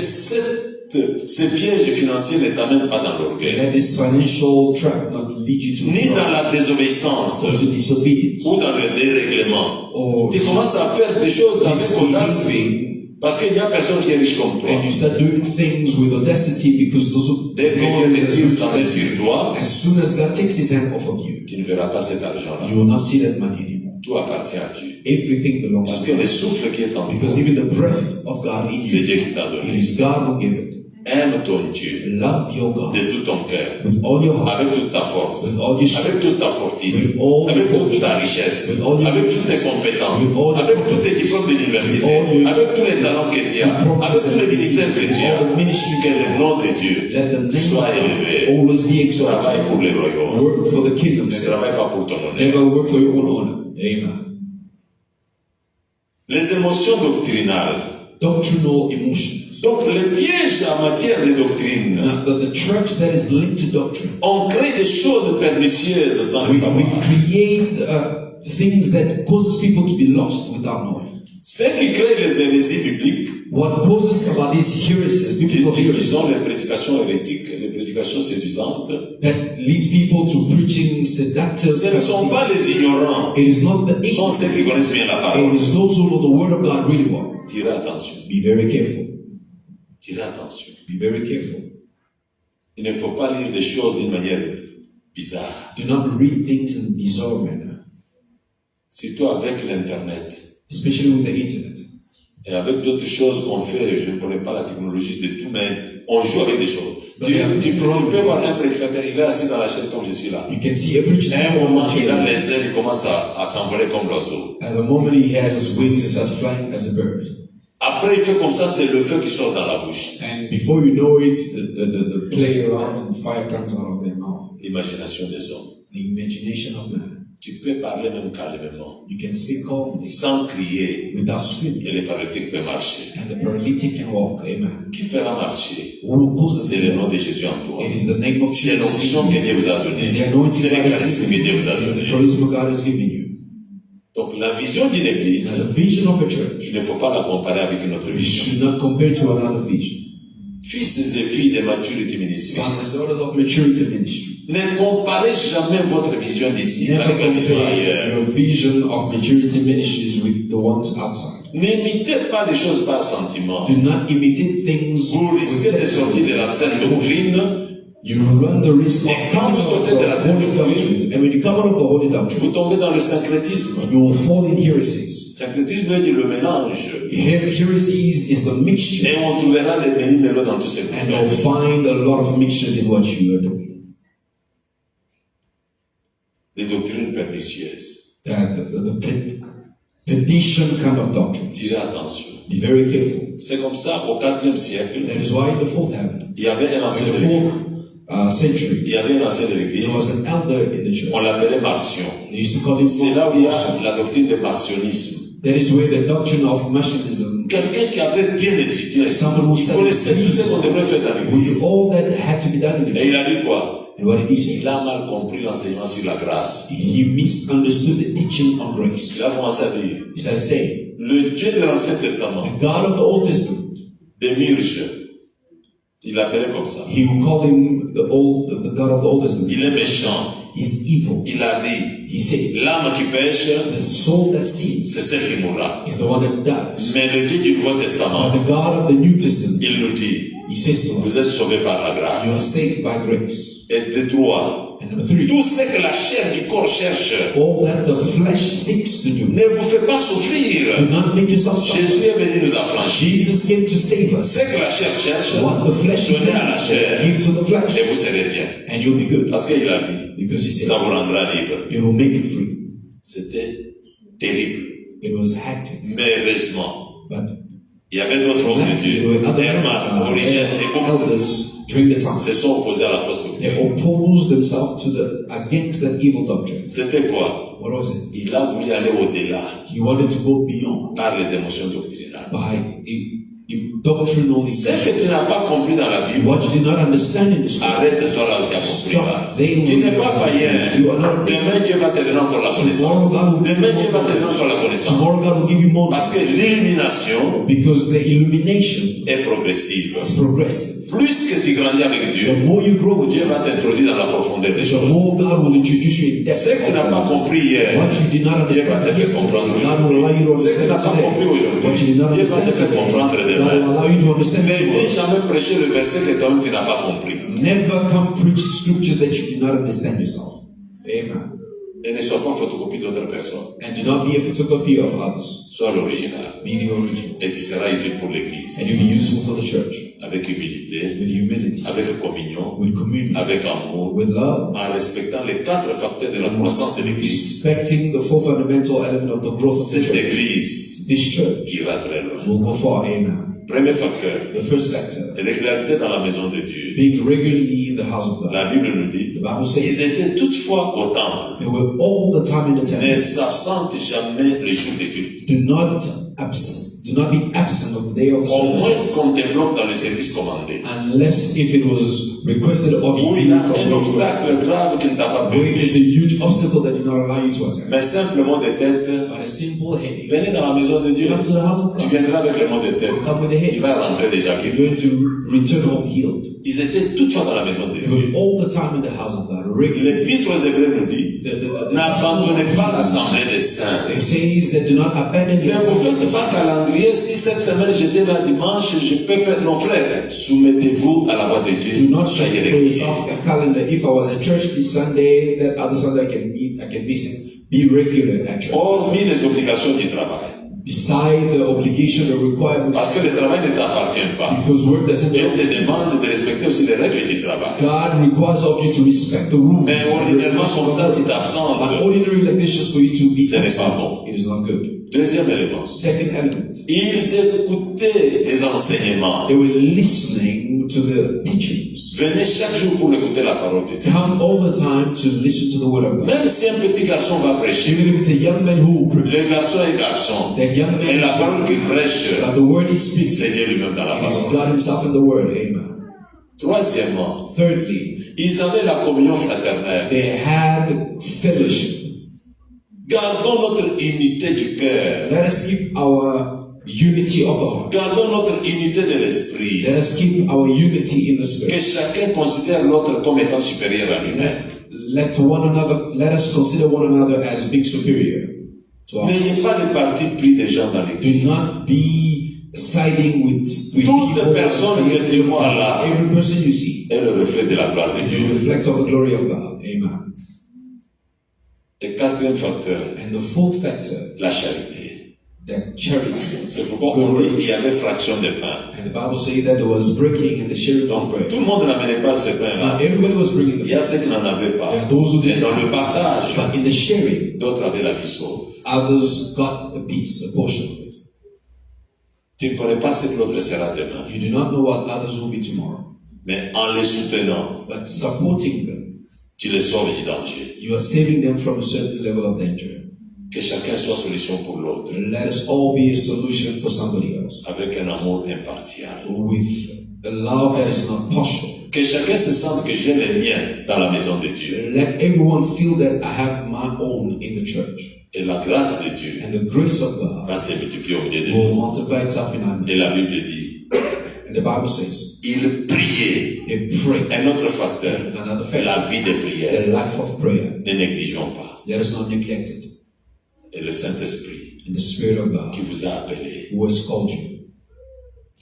ces pièges financiers ne t'amènent pas dans l'orgueil, Let this financial trap not lead you to ni dans pride la désobéissance, or to disobedience ou dans le dérèglement. or Tu commences à faire des choses avec audace, misbehaving, parce qu'il n'y a personne qui est riche comme toi. and you start doing things with audacity because those who Dès que Dieu ne tire sa main sur toi, as soon as God takes his hand off of you, tu ne verras pas cet argent-là. you will not see that money anymore. Tout appartient à Dieu. Everything belongs Parce to que le God. souffle qui est en Because toi, even the breath of God in c'est you, Dieu qui t'a it donné. is God who gave it. Aime ton Dieu Love your God de tout ton cœur, with all your heart, avec toute ta force, with all your strength, avec toute ta fortune, with all avec your toute ta fortune, richesse, with all your avec toutes tes riches, compétences, with all your avec tous tes diplômes d'université, with all your- avec tous les talents que tu as, your avec tous les promises ministères que and tu all the as. ministries Que le nom de Dieu let the name of soit God élevé. always be Travaille exalted. pour le royaume. Work for the kingdom's Ne sake. travaille pas pour ton honneur. Never work for your own honor. Amen. Les émotions doctrinales. Doctrinal emotions. Donc, les pièges en matière de doctrine, Now, the traps that is linked to doctrine. on crée des choses pernicieuses sans le We savoir. create things that causes people to be lost without knowing. Ce qui crée les hérésies bibliques, What causes about these heresies, biblical qui heresies, sont les prédications hérétiques, les prédications séduisantes, that leads people to preaching seductive. ce ne sont pas les ignorants, It is not the ce sont ceux qui connaissent bien la It parole. is those who know the word of God really well. Tirez attention, Be very careful. tirez attention. Be very careful. Il ne faut pas lire des choses d'une manière bizarre, Do not read things in a bizarre manner, surtout avec l'Internet. especially with the internet. Et avec d'autres choses qu'on fait, je ne connais pas la technologie de tout, mais on joue avec des choses. But Tu peux voir un prédicateur, il est assis dans la chaise comme je suis là. You can see a preacher À un sitting on moment, a il a chair. les ailes, il commence à s'envoler comme l'oiseau. At the moment he has wings, he starts flying as a bird. Après, il fait comme ça, c'est le feu qui sort dans la bouche. And before you know it, the play around and fire comes out of their mouth. L'imagination des hommes. The imagination of man. Tu peux parler même calmement, You can speak calmly, sans crier, without et screaming. les paralytiques peuvent marcher. And the paralytic can walk. Amen. Qui fera marcher? Who causes C'est le it? nom de Jésus en toi. It is the name of C'est Jesus. l'onction que Dieu vous a It donnée. is the anointing C'est le God has charisme que given Dieu you. vous a It is the donné. charisma God has given you. Donc, la vision d'une église, And the vision of a church, il ne faut pas la comparer avec une autre we vision. should not compare to another vision. Fils et filles de maturité ministérielle, Sons and daughters of maturity ministry. ne comparez jamais votre vision d'ici Never avec la vision compare ailleurs. your vision of maturity ministries with the ones outside. N'imitez pas les choses par sentiment. Do not imitate things Vous with risquez de sortir de la saine doctrine. You run the risk of Et quand coming vous out of sortez de la the saine holy doctrine, doctrine. And when you come out of the holy doctrine, vous tombez dans le syncrétisme. you will fall in heresies. Syncrétisme veut dire le mélange. Heresies is the mixture. Et on trouvera les méli-mélos dans tous ces And you'll groupes. find a lot of mixtures in what you are doing. Des doctrines pernicieuses. The perdition kind of doctrine. Tirez attention. Be very careful. C'est comme ça, au 4e siècle, That is why in the 4th heaven, il y avait un in ancien de the l'église. 4th century, Il y avait un ancien de there l'église. was an elder in the church. On l'appelait Marcion. They used to call him C'est là où il y a la doctrine du marcionisme. That is where the doctrine of Marcionism, Quelqu'un qui avait bien étudié, Someone who il connaissait tout ce qu'on devrait faire dans with l'église. all that had to be done in the Et il church. a dit quoi? And what did he say? Il a mal compris l'enseignement sur la grâce. He misunderstood the teaching on grace. Il a commencé à dire, He started saying, le Dieu de l'Ancien Testament, the God of the Old Testament, des Myrges, il l'appelait comme ça. he would call him the God of the Old Testament. Il est méchant. He's evil. Il a dit, He said, l'âme qui pêche, the soul that sins c'est celle qui mourra. is the one that dies. Mais le Dieu du Nouveau Testament, But the God of the New Testament, il nous dit, he says to vous us, êtes sauvés par la you are grâce. saved by grace. Et de trois, And number 3, tout ce que la chair du corps cherche all that the flesh seeks to do, ne vous fait pas souffrir. do not make yourself suffer. Jésus est venu nous affranchir. Jesus came to save us. Ce que la chair cherche, What the flesh is donnez à la chair give to the flesh, et vous serez bien. and you'll be good. Parce qu'il a dit, Because he ça said, vous rendra libre. it will make you free. C'était terrible. It was hectic. Mais heureusement, But il y avait d'autres hommes de there were Dieu, other Hermas, Origène et beaucoup, elders during the time. se sont opposés à la fausse They doctrine. opposed themselves to against that evil doctrine. C'était quoi? What was it? Il a voulu aller au-delà He wanted to go beyond par les émotions doctrinales. by doctrinal Ce que tu n'as pas compris dans la Bible, what you did not understand in the scripture. arrête-toi là où tu as compris là. Stop. They Tu will n'es pas païen. You are not. Demain, Dieu va te donner encore la connaissance. Demain, Dieu va te donner encore la connaissance. Tomorrow God will give you more Parce que l'illumination because the illumination est progressive. is progressive. Plus que tu grandis avec The Dieu, more you grow with Dieu Him, va t'introduire dans la profondeur des the choses. more God will introduce you in depth. Ce que tu n'as pas compris hier, What you did not Dieu va understand te faire comprendre yesterday, God will allow you to Ce que tu n'as understand pas compris today. What you did not aujourd'hui, Dieu va understand te faire today, comprendre God will demain. allow you to understand Mais tomorrow. viens jamais prêcher le verset que toi-même tu n'as pas compris. Never come preach scriptures that you do not understand yourself. Amen. Et ne sois pas photocopie d'autres personnes. And do not be a photocopy of others. Sois l'original. Be the original. Et tu seras utile pour l'Église. And you'll be useful for the church. Avec humilité, With humility, avec communion, with communion, avec amour, with love, en respectant les 4 facteurs de la croissance de l'Église. respecting the four fundamental element of the growth of the Cette church. Église This church ira très loin. will go far. Amen. Premier facteur, The first factor, régularité dans la maison de Dieu. being regularly in the house of God. La Bible nous dit, The Bible says ils étaient toutefois au temple, they were all the time in the temple. ne s'absentent jamais les jours de culte. Do not Do not be absent of the day of the Au moins service, qu'on te bloque dans le service commandé. unless if it was requested of Où you il y a from un God, obstacle grave qui ne t'a pas where it is a permis. huge obstacle that did not allow you to attend. Mais simplement de tête, But a simple headache. venez dans la maison de Dieu. Come to the house of Tu God. viendras avec le mot de tête. Come with a Tu headache. vas rentrer déjà You're guéri. going to return home healed. Ils étaient toutefois dans la maison de They were Dieu. all the time in the house of God. Regularly. L'Épître aux Hébreux nous dit, n'abandonnez pas l'assemblée des saints. It says that do not abandon Mais vous yourself. faites pas calendrier. Si cette semaine j'étais là dimanche, je peux faire. Non frère, soumettez-vous à la voix de Do Dieu. not Soyez set for réguliers. yourself a calendar. If I was at church this Sunday, that other Sunday I can meet, I can visit. Be regular at church. Hormis les obligations du travail. Beside the obligation, the requirement, Parce que le travail ne t'appartient pas. because work doesn't Dieu belong. te demande de respecter aussi les règles du travail. God requires of you to respect the rules. Mais ordinairement comme ça, tu t'absentes. But ordinary like this, just for you to be Ce n'est pas absent, bon. it is not good. Deuxième élément. Second element, Ils écoutaient les enseignements. they were listening to the teachings. Venez chaque jour pour écouter la parole de Dieu. Come all the time to listen to the word of God. Même si un petit garçon va prêcher, Even if it's a young man who will preach, le garçon est garçon. that young man Et la parole qu'il is prêche, but the word he speaks, c'est Dieu lui-même dans la it is parole. God himself in the word. Amen. Troisièmement, Thirdly, ils avaient la communion fraternelle. they had fellowship. Gardons notre unité du cœur. Let us keep our unity of the heart. Gardons notre unité de l'esprit. Let us keep our unity in the Que spirit. chacun considère l'autre comme étant supérieur à lui-même. Let us consider one another as being superior to us. N'ayez pas de parti pris des gens dans l'église. Do not be siding with Toute people. personne que tu vois là Every person you see est le reflet de la gloire de is a Dieu. reflect of the glory of God. Amen. Et quatrième facteur, And the fourth factor, la charité. that charity. C'est pourquoi on dit qu'il y avait fraction de pain. And the Bible says that there was breaking and the sharing of Donc bread. tout le monde n'amenait pas ce pain-là. Now everybody was bringing Il the y a food. ceux qui n'en avaient pas. There are those who Et didn't dans have. le partage, But in the sharing, d'autres avaient la vie sauve. others got a piece, a portion of it. Tu ne connais pas ce que l'autre sera demain. You do not know what others will be tomorrow. Mais en les soutenant, But supporting them, tu les sauves du danger. you are saving them from a certain level of danger. Que chacun soit solution pour l'autre. Let us all be a solution for somebody else. Avec un amour impartial. With a love that is not partial. Que chacun se sente que j'ai les miens dans la maison de Dieu. Let everyone feel that I have my own in the church. Et la grâce de Dieu And the grace of God va se multiplier au milieu de will nous. multiply itself in our Et midst. la Bible dit, And the Bible says, il priait. they pray. Un autre facteur, Another la factor, vie de prière. the life of prayer. Ne négligeons pas. Let us not neglect it. Et le Saint-Esprit And the Spirit of God, qui vous a appelé who has called you,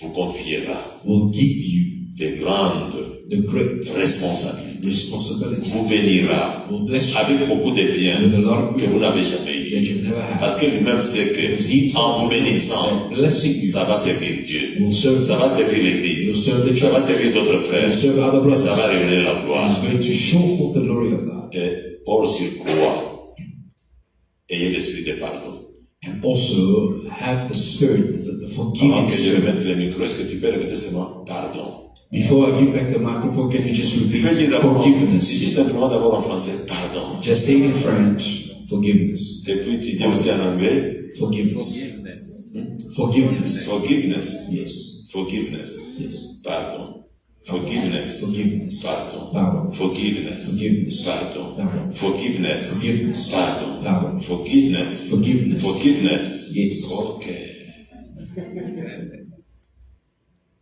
vous confiera will give you les grandes the great responsabilités. responsibility, Vous bénira will bless you avec beaucoup de biens with a lot of que good vous n'avez jamais that eu. you've never had. Parce que lui-même sait Because que he himself en vous bénissant, that blessing you ça va servir Dieu. will serve Ça va servir will l'Église. serve the Ça va church, servir d'autres frères. will serve other Et brothers. ça va révéler la And gloire. it's going to show forth the glory of God. Et hors surcroît, ayez l'esprit de pardon. And also have the spirit, the Avant forgiving que je spirit. remette le micro, est-ce que tu peux répéter seulement pardon? Before I give back the microphone, can you just Tu peux dire repeat d'abord, dis forgiveness? simplement d'abord en français, pardon. Just say it in French, forgiveness. Et puis tu dis aussi en anglais, Forgiveness. Forgiveness. forgiveness. Yes. Forgiveness. Yes. Pardon. Forgiveness. Forgiveness. Pardon. Pardon. Forgiveness. Forgiveness. Pardon. Pardon. Forgiveness. Forgiveness. Pardon. Pardon. Forgiveness. Forgiveness. Forgiveness. Yes. Ok.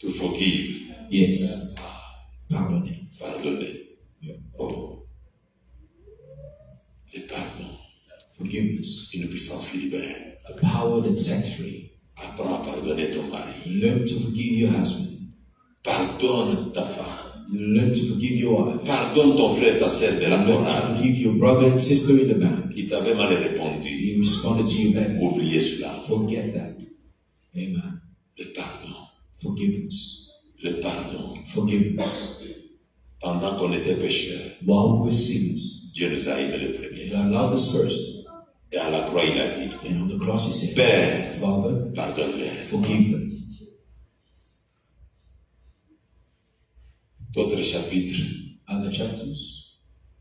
To forgive. Yes. Pardonner. Pardonner. Yeah. Oh. Le pardon. Forgiveness. Une puissance qui libère. A power that sets free. Apprends à pardonner ton mari. Learn to forgive your husband. Pardonne ta femme. Learn to forgive your wife. Pardonne ton frère, ta sœur de la Learn to morale. forgive your brother and sister in the band. Il t'avait mal répondu. He responded to you badly. Oubliez cela. Forget that. Amen. Le pardon. Forgiveness. Le pardon. Forgiveness. Pendant qu'on était pécheurs, While we were sinners, Dieu nous a aimés le premier. God loved us first. Et à la croix, il a dit, And on the cross he said, Père, Father, pardonne-les. forgive them. D'autres chapitres, Other chapters.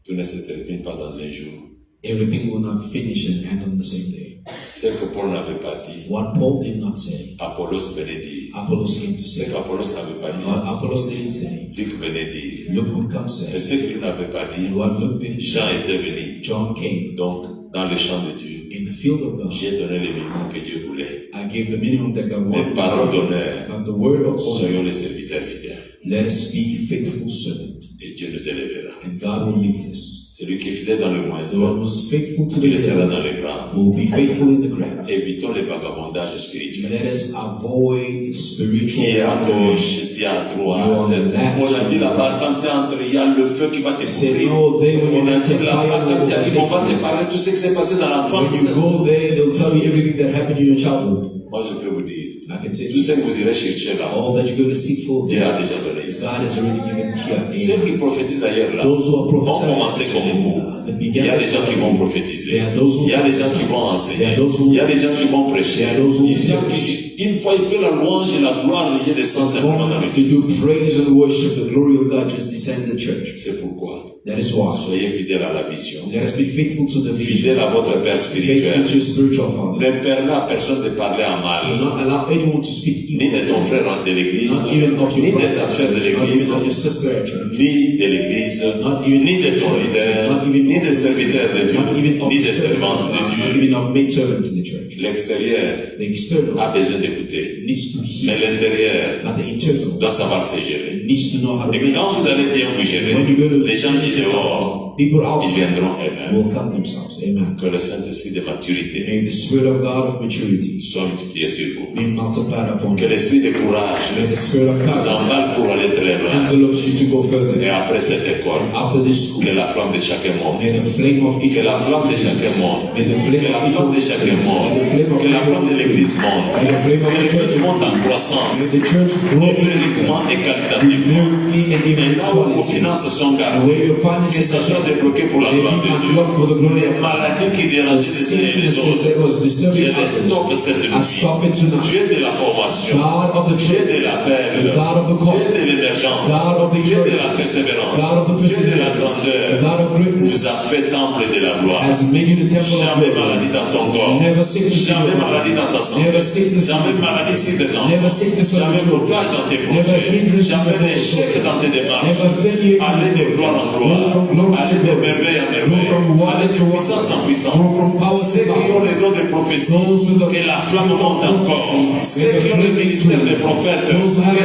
tout ne se termine pas dans un jour. Everything will not finish and end on the same day. Ce que Paul n'avait pas dit, What Paul did not say, Apollos venait dire. Apollos came to Ce say. qu'Apollos n'avait pas dit, What Apollos didn't say, Luc venait dire. Luke would come Et say. ce que Luc n'avait pas dit, And what Luke didn't Jean say, était venu. John came. Donc, dans le champ de Dieu, In the field of God, j'ai donné le minimum que Dieu voulait. I gave the minimum that God Les wanted. paroles d'honneur, But the word of honor, soyons les serviteurs fidèles. let us be faithful servants, Et Dieu nous élèvera. and God will lift us. Celui qui est fidèle dans le The moindre, one who's faithful to il the le sera little dans le grand. will be faithful in the great. Évitons les vagabondages spirituels. Let us avoid Tu es spiritual à wandering. gauche, tu es à droite. You are on the left. On a dit là-bas, quand tu es entre, il y a le feu qui va te Say couvrir. no there when you On a enter dit là-bas, fire quand tu will arrives, on va te overtake you. parler de tout ce qui s'est passé dans When l'enfance. you go there, they'll tell you everything that happened in your childhood. Moi, je peux vous dire, I can say tout ce que vous irez chercher là, all that you're going to seek for, Dieu a déjà donné ici. God has already given here. Ceux qui prophétisent ailleurs là, Those who are vont prophesying commencer comme vous. Il y a des gens qui vont prophétiser. Il y a des gens qui vont enseigner. Il y a des gens qui vont prêcher. Il y a des gens qui, une fois il fait la louange et la gloire de Dieu descend simplement dans le To do praise and worship, the glory of God just descend the church. C'est pourquoi. That is why. Soyez fidèles à la vision. Let us be faithful to the vision. Fidèles à votre Père Faithful spirituel. to your spiritual father. Ne permets à personne de parler en Do mal. not allow anyone to speak Ni evil. de ton frère de l'église, Not even of ni your de brother, ta soeur de not l'église, even of your sister at church. ni de l'église, Not even ni de ton leader, ni des serviteurs de not even Dieu, of ni the des servants servantes of de God, not Dieu. even of maid servant in the church. L'extérieur The external a besoin d'écouter, needs to mais hear, l'intérieur but the internal doit savoir se gérer. needs to know how to Et manage. quand vous allez bien vous gérer, When you go to les gens qui dehors, people ils outside viendront eux-mêmes. will come themselves. Amen. Que le Saint-Esprit de maturité May the Spirit of God of maturity soit multiplié sur vous. be multiplied upon Que you. l'Esprit de courage May the Spirit of vous God emballe pour aller très loin. envelopes you to go Et further. après cette école, After this school, que la flamme de chacun monte. may the flame of each Que la flamme de chacun monte. may the flame Que la of each flamme de chacun monte. Que la flamme de l'église monte. may the flame of Que the l'église church monte en may croissance. the church grow Numériquement et qualitativement. numerically and even Et là où vos quality. finances sont And gardées, where your que finances ça are soit kept, débloqué pour la may gloire be de Dieu. unlocked for the glory Les of God. maladies qui dérangeaient les uns et les Sicknesses that autres, was je disturbing les others, stoppe cette I nuit. stop it Tu tonight. es de la formation. God of the Tu es church, de l'appel. the God of the Tu call, es de l'émergence. God of the Tu es de la emergence, persévérance. God of the Tu es de la perseverance, grandeur. God of greatness, Vous a fait temple de la gloire. has made you the temple of Jamais glory. maladie dans ton corps. Never sickness in Jamais your maladie body. dans ta santé. Never sickness in Jamais your body. maladie sur tes enfants. Never sickness on Jamais your children. blocage dans tes Never projets. hindrance in Jamais your échec project. dans tes démarches. Never failure in Aller de your gloire en Go from gloire. glory to Aller de glory. merveille en Go merveille. from wonder Aller de to puissance en wonder. puissance. Go from power Ceux to qui ont power. les dons de prophétie, Those with the que la flamme monte encore. Ceux qui ont le ministère des prophètes, que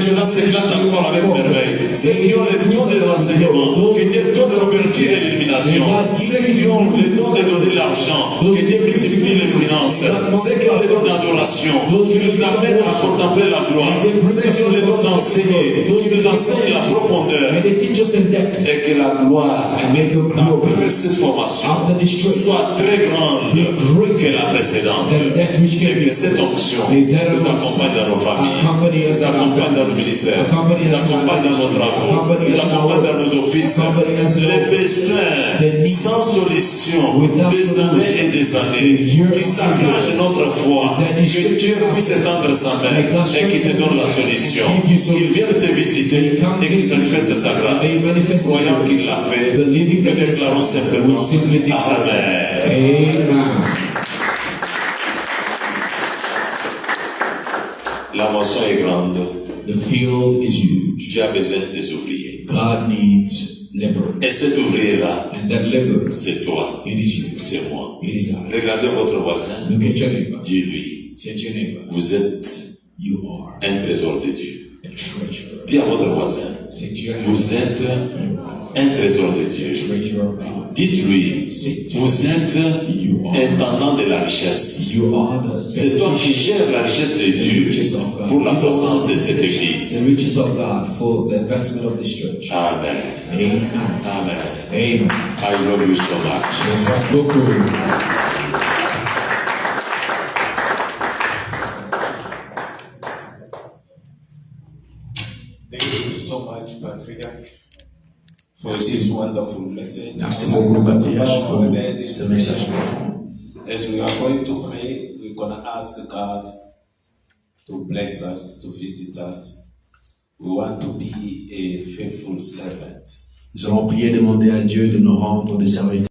cela s'éclate encore avec merveille. Ceux qui ont les dons de l'enseignement, que Dieu donne l'ouverture et l'illumination. Ceux qui ont les dons de donner l'argent, que Dieu multiplie les finances. Ceux qui ont les dons d'adoration, qui nous amènent à contempler la gloire. Ceux qui ont les dons d'enseigner, qui nous enseignent la profondeur. May they teach us in depth. Et que la gloire, And may the glory après cette formation, after this training soit très grande que la précédente. than that which Et can que be. cette onction May that nous anointing accompagne dans nos familles, accompany us nous in our accompagne dans nos families, ministères, accompany nous us in our accompagne dans nos ministries, travaux, accompany nous us in our accompagne dans work, nos offices. accompany us in Les our- besoins the needs, sans solution without des années et des années the year qui after saccagent year, notre foi, that is que Dieu shaken puisse étendre sa main May God et qu'il te strengthen donne la us solution, and give you solution. qu'il vienne te visiter May he come et qu'il visit manifeste you. sa grâce. May he manifest his Croyant grace. qu'il l'a fait, Believing nous that he has déclarons done it, simplement we simply declare. Amen. Amen. La moisson est grande. The field is huge. Dieu a besoin des ouvriers. God needs laborers. Et cet ouvrier-là, And that laborer, c'est toi, it is you. c'est moi. It is I. Regardez votre voisin, Look at your neighbor. dis-lui, Say to your neighbor, vous êtes you are un trésor de Dieu. a treasure. Dis à votre voisin, Say to your neighbor, vous êtes un trésor de Dieu. treasure of God. Dites-lui, Say to vous êtes intendant de la richesse. you are the C'est toi qui gères la richesse de Dieu pour la croissance de cette église. the riches of God for the advancement of this church. Amen. Amen. Amen. Amen. I love you so much. Merci beaucoup. Thank you so much, Patriarch, for this wonderful message. Merci beaucoup, Patriarche, pour ce message profond. As we are going to pray, we're going to ask God to bless us, to visit us. We want to be a faithful servant. Nous allons prier, demander à Dieu de nous rendre des serviteurs.